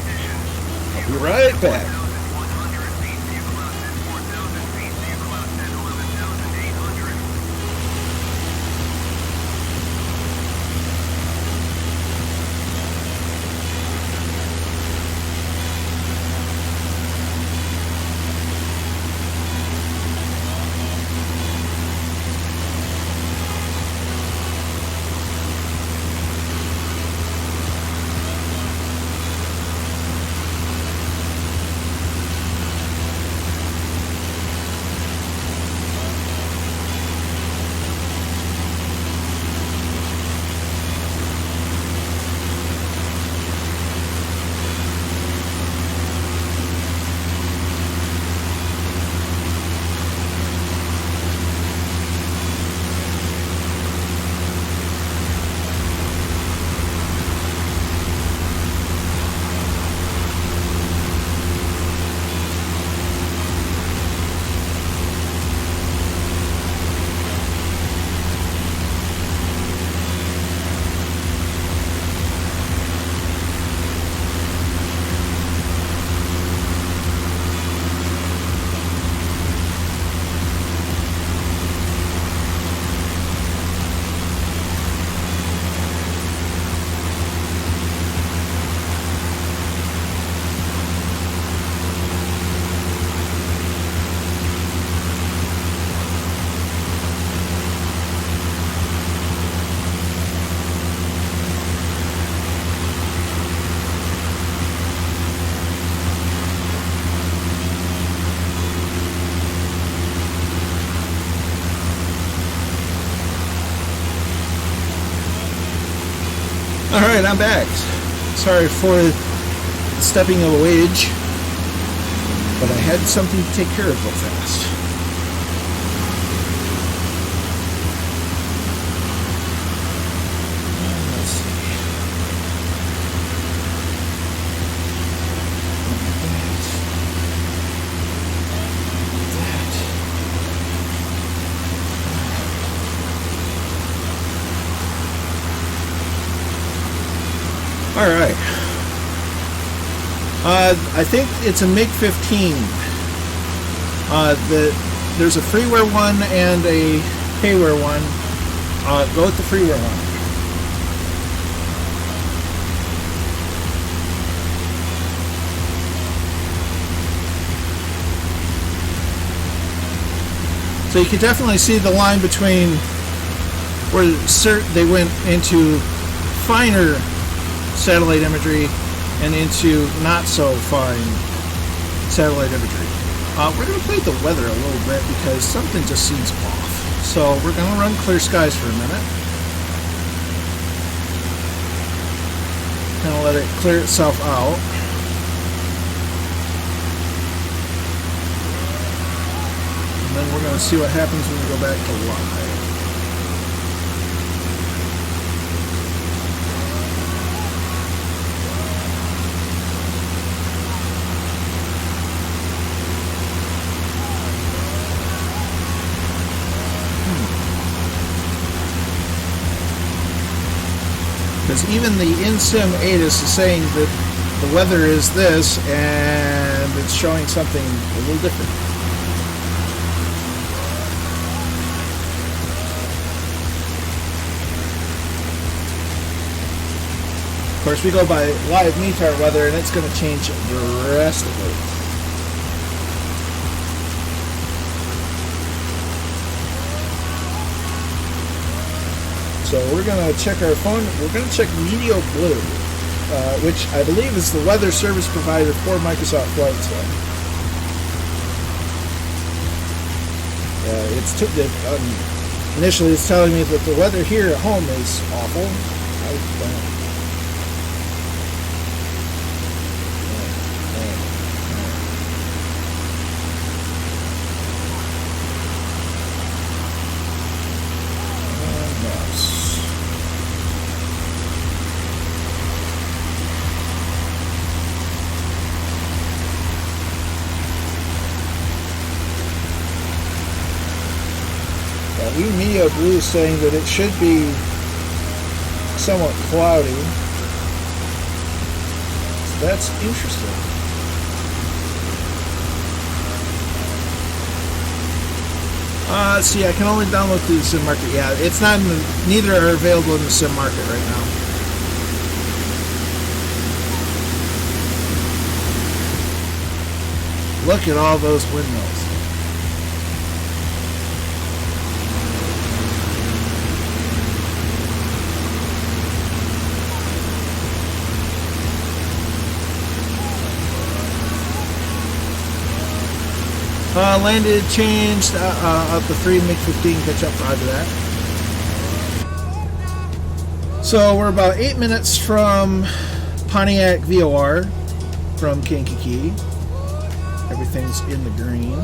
I'll be right back. Alright, I'm back. Sorry for stepping of a wage, but I had something to take care of real fast. Let's see. All right. I think it's a MiG-15. There's a freeware one and a payware one. Go with the freeware one. So you can definitely see the line between where they went into finer satellite imagery and into not so fine satellite imagery. We're going to play the weather a little bit because something just seems off. So we're going to run clear skies for a minute. Kind of let it clear itself out. And then we're going to see what happens when we go back to live. Because even the InSim ATIS is saying that the weather is this, and it's showing something a little different. Of course, we go by live METAR weather, and it's going to change drastically. So we're going to check our phone. We're going to check Meteo Blue, which I believe is the weather service provider for Microsoft Flight Sim. Initially, it's telling me that the weather here at home is awful. Even Meteo Blue is saying that it should be somewhat cloudy. So that's interesting. Let's see, I can only download through the sim market. Yeah, it's not in the, neither are available in the sim market right now. Look at all those windmills. Landed, changed, up to 3 MiG-15, catch up, roger that. So we're about 8 minutes from Pontiac VOR from Kankakee. Everything's in the green.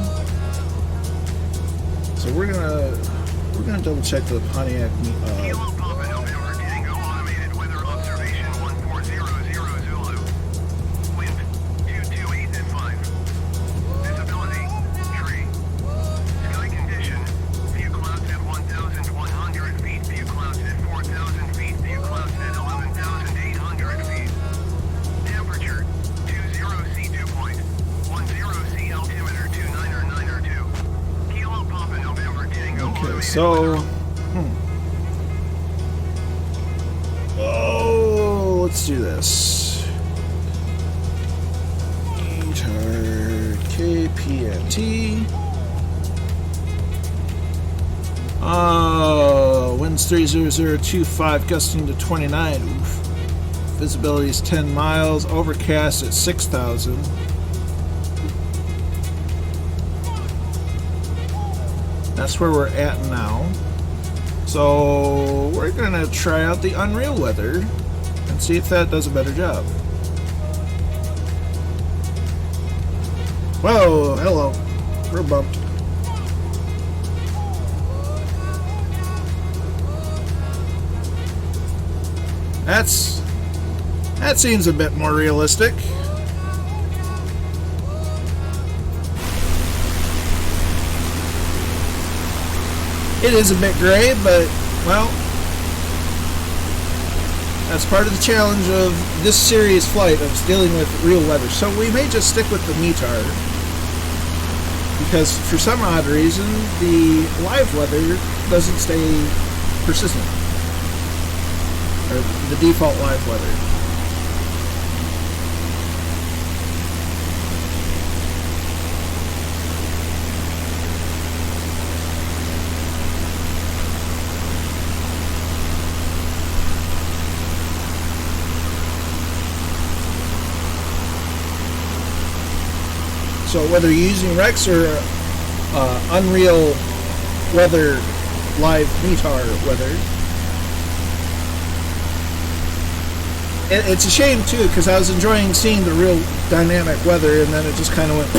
So we're gonna double check the Pontiac So, oh, let's do this. Enter KPNT. Winds 30025, gusting to 29. Oof. Visibility is 10 miles. Overcast at 6,000. That's where we're at now. So we're gonna try out the Unreal weather and see if that does a better job. Whoa, hello. We're bumped. That seems a bit more realistic. It is a bit gray, but, well, that's part of the challenge of this series flight, of dealing with real weather. So we may just stick with the METAR, because for some odd reason, the live weather doesn't stay persistent, or the default live weather. So whether you're using Rex or Unreal Weather Live METAR Weather, it's a shame too, because I was enjoying seeing the real dynamic weather, and then it just kind of went.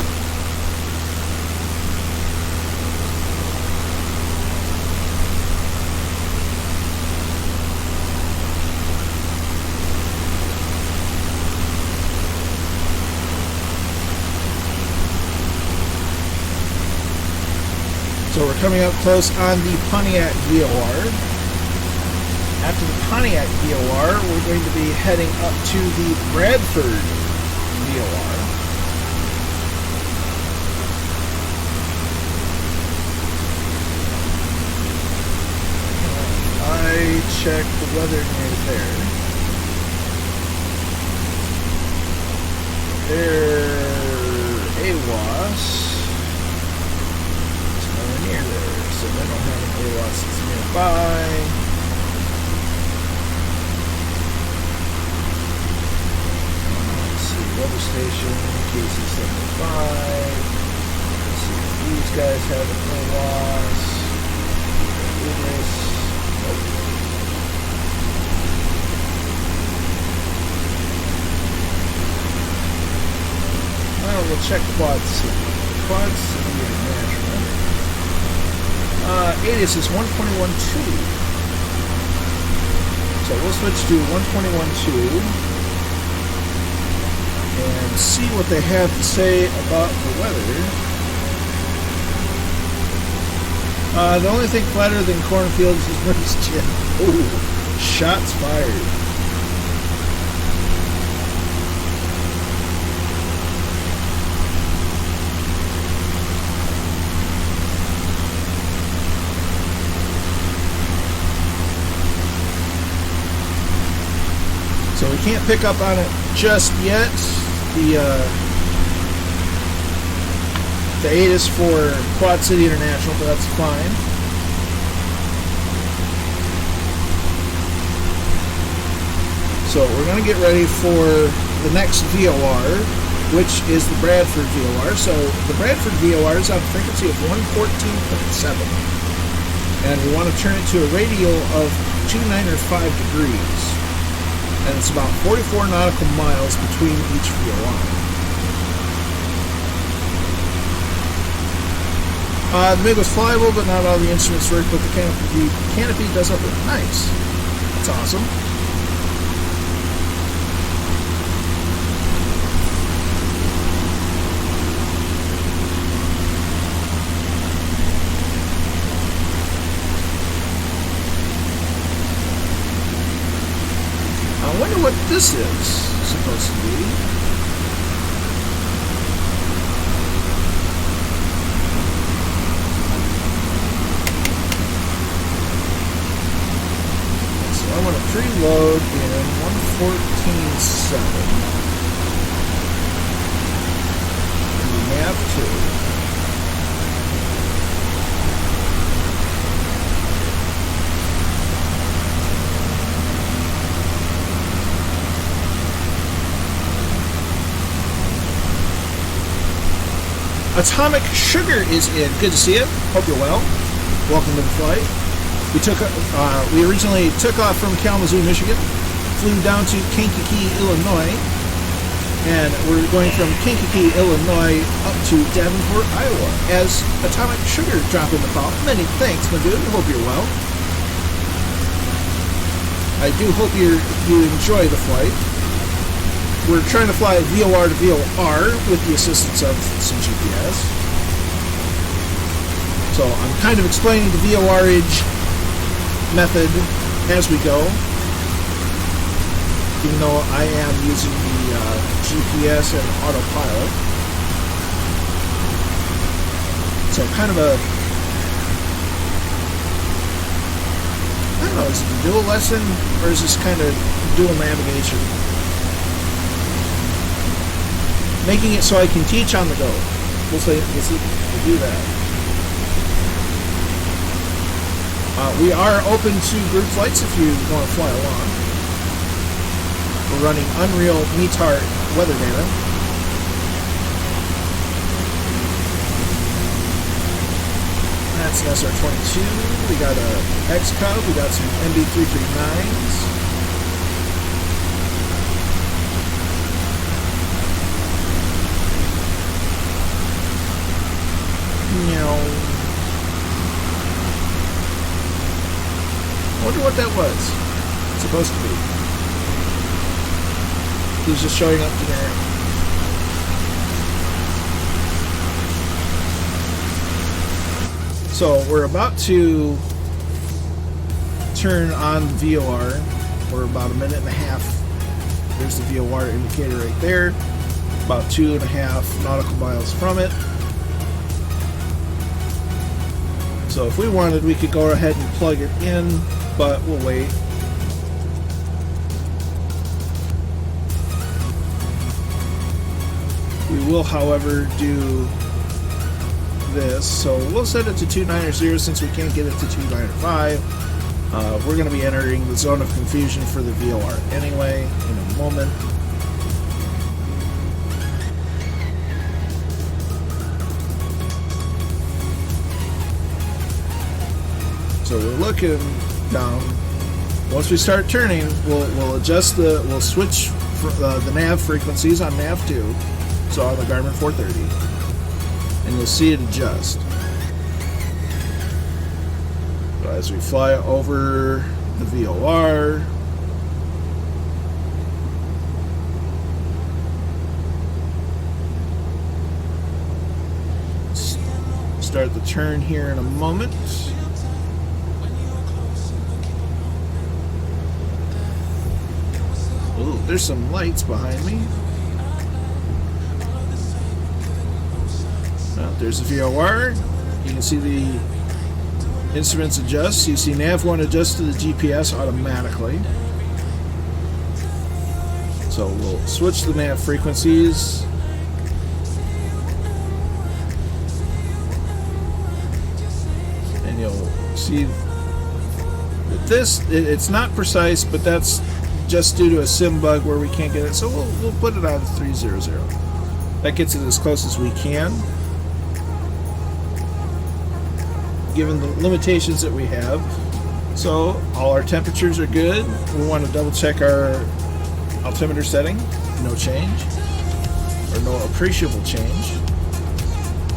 So we're coming up close on the Pontiac VOR. After the Pontiac VOR, we're going to be heading up to the Bradford VOR. I checked the weather near there. AWAS. It's nowhere near there, so they don't have an AWAS that's nearby. Weather station, KC-75. Let's see if these guys have an AWAS. Well, we'll check Quad City. Quad City International. ADIS is 121.2. So we'll switch to 121.2. and see what they have to say about the weather. The only thing flatter than cornfields is Murray's chin. Ooh, shots fired. So we can't pick up on it just yet. The 8 is for Quad City International, but that's fine. So we're going to get ready for the next VOR, which is the Bradford VOR. So the Bradford VOR is on a frequency of 114.7. And we want to turn it to a radial of 295 degrees. And it's about 44 nautical miles between each VOR. The MiG was flyable, but not all the instruments work, but the canopy does look nice. That's awesome. I wonder what this is supposed to be. So I want to preload in 114.7. And we have to. Atomic Sugar is in. Good to see you. Hope you're well. Welcome to the flight. We originally took off from Kalamazoo, Michigan, flew down to Kankakee, Illinois, and we're going from Kankakee, Illinois, up to Davenport, Iowa, as Atomic Sugar drop in the call. Many thanks, my dude. Hope you're well. I do hope you enjoy the flight. We're trying to fly VOR to VOR with the assistance of some GPS. So I'm kind of explaining the VOR-age method as we go, even though I am using the GPS and autopilot. So kind of a, I don't know, is it a dual lesson or is this kind of dual navigation? Making it so I can teach on the go. We'll see, we'll do that. We are open to group flights if you want to fly along. We're running Unreal METAR weather data. That's an SR-22. We got a X-Cub. We got some MB-339s. Meow. I wonder what that was. It's supposed to be. He's just showing up generic. So we're about to turn on the VOR. We're about a minute and a half. There's the VOR indicator right there. About 2.5 nautical miles from it. So if we wanted, we could go ahead and plug it in, but we'll wait. We will, however, do this. So we'll set it to 290 since we can't get it to 295. We're going to be entering the zone of confusion for the VOR anyway in a moment. So we're looking down. Once we start turning, we'll adjust we'll switch the nav frequencies on nav 2. So on the Garmin 430, and you'll see it adjust. So as we fly over the VOR, start the turn here in a moment. Ooh, there's some lights behind me. There's the VOR. You can see the instruments adjust. You see nav 1 adjust to the GPS automatically. So we'll switch the nav frequencies. And you'll see that it's not precise, but that's just due to a sim bug where we can't get it. So we'll put it on 300. That gets it as close as we can, given the limitations that we have. So all our temperatures are good. We want to double check our altimeter setting. No change, or no appreciable change.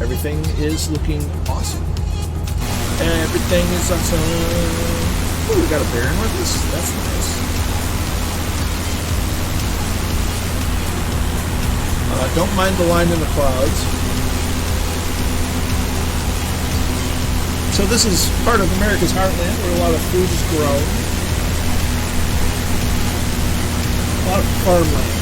Everything is looking awesome. Everything is awesome. Ooh, we got a Baron with us. That's nice. Don't mind the line in the clouds. So this is part of America's heartland where a lot of food is grown. A lot of farmland.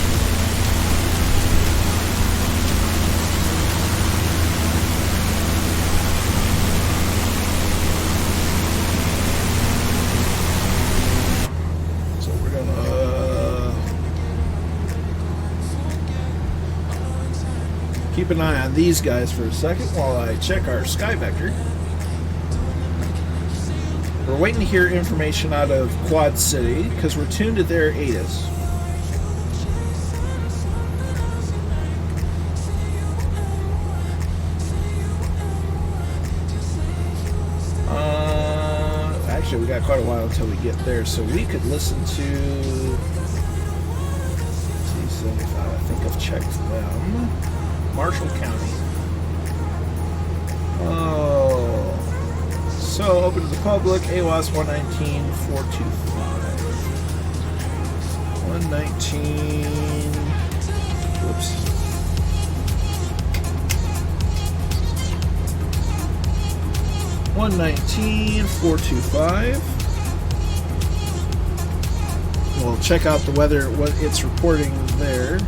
So we're gonna keep an eye on these guys for a second while I check our sky vector. We're waiting to hear information out of Quad City because we're tuned to their ATIS. Actually, we got quite a while until we get there, so we could listen to C75. I think I've checked them. Marshall County. Oh. So, open to the public, AWAS 119.425. 119... Whoops. $119.425. We'll check out the weather, what it's reporting there.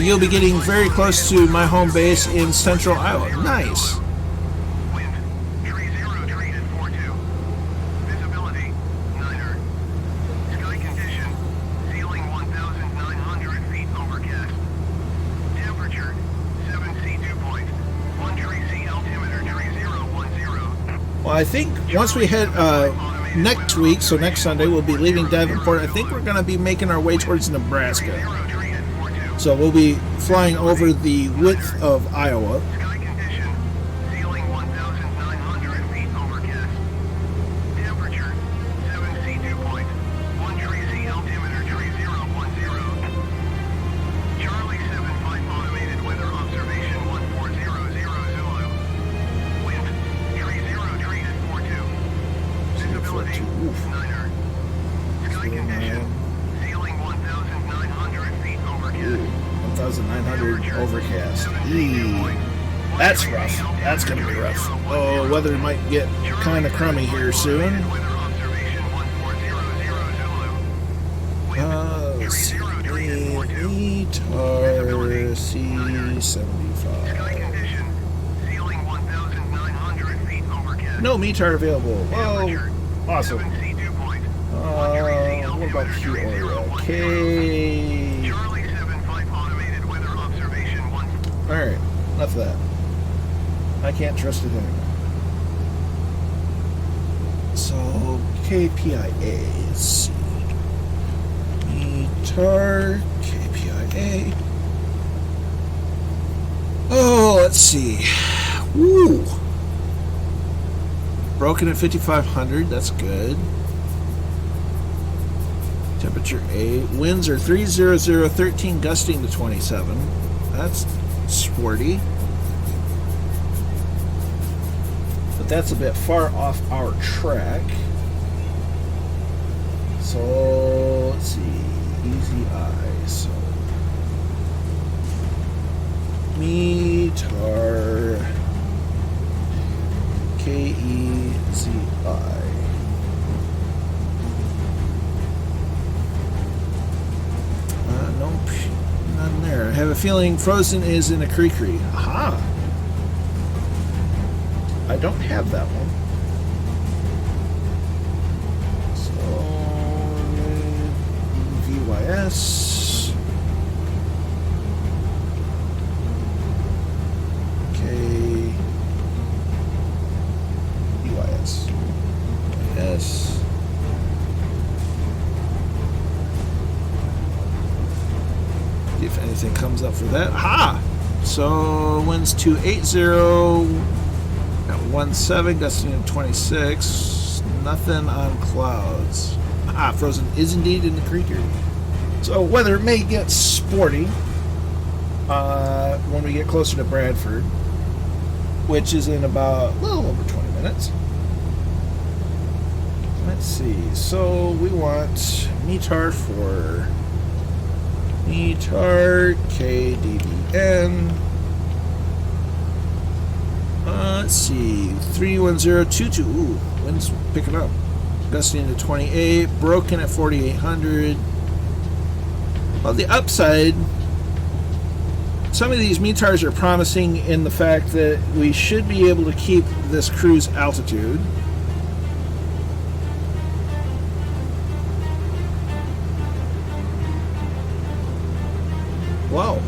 You'll be getting very close to my home base in central Iowa. Nice. Wind, 30 at 42. Visibility, 9er. Sky condition, ceiling 1,900 feet overcast. Temperature, 7 C dew point. 1 tree C altimeter 3010. Well, I think once we head next week, so next Sunday, we'll be leaving Davenport. I think we're going to be making our way towards Nebraska. So we'll be flying over the width of Iowa. Sky condition, ceiling 1,900 feet overcast. Temperature, 7 C dew point. 1 tree C altimeter, tree 010. Charlie 75 automated weather observation 1400 Zulu. Wind, tree 0 tree at 42. Visibility, 9er. Sky condition, ceiling 1,900 feet overcast. 1,900 overcast. That's rough. That's going to be rough. Oh, weather might get kind of crummy here soon. Let's see. ETAR C75. No METAR available. Well, awesome. What about Peoria? K. Alright, enough of that. I can't trust it anymore. So, KPIA, let's see. METAR, KPIA. Oh, let's see. Woo! Broken at 5,500, that's good. Temperature 8. Winds are 300, 13 gusting to 27. That's sporty. But that's a bit far off our track. So, let's see. Easy eye. So, METAR KEZI. Nope. None there. I have a feeling Frozen is in a Krikri. Aha! I don't have that one. So, VYS. Okay. VYS. Yes. See if anything comes up for that. Ha! So winds 280 at 17, gusting in 26. Nothing on clouds. Ah, Frozen is indeed in the creature. So weather may get sporty when we get closer to Bradford, which is in about a little over 20 minutes. Let's see. So we want METAR for METAR KDVN. Let's see. 31022. Ooh, wind's picking up. Gusting to 28. Broken at 4,800. On the upside, some of these METARs are promising in the fact that we should be able to keep this cruise altitude. Wow.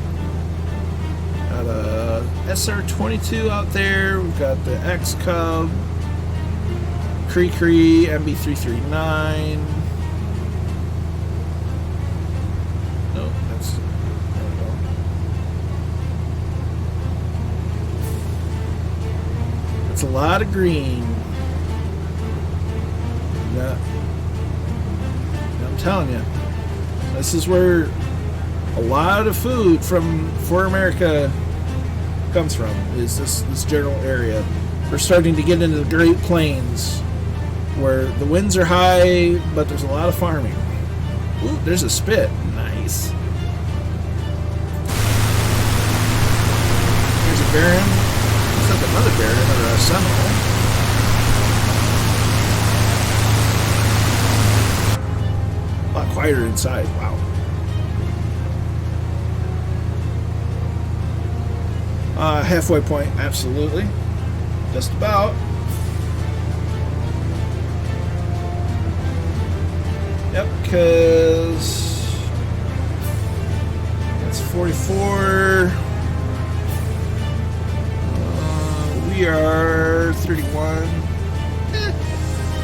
Got a SR-22 out there. We've got the X-Cub, Krikri, MB339. No, that's... There we go. That's a lot of green. Yeah. I'm telling you. This is where a lot of food for America comes from, is this general area. We're starting to get into the Great Plains where the winds are high, but there's a lot of farming. Ooh, there's a spit. Nice. Here's a Baron. Looks like another Baron or a Seminole. A lot quieter inside. Wow. Halfway point, absolutely. Just about. Yep, because that's 44. We are 31.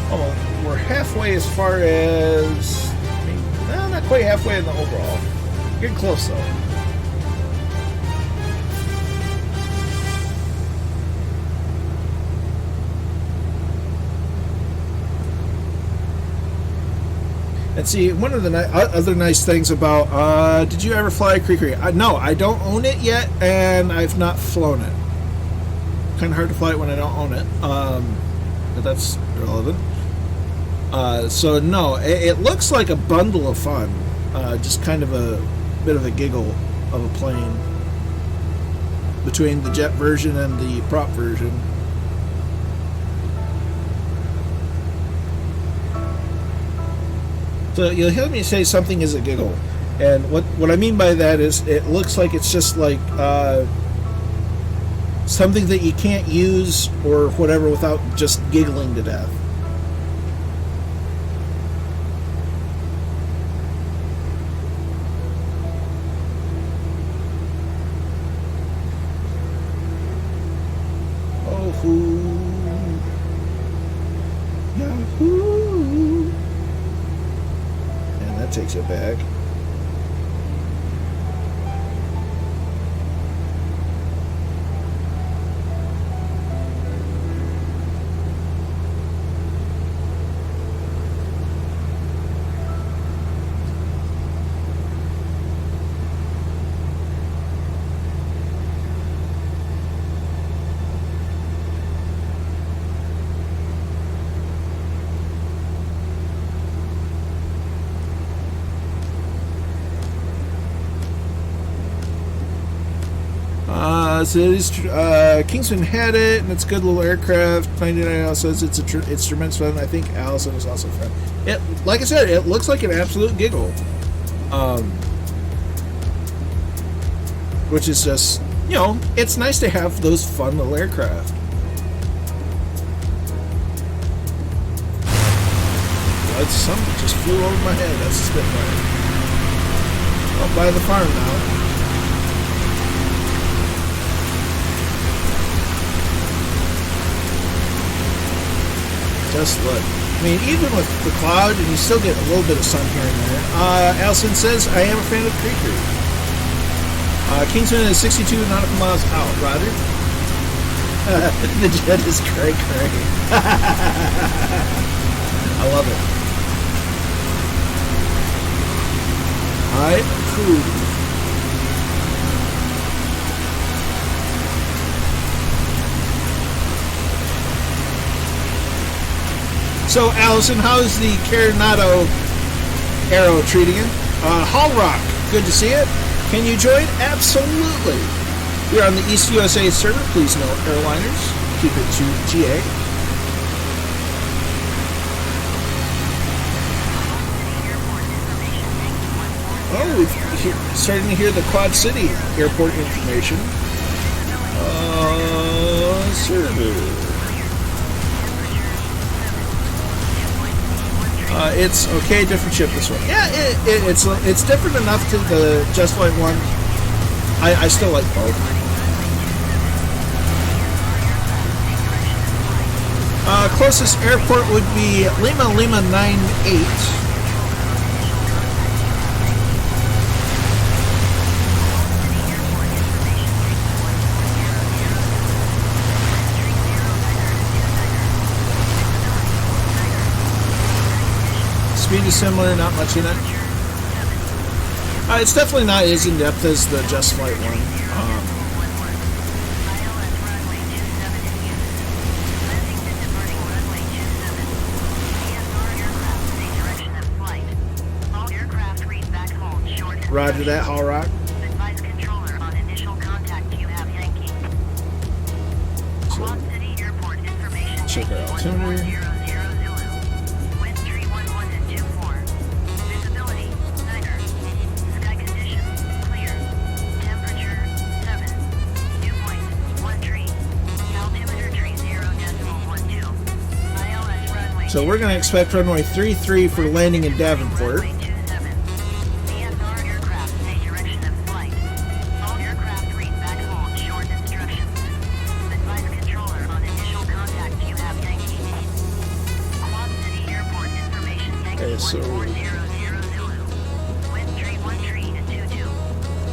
Oh, we're halfway as far as... No, not quite halfway in the overall. Getting close, though. And see, one of the other nice things about... did you ever fly KIKK-KDVN? No, I don't own it yet, and I've not flown it. Kind of hard to fly it when I don't own it. But that's irrelevant. So no, it looks like a bundle of fun. Just kind of a bit of a giggle of a plane between the jet version and the prop version. So you'll hear me say something is a giggle, and what I mean by that is it looks like it's just like something that you can't use or whatever without just giggling to death. Yahoo! And that takes it back. So it is, Kingsman had it, and it's a good little aircraft. 99 says it's tremendous fun. I think Allison is also fun. It, like I said, it looks like an absolute giggle, which is just, you know, it's nice to have those fun little aircraft. Well, something just flew over my head. That's a Spitfire. I'll buy the farm now. Just look. I mean, even with the cloud, and you still get a little bit of sun here and there. Allison says, I am a fan of KIKK-KDVN. Kingsman is 62 nautical miles out. Roger. The jet is cray cray. I love it. Alright, cool. So, Allison, how's the Coronado Aero treating you? Hall Rock, good to see it. Can you join? Absolutely. We're on the East USA server. Please note, airliners, keep it to GA. Oh, we're starting to hear the Quad City airport information. Server. It's okay, different ship this one. Yeah, it's different enough to the Just Flight one. I still like both. Closest airport would be Lima 98. Speed is similar, not much in it. It's definitely not as in depth as the Just Flight one. Roger that, Hall Rock. So, check our altimeter. So we're going to expect runway 33 for landing in Davenport. Okay, so 400 Zulu. Wind 13 at 22.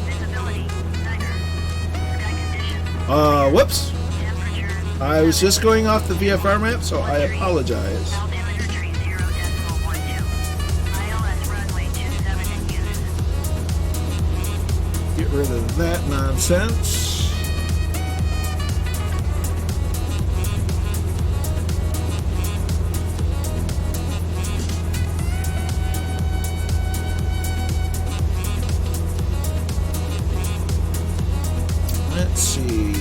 Visibility niner. Sky condition. whoops. Temperature. I was just going off the VFR map, so I apologize. Altimeter 30.12. ILS runway 27 in use. Get rid of that nonsense. Let's see.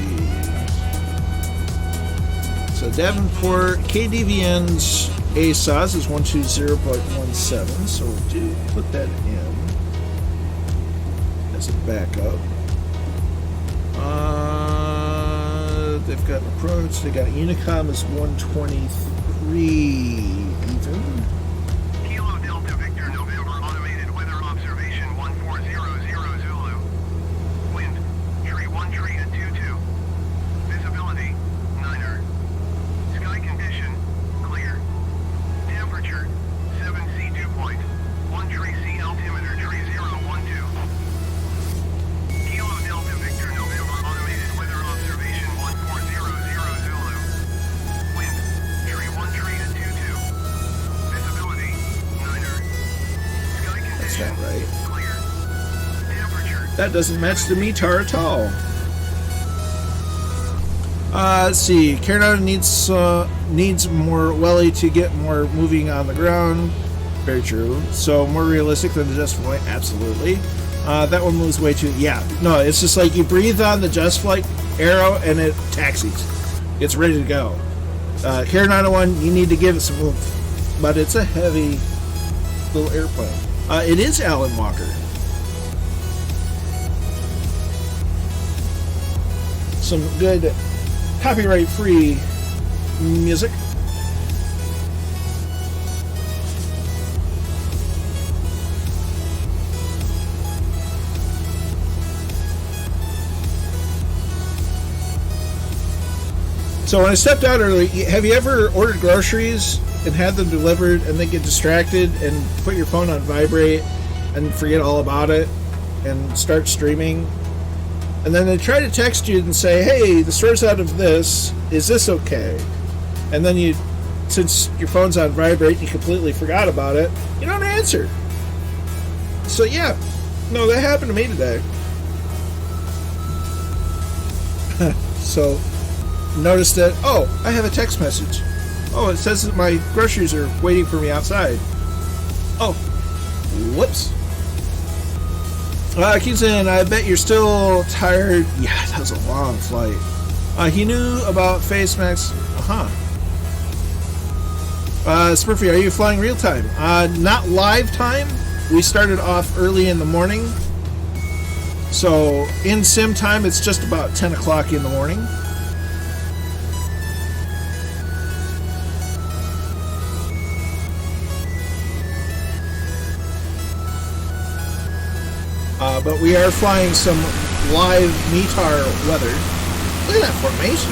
So Davenport KDVN's ASOS is 120.17, so we'll put that in as a backup. They've got an approach. They got Unicom is 123 even. Kilo Delta Victor November automated weather observation 1400 Zulu. Wind 13 at 22. Visibility niner. Sky condition clear. Temperature 7C dew point. 13C altimeter 3012. Kilo Delta Victor November automated weather observation 1400 Zulu. Wind 13 at 22. Visibility niner. Sky That's condition not right. clear. Temperature That doesn't match the METAR at all. Let's see. Carolina needs more welly to get more moving on the ground. Very true. So more realistic than the Just Flight? Absolutely. That one moves way too... Yeah. No, it's just like you breathe on the Just Flight arrow and it taxis. It's ready to go. Carolina one, you need to give it some oomph. But it's a heavy little airplane. It is Alan Walker. Some good copyright-free music. So when I stepped out early, have you ever ordered groceries and had them delivered and then get distracted and put your phone on vibrate and forget all about it and start streaming? And then they try to text you and say, hey, the store's out of this. Is this okay? And then you, since your phone's on vibrate and you completely forgot about it, you don't answer. So yeah, no, that happened to me today. So noticed that, oh, I have a text message. Oh, it says that my groceries are waiting for me outside. Oh, whoops. Keaton, I bet you're still tired. Yeah, that was a long flight. He knew about face masks. Smurfy, are you flying real time? Not live time. We started off early in the morning. So in sim time, it's just about 10 o'clock in the morning. But we are flying some live METAR weather. Look at that formation.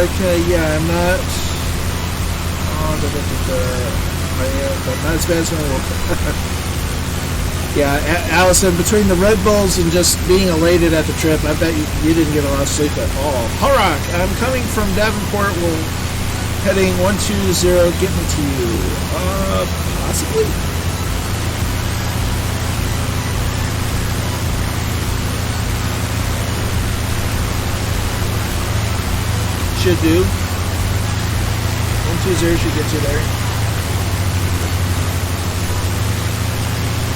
Okay, yeah, I'm not. Oh, I am, but not as bad as I will. Yeah, Allison, between the Red Bulls and just being elated at the trip, I bet you didn't get a lot of sleep at all. Horak, I'm coming from Davenport. We'll heading 120, get me to you. Possibly? Should do. 120 should get you there.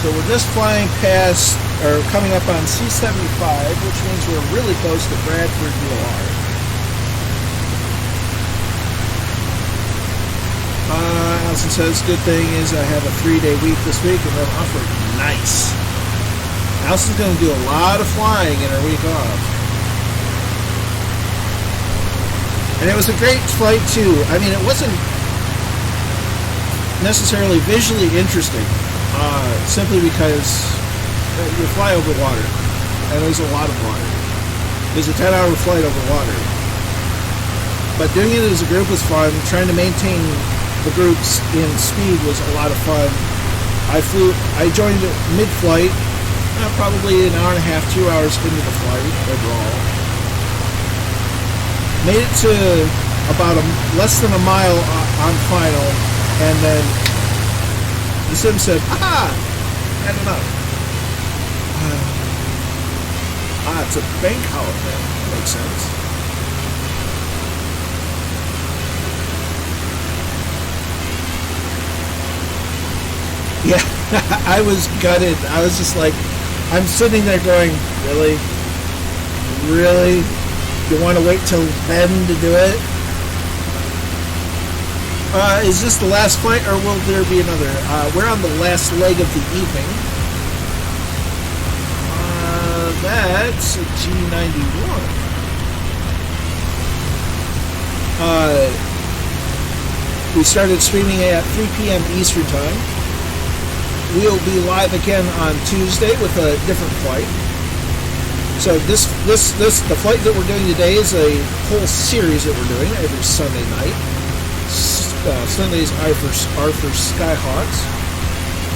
So we're just flying past, or coming up on C-75, which means we're really close to Bradford, UR. Allison says, good thing is I have a 3-day week this week and they're offered. Nice. Allison's going to do a lot of flying in her week off. And it was a great flight too. I mean, it wasn't necessarily visually interesting, simply because you fly over water, and there's a lot of water. There's a 10-hour flight over water. But doing it as a group was fun. Trying to maintain the groups in speed was a lot of fun. I joined mid-flight, probably an hour and a half, 2 hours into the flight overall. Made it to about less than a mile on final, and then the sim said, "Aha! Had enough." It's a bank holiday. That makes sense. Yeah, I was gutted. I was just like, I'm sitting there going, really? Really? You want to wait till then to do it? Is this the last flight, or will there be another? We're on the last leg of the evening. That's a G91. We started streaming at 3 p.m. Eastern Time. We'll be live again on Tuesday with a different flight. So the flight that we're doing today is a whole series that we're doing every Sunday night. Sundays are for Skyhawks.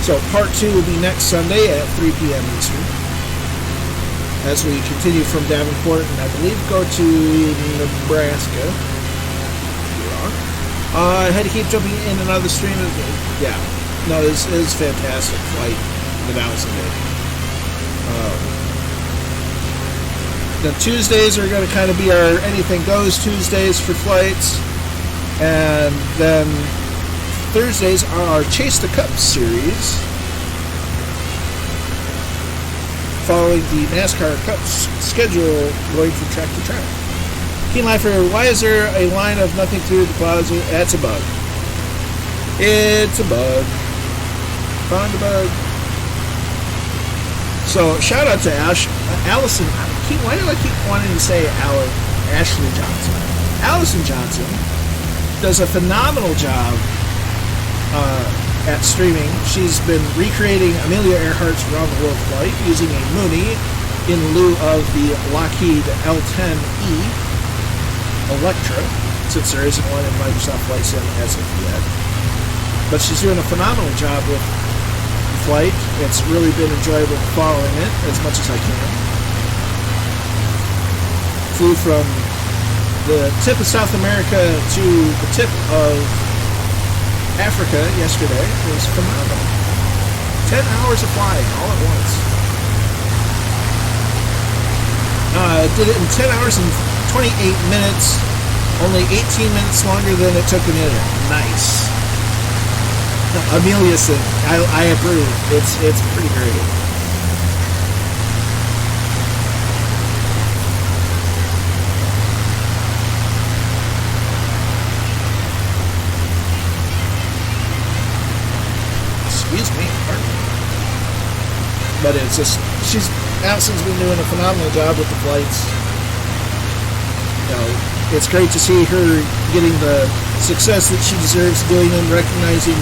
So part 2 will be next Sunday at 3 p.m. Eastern. As we continue from Davenport and I believe go to Nebraska. I had to keep jumping in and out of the stream. Yeah. No, it was fantastic flight. The bouncing it. The Tuesdays are going to kind of be our anything goes Tuesdays for flights. And then Thursdays are our Chase the Cup series, following the NASCAR Cup schedule, going from track to track. Keen Lifer, why is there a line of nothing through the clouds? That's a bug. It's a bug. Found a bug. So shout out to Allison. Why do I keep wanting to say Ashley Johnson? Allison Johnson does a phenomenal job at streaming. She's been recreating Amelia Earhart's Around the World flight using a Mooney in lieu of the Lockheed L-10E Electra, since there isn't one in Microsoft Flight Sim as of yet. But she's doing a phenomenal job with the flight. It's really been enjoyable following it as much as I can. Flew from the tip of South America to the tip of Africa yesterday. It was phenomenal. 10 hours of flying all at once. Did it in 10 hours and 28 minutes. Only 18 minutes longer than it took an minute. Nice. Amelia said, I approve. It's pretty great. Excuse me, pardon me. But it's just, Allison's been doing a phenomenal job with the flights. You know, it's great to see her getting the success that she deserves doing and recognizing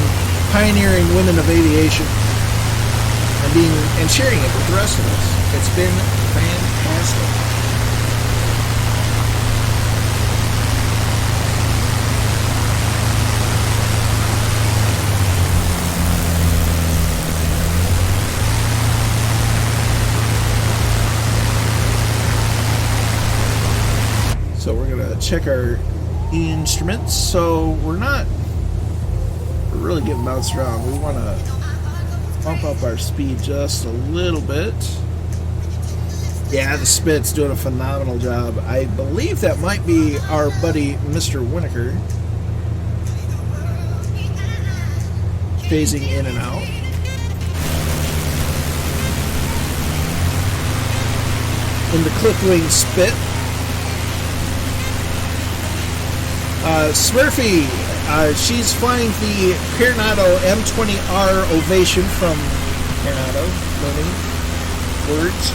pioneering women of aviation and sharing it with the rest of us. It's been fantastic. So we're going to check our instruments. So we're really getting bounced around. We want to bump up our speed just a little bit. Yeah, the Spit's doing a phenomenal job. I believe that might be our buddy Mr. Winokur. Phasing in and out. In the Clipwing Spit. Smurfy, she's flying the Coronado M20R Ovation from Coronado, learning words.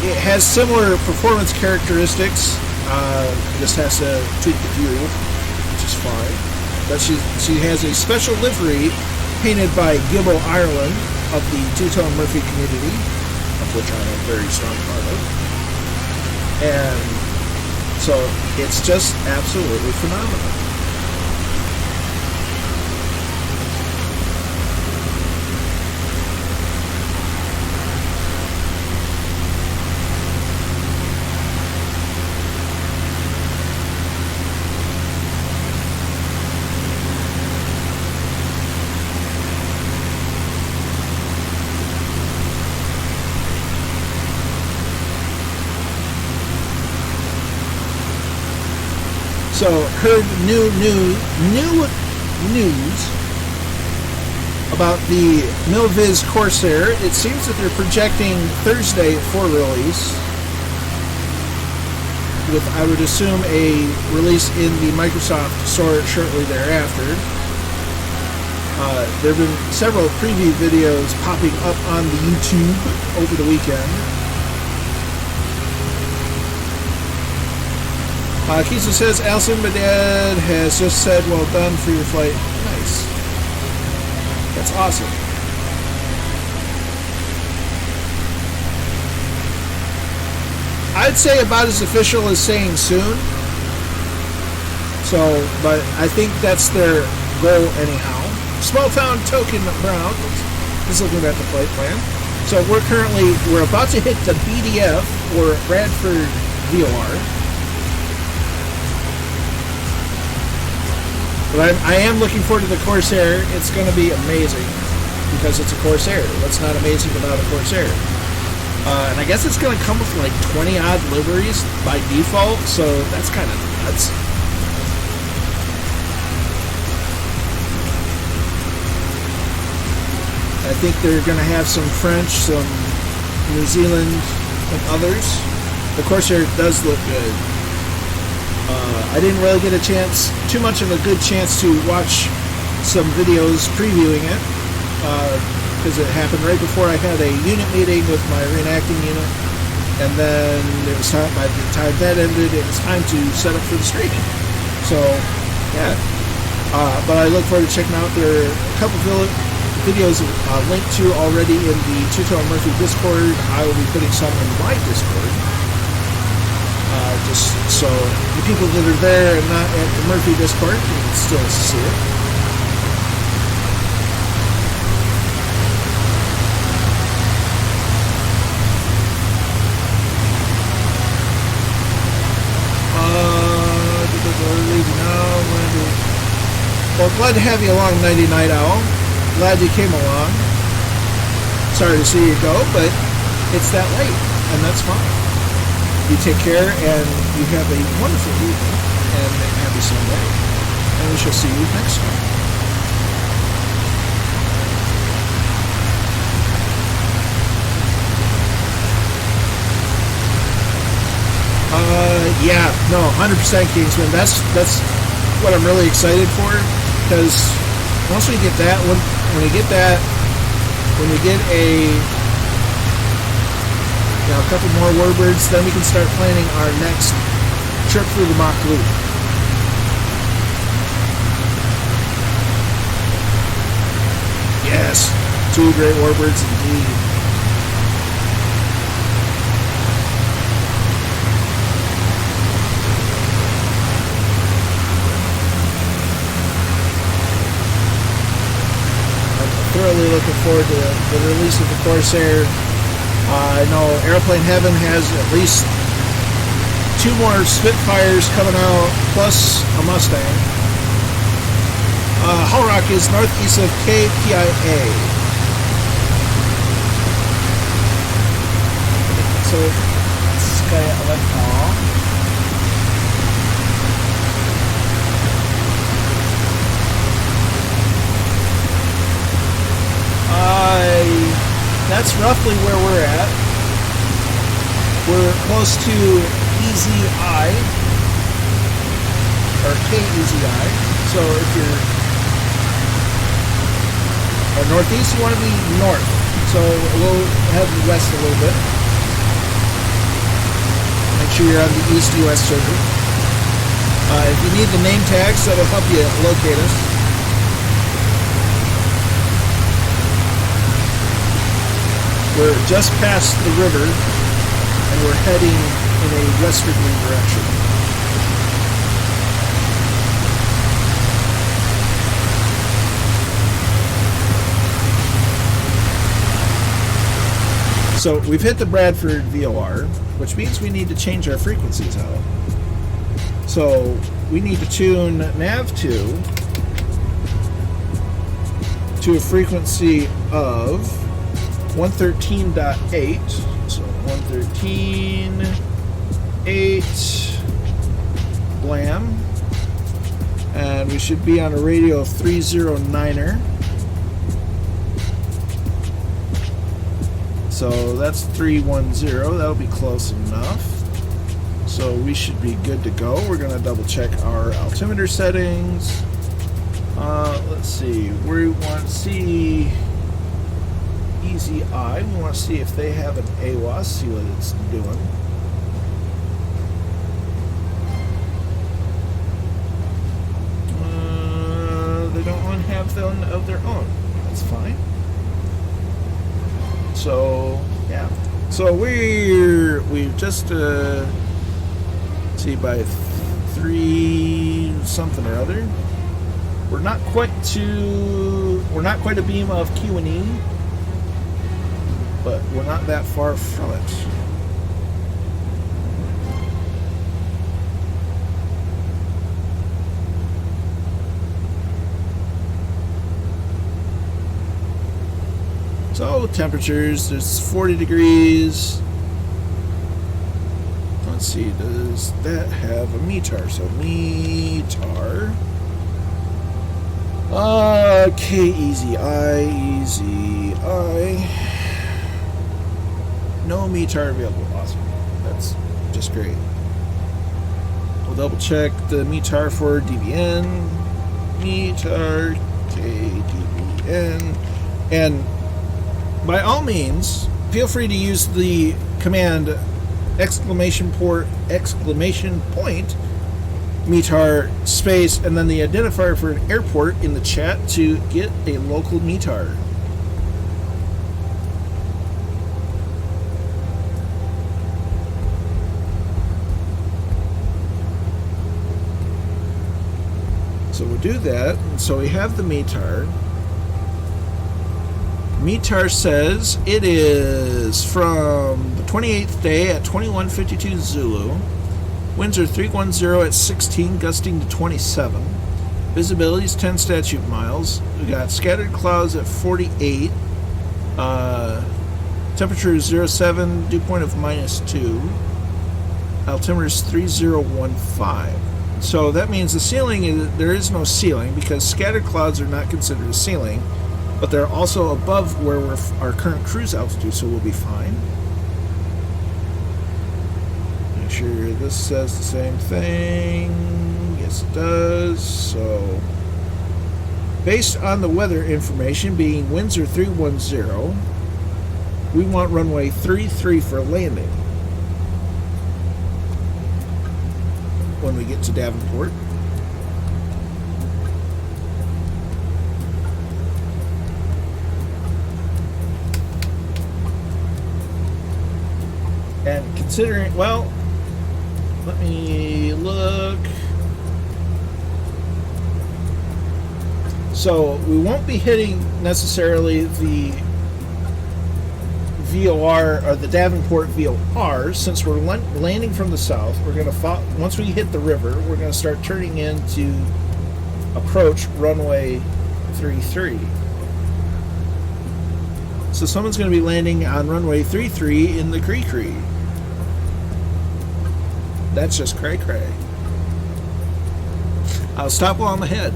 It has similar performance characteristics, just has to tweak the fuel, which is fine. but she has a special livery painted by Gibbo Ireland of the Two-Tone Murphy community, of which I'm a very strong part of. And so it's just absolutely phenomenal. So, heard new news about the Milviz Corsair. It seems that they're projecting Thursday for release, with, I would assume, a release in the Microsoft store shortly thereafter. There have been several preview videos popping up on the YouTube over the weekend. KAZO says, Alison, my dad has just said, well done for your flight. Nice. That's awesome. I'd say about as official as saying soon. So, but I think that's their goal anyhow. Small Town Token Brown is looking at the flight plan. So we're about to hit the BDF, or Bradford VOR. But I am looking forward to the Corsair. It's going to be amazing because it's a Corsair. What's not amazing about a Corsair? And I guess it's going to come with like 20 odd liveries by default, so that's kind of nuts. I think they're going to have some French, some New Zealand, and others. The Corsair does look good. I didn't really get too much of a good chance to watch some videos previewing it, because it happened right before I had a unit meeting with my reenacting unit, and then it was time, by the time that ended, it was time to set up for the streaming. So, yeah. But I look forward to checking out. There are a couple videos linked to already in the Two-Tone Murphy Discord. I will be putting some in my Discord. Just so the people that are there and not at the Murphy Discord can still see it. Well, glad to have you along, 90 Night Owl. Glad you came along. Sorry to see you go, but it's that late, and that's fine. You take care, and you have a wonderful evening, and a happy Sunday, and we shall see you next time. Yeah, no, 100% Kingsman. That's what I'm really excited for, because once we get that, when we get a couple more warbirds, then we can start planning our next trip through the Mach Loop. Yes, 2 great warbirds indeed. I'm thoroughly looking forward to the release of the Corsair. I know Airplane Heaven has at least 2 more Spitfires coming out, plus a Mustang. Hull Rock is northeast of KPIA. So, Sky Electron. That's roughly where we're at. We're close to EZI, or KEZI. So if you're northeast, you want to be north. So we'll head west a little bit. Make sure you're on the East US circuit. If you need the name tags, that'll help you locate us. We're just past the river, and we're heading in a westerly direction. So we've hit the Bradford VOR, which means we need to change our frequencies out. So we need to tune nav2 to a frequency of 113.8. So 113.8 blam. And we should be on a radio of 309er. So that's 310. That'll be close enough. So we should be good to go. We're going to double check our altimeter settings. Let's see. We want to see Easy Eye. We want to see if they have an AWAS, see what it's doing. They don't want to have one of their own. That's fine. So yeah, so we've just see by 3 something or other. We're not quite a beam off Q&E, but we're not that far from it. So temperatures, there's 40 degrees. Let's see, does that have a METAR? So METAR. Easy I. No METAR available. Awesome. That's just great. We'll double check the METAR for DVN. METAR KDVN. And by all means, feel free to use the command exclamation point METAR space and then the identifier for an airport in the chat to get a local METAR. So we'll do that. And so we have the METAR. METAR says it is from the 28th day at 21:52 Zulu. Winds are 310 at 16, gusting to 27. Visibility is 10 statute miles. We got scattered clouds at 48. Temperature is 07, dew point of -2. Altimeter is 3015. So that means the ceiling is, there is no ceiling because scattered clouds are not considered a ceiling, but they're also above where our current cruise altitude, so we'll be fine. Make sure this says the same thing. Yes, it does. So, based on the weather information being winds are 310, we want runway 33 for landing when we get to Davenport. And considering, well, let me look. So we won't be hitting necessarily the VOR or the Davenport VOR since we're landing from the south. We're going to once we hit the river, we're going to start turning in to approach runway 33. So someone's going to be landing on runway 33 in the Cree. That's just cray-cray. I'll stop while I'm ahead.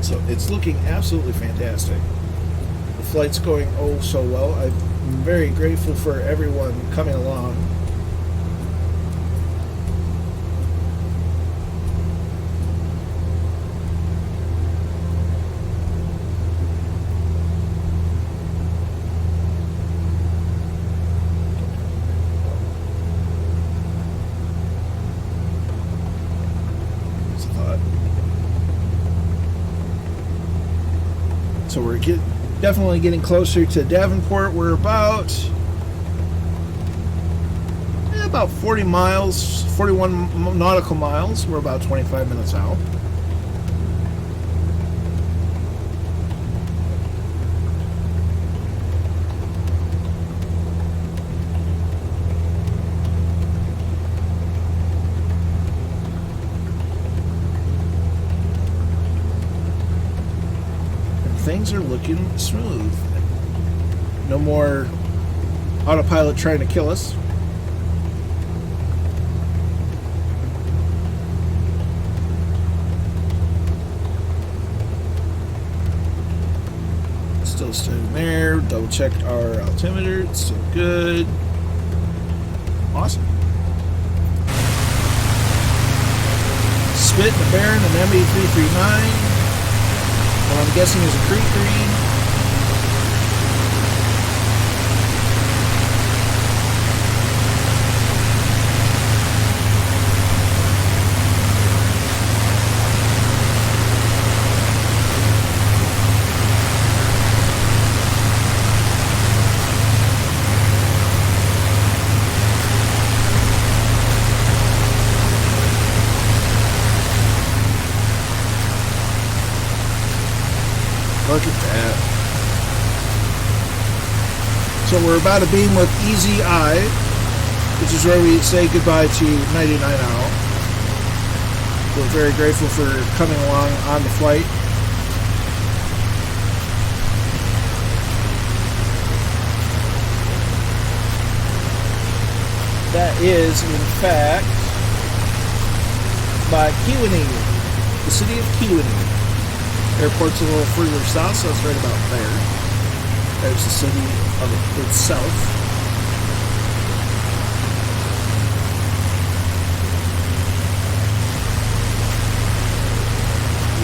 So it's looking absolutely fantastic. The flight's going oh so well. I'm very grateful for everyone coming along. So we're definitely getting closer to Davenport. We're about 40 miles, 41 nautical miles. We're about 25 minutes out. Things are looking smooth. No more autopilot trying to kill us. Still staying there. Double checked our altimeter. It's still good. Awesome. Spit, the Baron, and ME339. What I'm guessing is a Creek green. Look at that. So we're about to beam with Easy Eye, which is where we say goodbye to 99 Owl. We're very grateful for coming along on the flight. That is, in fact, by Kewanee, the city of Kewanee. Airport's a little further south, so it's right about there. There's the city of itself.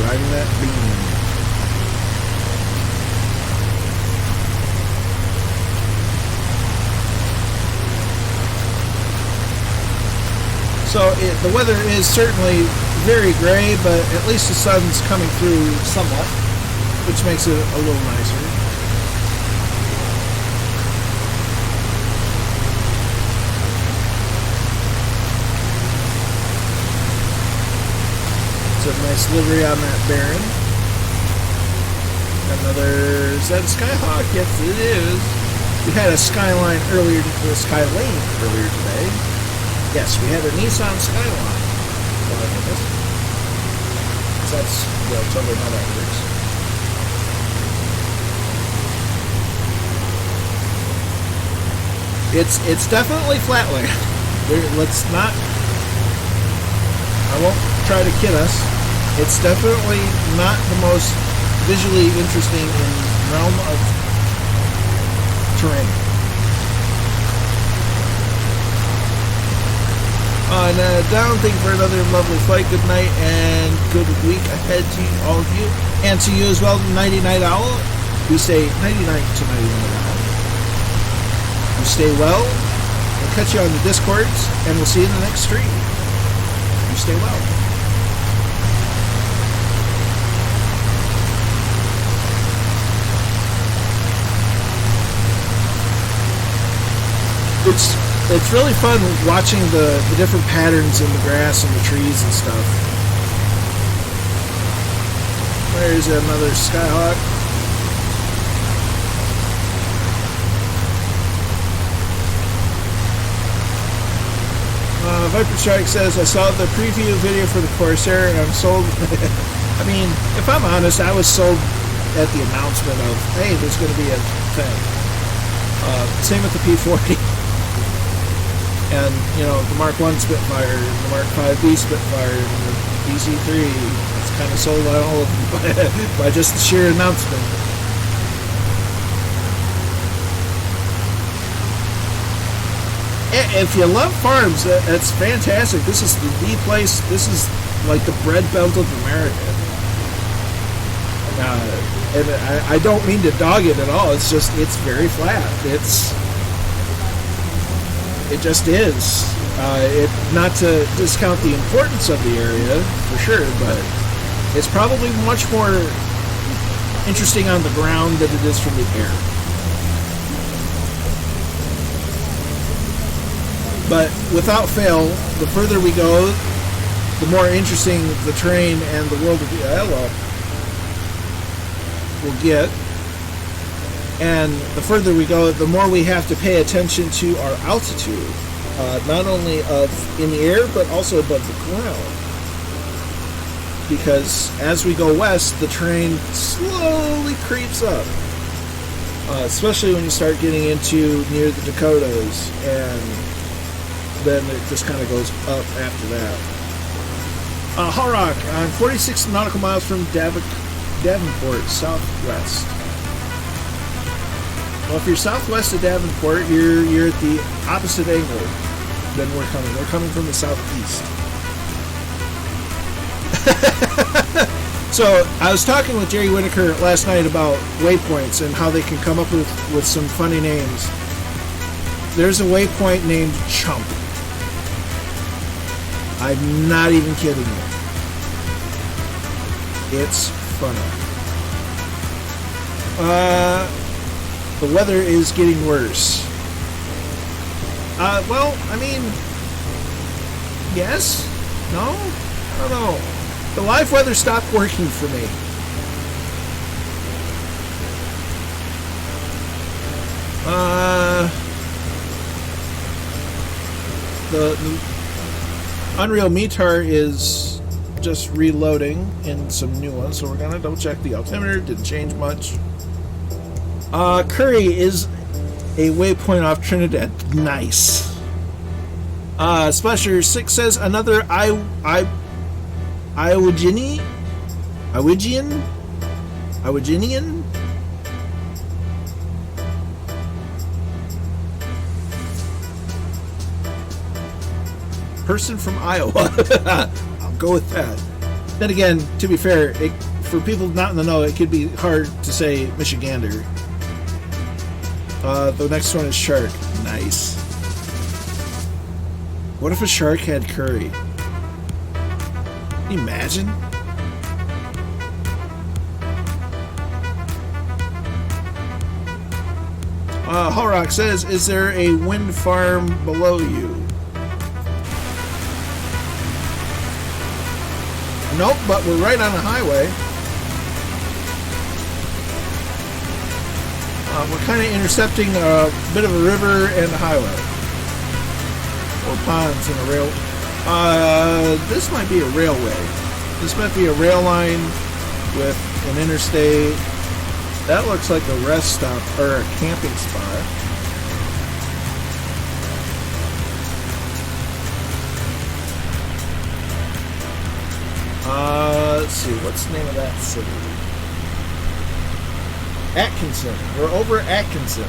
Riding that beam. So the weather is certainly very gray, but at least the sun's coming through somewhat, which makes it a little nicer. It's a nice livery on that Baron. Another, is that a Skyhawk? Yes, it is. We had a Skyline earlier, a Skylane earlier today. Yes, we had a Nissan Skyline. Oh, I guess. That's, well, totally how that works. It's definitely flatland. Let's not, I won't try to kid us. It's definitely not the most visually interesting in the realm of terrain. And down, thank you for another lovely flight. Good night and good week ahead to all of you. And to you as well, 99 Owl. We say 99 to 99 Owl. You stay well. We'll catch you on the Discords, and we'll see you in the next stream. You stay well. It's really fun watching the different patterns in the grass and the trees and stuff. There's another Skyhawk. Viper Strike says, I saw the preview video for the Corsair and I'm sold. I mean, if I'm honest, I was sold at the announcement of, hey, there's going to be a thing. Same with the P40. And, you know, the Mark 1 Spitfire, and the Mark 5B Spitfire, and the DC-3. It's kind of sold on all of them by just the sheer announcement. If you love farms, that's fantastic. This is the place. This is like the bread belt of America. And I don't mean to dog it at all. It's just, it's very flat. It just is. Not to discount the importance of the area, for sure, but it's probably much more interesting on the ground than it is from the air. But without fail, the further we go, the more interesting the terrain and the world of the Iowa will get. And the further we go, the more we have to pay attention to our altitude, not only in the air, but also above the ground. Because as we go west, the terrain slowly creeps up. Especially when you start getting into near the Dakotas, and then it just kind of goes up after that. Hallrock, I'm 46 nautical miles from Davenport, southwest. Well, if you're southwest of Davenport, you're at the opposite angle than we're coming. We're coming from the southeast. So I was talking with Jerry Whitaker last night about waypoints and how they can come up with some funny names. There's a waypoint named Chump. I'm not even kidding you. It's funny. The weather is getting worse. Well, I mean, yes? No? I don't know. The live weather stopped working for me. The Unreal Meteor is just reloading in some new ones, so we're gonna double check the altimeter. Didn't change much. Curry is a waypoint off Trinidad. Nice. Splasher 6 says another Iwaginian? Person from Iowa. I'll go with that. Then again, to be fair, for people not in the know, it could be hard to say Michigander. The next one is Shark. Nice. What if a shark had curry? Can you imagine? Hallrock says, is there a wind farm below you? Nope, but we're right on the highway. We're kind of intercepting a bit of a river and a highway. Or ponds and a rail. This might be a railway. This might be a rail line with an interstate. That looks like a rest stop or a camping spot. Let's see, what's the name of that city? Atkinson. We're over Atkinson.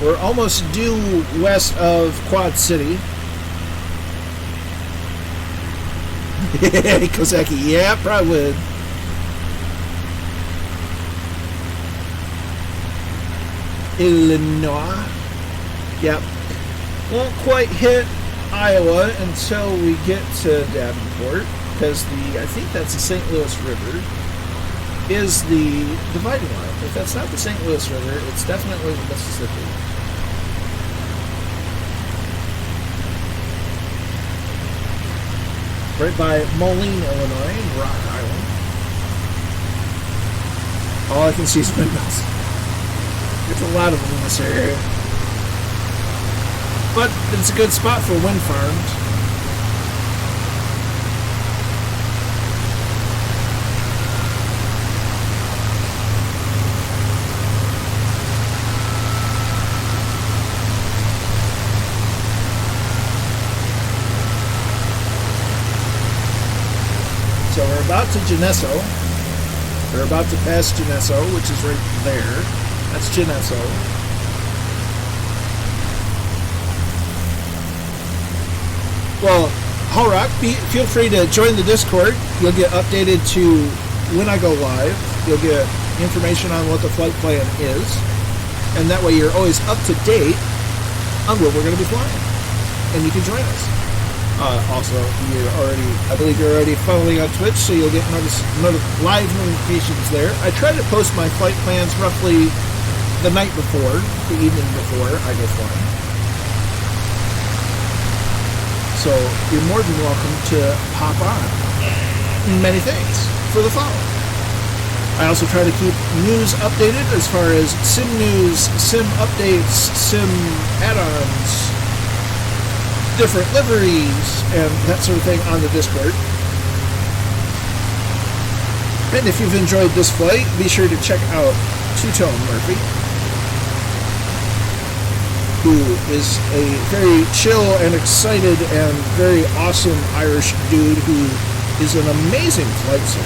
We're almost due west of Quad City. Kozaki, yeah, probably would. Illinois. Yep. Won't quite hit Iowa until we get to Davenport, because I think that's the St. Louis River is the dividing line. If that's not the St. Louis River, it's definitely the Mississippi. Right by Moline, Illinois, and Rock Island. All I can see is windmills. There's a lot of them in this area. But it's a good spot for wind farms. So we're about to Geneso. We're about to pass Geneso, which is right there. That's Geneso. Well, Hallrock, feel free to join the Discord. You'll get updated to when I go live. You'll get information on what the flight plan is. And that way you're always up to date on what we're going to be flying. And you can join us. Also, I believe you're already following on Twitch, so you'll get live notifications there. I try to post my flight plans roughly the night before, the evening before I go flying. So you're more than welcome to pop on. Many thanks for the follow. I also try to keep news updated as far as sim news, sim updates, sim add-ons, different liveries, and that sort of thing on the Discord. And if you've enjoyed this flight, be sure to check out Two-Tone Murphy, who is a very chill and excited and very awesome Irish dude who is an amazing flight sim.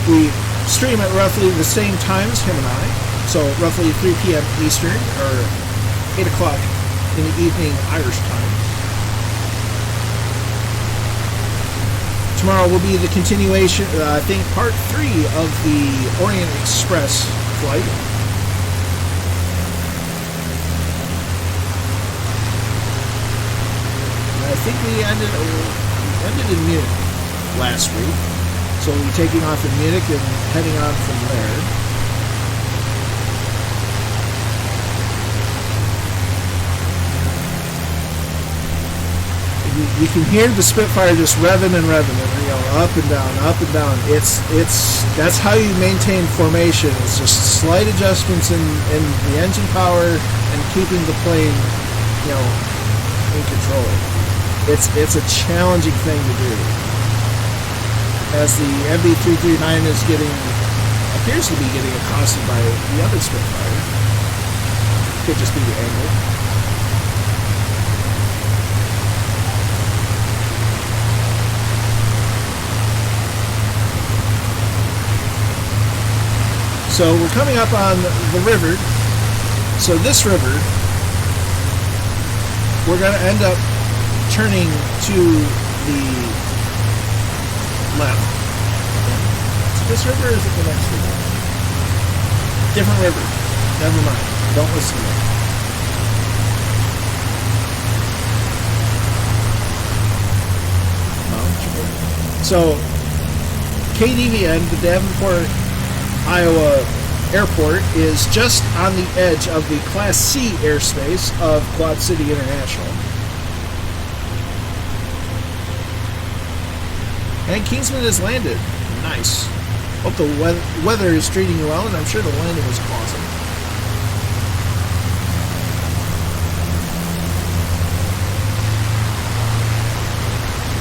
We stream at roughly the same times, him and I. So roughly 3 p.m. Eastern, or 8 o'clock in the evening Irish time. Tomorrow will be the continuation, I think, part 3 of the Orient Express flight. I think we ended in Munich last week. So we'll be taking off in Munich and heading on from there. You can hear the Spitfire just revving and revving, and up and down, up and down. That's how you maintain formation. It's just slight adjustments in the engine power and keeping the plane, in control. It's a challenging thing to do. As the MB339 appears to be getting accosted by the other Spitfire. Could just be the angle. So we're coming up on the river. So this river, we're going to end up turning to the left. So this river is the next river. Different river. Never mind. Don't listen to it. So KDVN, the Davenport, Iowa airport, is just on the edge of the Class C airspace of Quad City International. And Kingsman has landed. Nice. Hope the weather is treating you well, and I'm sure the landing was awesome.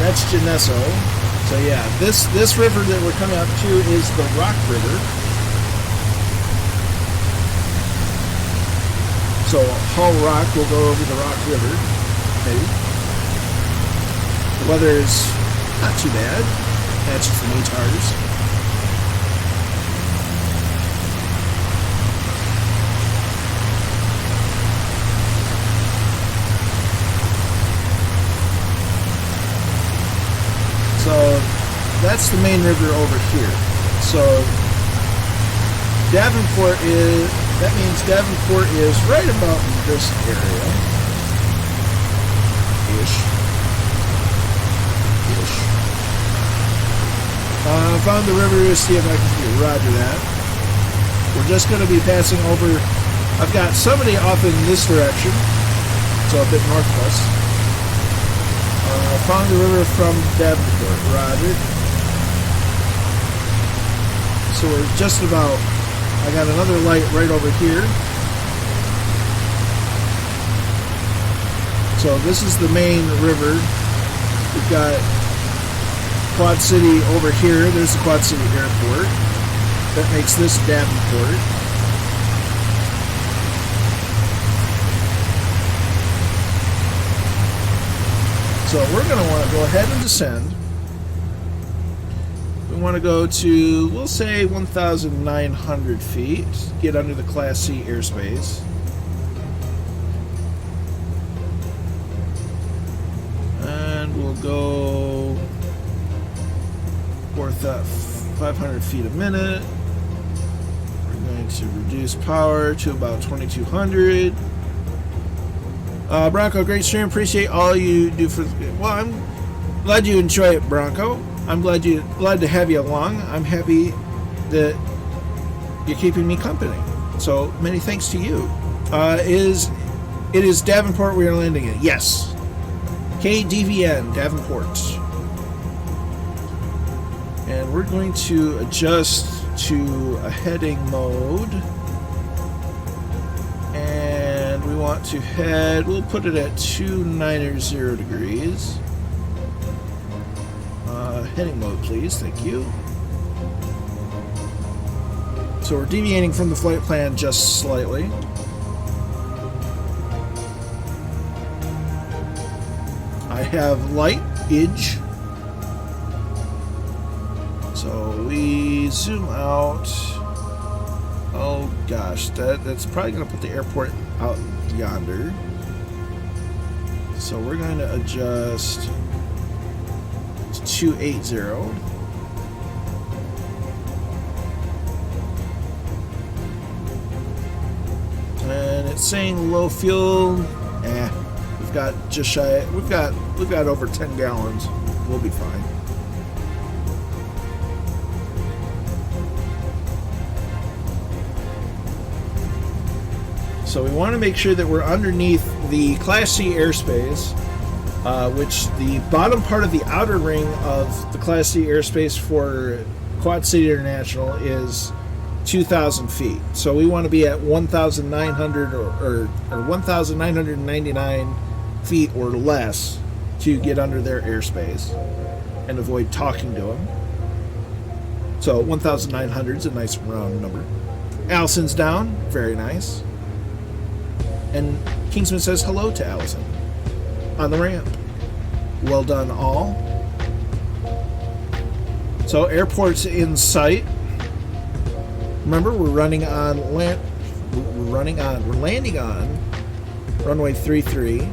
That's Geneso. So yeah, this river that we're coming up to is the Rock River. So Hull Rock will go over the Rock River, maybe. The weather is not too bad. Matches the METARs. So that's the main river over here. So that means Davenport is right about in this area. Ish. Found the river to see if I can do. Roger that. We're just going to be passing over. I've got somebody off in this direction, so a bit northwest. Found the river from Davenport. Roger. So we're just about. I got another light right over here. So this is the main river. We've got Quad City over here. There's the Quad City Airport. That makes this Davenport. So we're going to want to go ahead and descend. We want to go to, we'll say 1,900 feet. Get under the Class C airspace. And we'll go 500 feet a minute. Bring going to reduce power to about 2200. Bronco, great stream. Appreciate all you do for. Well, I'm glad you enjoy it, Bronco. I'm glad to have you along. I'm happy that you're keeping me company. So many thanks to you. It is Davenport we are landing at? Yes. KDVN, Davenport. And we're going to adjust to a heading mode. And we want to head, we'll put it at 290 degrees. Heading mode, please. Thank you. So we're deviating from the flight plan just slightly. I have light edge. So we zoom out. Oh gosh, that's probably going to put the airport out yonder. So we're going to adjust to 280. And it's saying low fuel. We've got just shy. We've got over 10 gallons. We'll be fine. So we want to make sure that we're underneath the Class C airspace, which the bottom part of the outer ring of the Class C airspace for Quad City International is 2,000 feet. So we want to be at 1,900 or 1,999 feet or less to get under their airspace and avoid talking to them. So 1,900 is a nice round number. Allison's down. Very nice. And Kingsman says hello to Allison on the ramp. Well done, all. So airport's in sight. Remember, we're landing on runway 33.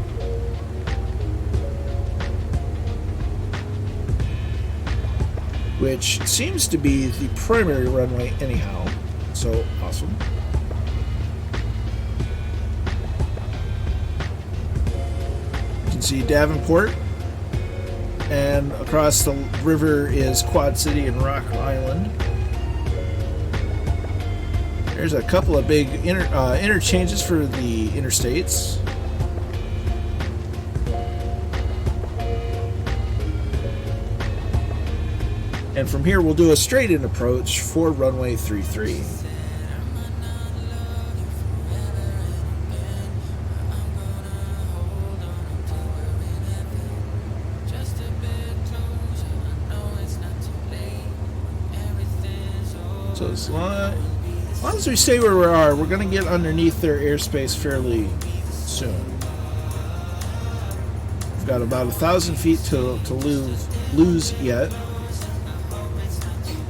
Which seems to be the primary runway anyhow. So awesome. You can see Davenport, and across the river is Quad City and Rock Island. There's a couple of big interchanges for the interstates. And from here, we'll do a straight-in approach for runway 33. So as long as we stay where we are, we're going to get underneath their airspace fairly soon. We've got about 1,000 feet to lose yet.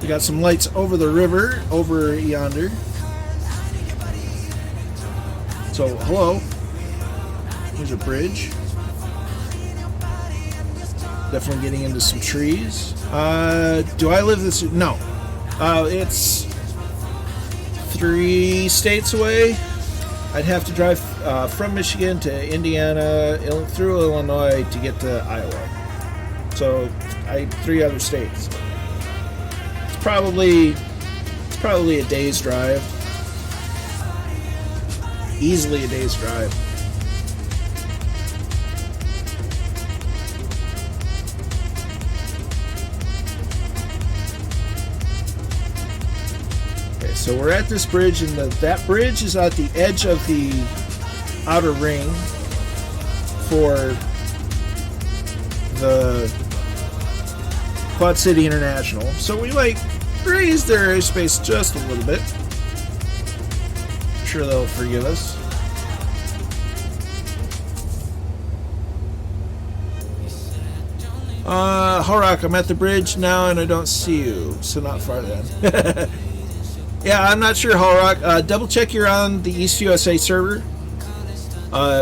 We got some lights over the river, over yonder. So, hello. There's a bridge. Definitely getting into some trees. Do I live this? No. It's 3 states away. I'd have to drive from Michigan to Indiana, through Illinois to get to Iowa. So, 3 other states. It's probably a day's drive. Easily a day's drive. Okay, so we're at this bridge, and that bridge is at the edge of the outer ring for the Quad City International. So we might raise their airspace just a little bit. I'm sure they'll forgive us. Horak, I'm at the bridge now and I don't see you. So not far then. Yeah, I'm not sure, Horak. Double check you're on the East USA server.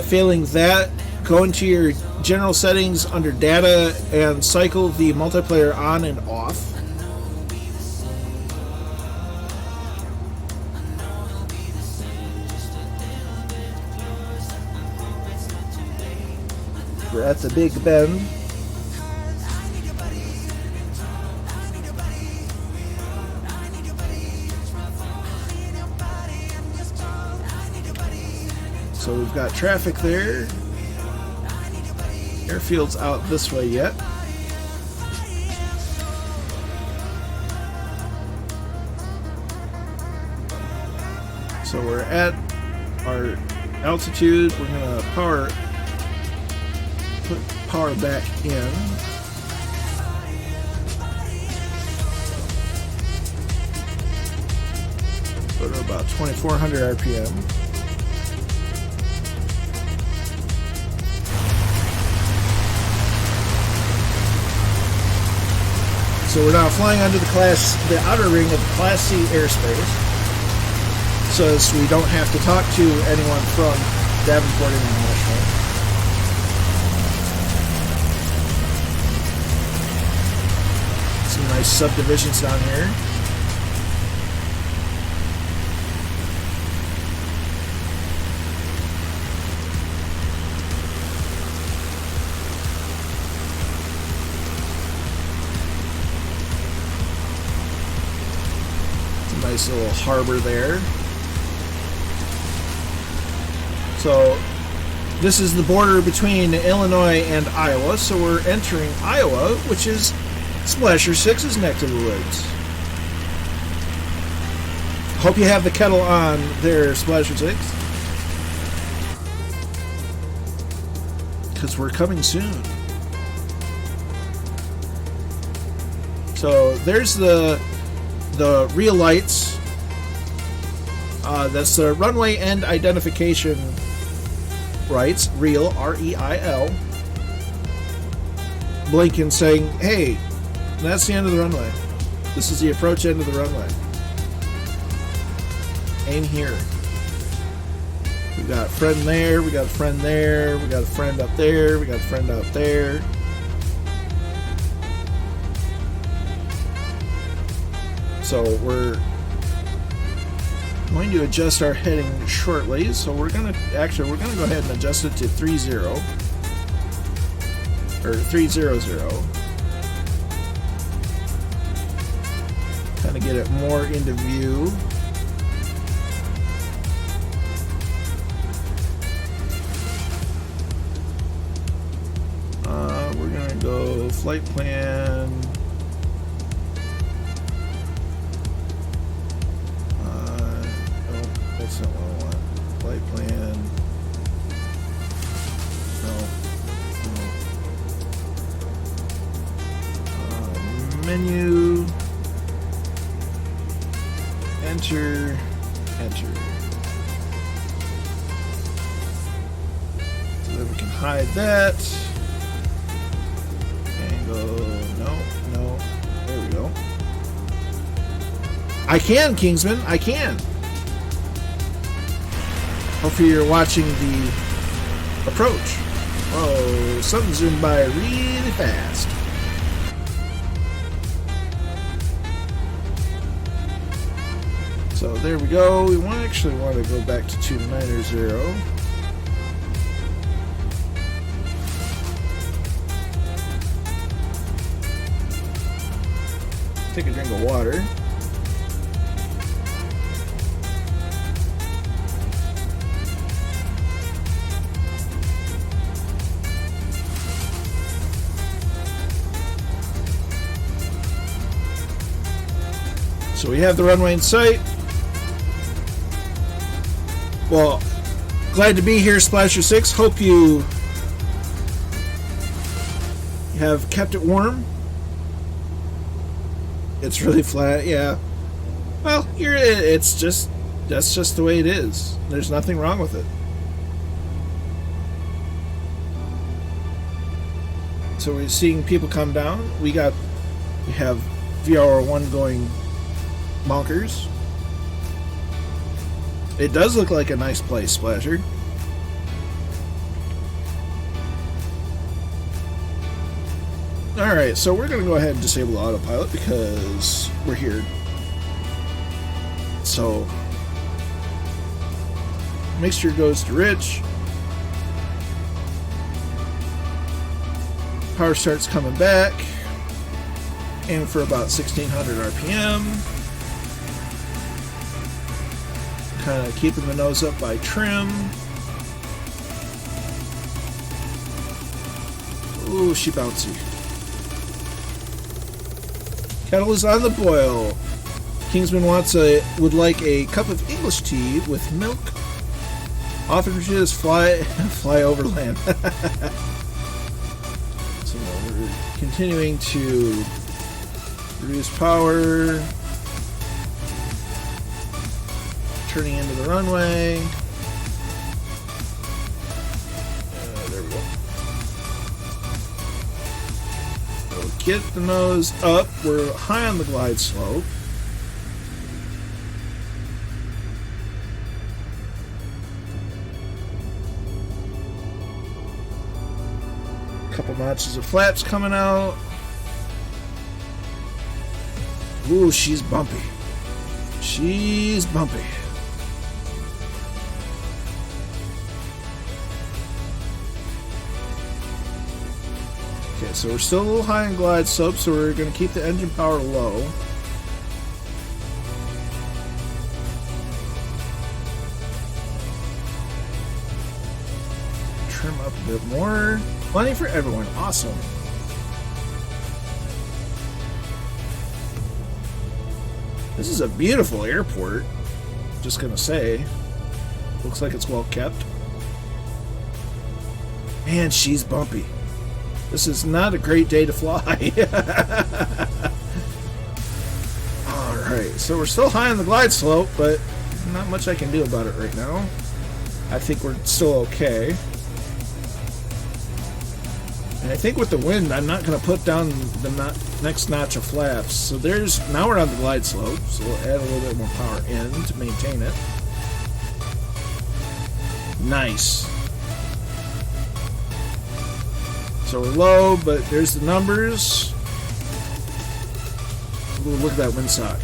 Failing that, go into your general settings under data and cycle the multiplayer on and off. We're at the Big Bend. So we've got traffic there. Airfield's out this way yet. So we're at our altitude. We're gonna put power back in. Go to about 2400 RPM. So we're now flying under the outer ring of the Class C airspace, so as we don't have to talk to anyone from Davenport International. Some nice subdivisions down here. Nice little harbor there. So this is the border between Illinois and Iowa. So we're entering Iowa, which is Splasher 6's neck of the woods. Hope you have the kettle on there, Splasher 6, because we're coming soon. So there's the real lights. That's the runway end identification lights. Real, R-E-I-L. Blinking, saying, "Hey, that's the end of the runway. This is the approach end of the runway. Aim here." We got a friend there. We got a friend there. We got a friend up there. We got a friend out there. So we're going to adjust our heading shortly. So we're gonna go ahead and adjust it to 30 or 300. Kind of get it more into view. We're gonna go flight plan. That's not what I want. Flight plan. No. Menu. Enter. So that we can hide that. And go. No. There we go. I can, Kingsman. I can. Hopefully you're watching the approach. Oh, something zoomed by really fast. So there we go. We actually want to go back to 290. Take a drink of water. So we have the runway in sight. Well, glad to be here, Splasher 6. Hope you have kept it warm. It's really flat, yeah. Well, that's just the way it is. There's nothing wrong with it. So we're seeing people come down. We have VFR1 going bonkers. It does look like a nice place, Splasher. Alright, so we're going to go ahead and disable the autopilot because we're here. So, mixture goes to rich. Power starts coming back. Aim for about 1600 RPM. Kind of keeping the nose up by trim. Ooh, she bouncy. Kettle is on the boil. Kingsman would like a cup of English tea with milk. Officers fly over land. So we're continuing to reduce power. Turning into the runway. There we go. So get the nose up. We're high on the glide slope. Couple notches of flaps coming out. Ooh, she's bumpy. She's bumpy. Okay, so we're still a little high in glide slope, so we're going to keep the engine power low. Trim up a bit more. Plenty for everyone. Awesome. This is a beautiful airport. Just gonna say. Looks like it's well kept. Man, she's bumpy. This is not a great day to fly. Alright, so we're still high on the glide slope, but not much I can do about it right now. I think we're still okay. And I think with the wind, I'm not going to put down the next notch of flaps. So now we're on the glide slope, so we'll add a little bit more power in to maintain it. Nice. So we're low, but there's the numbers. Ooh, look at that windsock.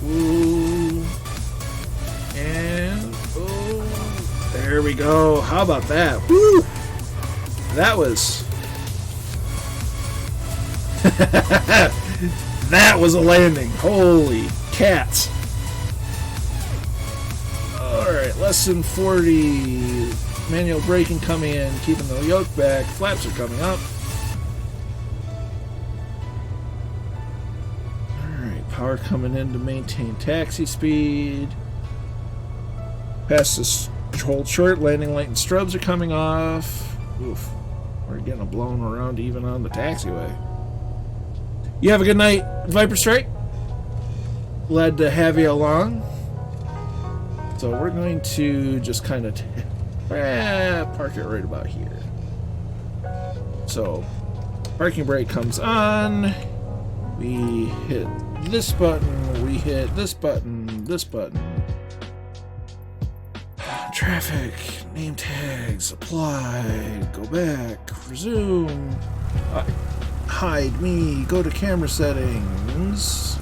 Ooh. And, oh, there we go. How about that? Woo! That was... that was a landing. Holy cats. Alright, less than 40. Manual braking coming in, keeping the yoke back. Flaps are coming up. Alright, power coming in to maintain taxi speed. Past this hold short, landing light and strobes are coming off. Oof. We're getting blown around even on the taxiway. You have a good night, Viper Strike. Glad to have you along. So we're going to just kind of park it right about here. So parking brake comes on. We hit this button. We hit this button. This button. Traffic, name tags, apply, go back, resume, hide me, go to camera settings.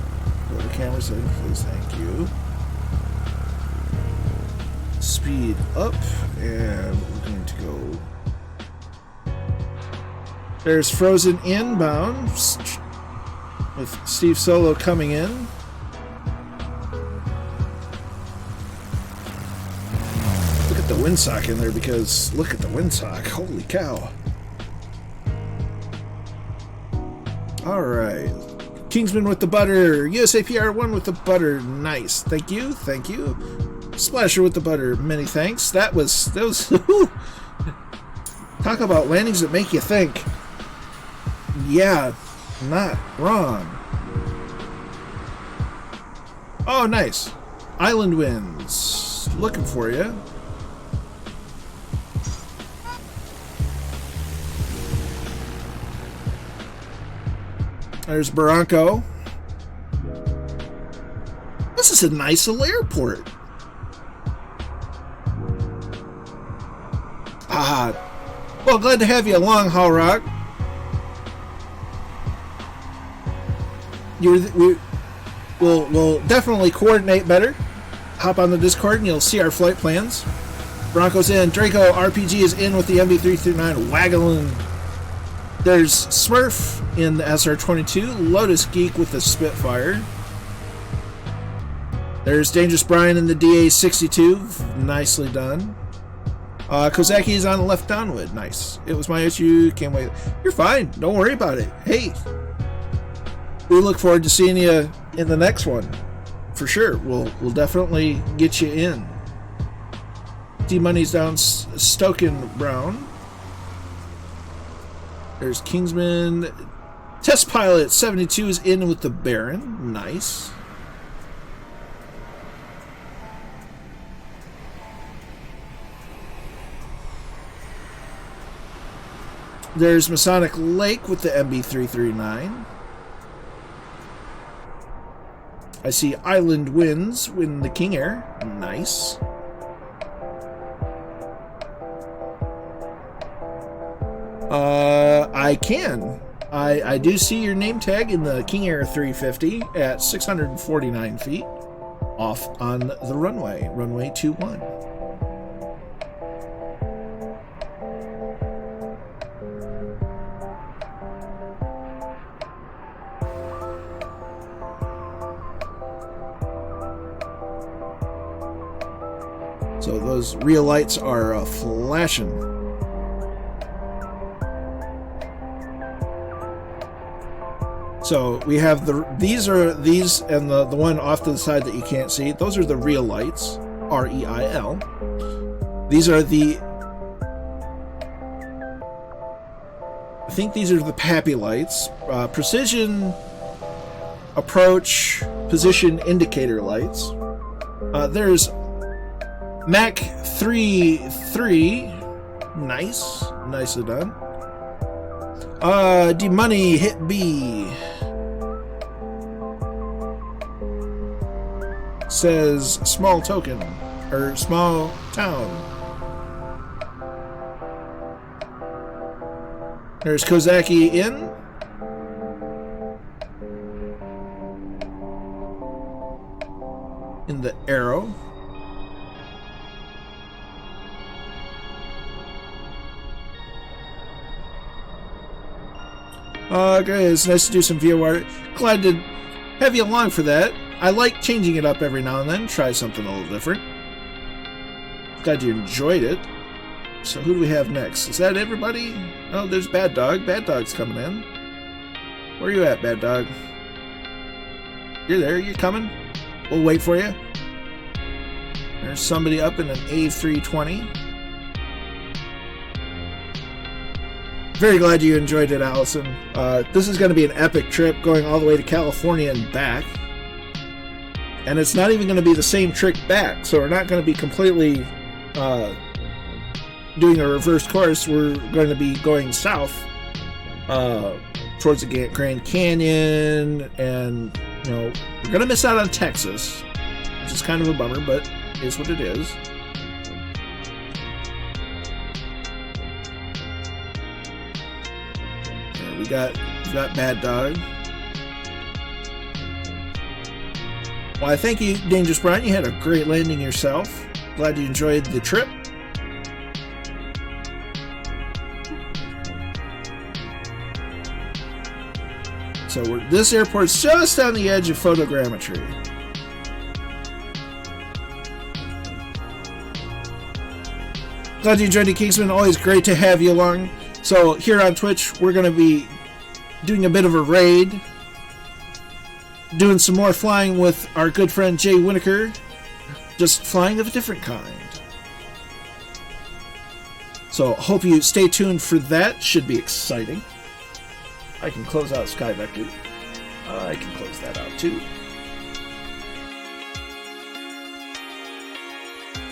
Go to camera settings, please, thank you. Speed up, and we're going to go. There's Frozen inbound with Steve Solo coming in. Look at the windsock in there, because look at the windsock. Holy cow. Alright. Kingsman with the butter. USAPR1 with the butter. Nice. Thank you. Thank you. Splasher with the butter, many thanks. That was talk about landings that make you think. Yeah, not wrong. Oh, nice. Island winds. Looking for you. There's Barranco. This is a nice little airport. Well, glad to have you along, Hall Rock. We'll definitely coordinate better. Hop on the Discord and you'll see our flight plans. Bronco's in. Draco RPG is in with the MB339 waggling. There's Smurf in the SR22. Lotus Geek with the Spitfire. There's Dangerous Brian in the DA62. Nicely done. Kozaki is on the left downwood. Nice. It was my issue. Can't wait. You're fine. Don't worry about it. Hey, we look forward to seeing you in the next one. For sure. We'll definitely get you in. D-Money's down Stoken Brown. There's Kingsman. Test Pilot 72 is in with the Baron. Nice. There's Masonic Lake with the MB339. I see Island Winds win the King Air. Nice. I can. I do see your name tag in the King Air 350 at 649 feet off on the runway, runway 21. So those real lights are flashing. So we have these and the one off to the side that you can't see. Those are the real lights, REIL. These are I think these are the Pappy lights, precision approach position indicator lights. There's Mac 33, nicely done. D-Money hit B. Says small token, or small town. There's Kozaki in. In the arrow. Okay, it's nice to do some VFR. Glad to have you along for that. I like changing it up every now and then. Try something a little different. Glad you enjoyed it. So who do we have next? Is that everybody? Oh, there's Bad Dog. Bad Dog's coming in. Where are you at, Bad Dog? You're there. You're coming. We'll wait for you. There's somebody up in an A320. Very glad you enjoyed it, Allison. This is going to be an epic trip going all the way to California and back. And it's not even going to be the same trick back, so we're not going to be completely doing a reverse course. We're going to be going south towards the Grand Canyon, and we're going to miss out on Texas, which is kind of a bummer, but it is what it is. We got Bad Dog. Well, I thank you, Dangerous Brian. You had a great landing yourself. Glad you enjoyed the trip. So this airport's just on the edge of photogrammetry. Glad you enjoyed it, Kingsman. Always great to have you along. So here on Twitch, we're going to be doing a bit of a raid. Doing some more flying with our good friend Jay Winokur. Just flying of a different kind. So hope you stay tuned for that. Should be exciting. I can close out Sky Vector. I can close that out too.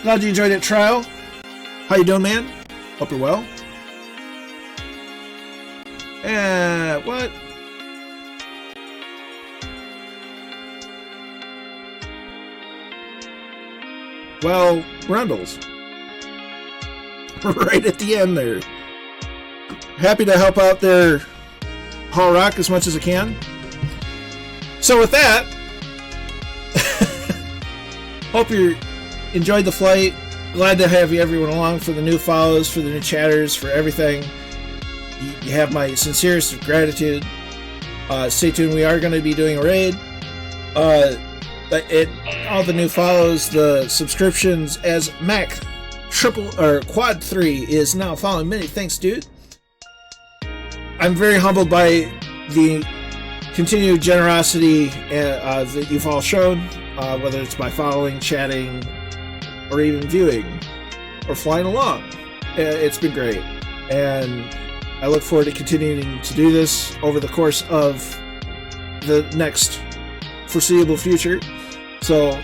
Glad you enjoyed it, Trial. How you doing, man? Hope you're well. What? Well, Rundles. Right at the end there. Happy to help out there, Hall Rock, as much as I can. So with that, hope you enjoyed the flight. glad to have everyone along, for the new follows, for the new chatters, for everything. You have my sincerest of gratitude. Stay tuned. We are going to be doing a raid. All the new follows, the subscriptions, as Mac Quad 3 is now following. Many thanks, dude. I'm very humbled by the continued generosity that you've all shown, whether it's by following, chatting, or even viewing, or flying along. It's been great, and I look forward to continuing to do this over the course of the next foreseeable future. So,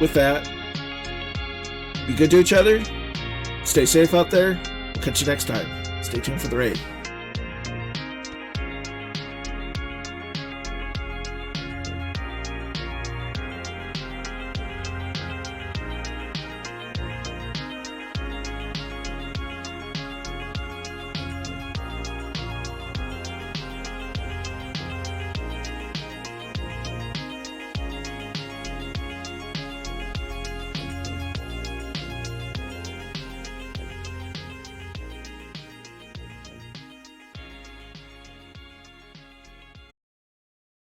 with that, be good to each other, stay safe out there, we'll catch you next time. Stay tuned for the raid.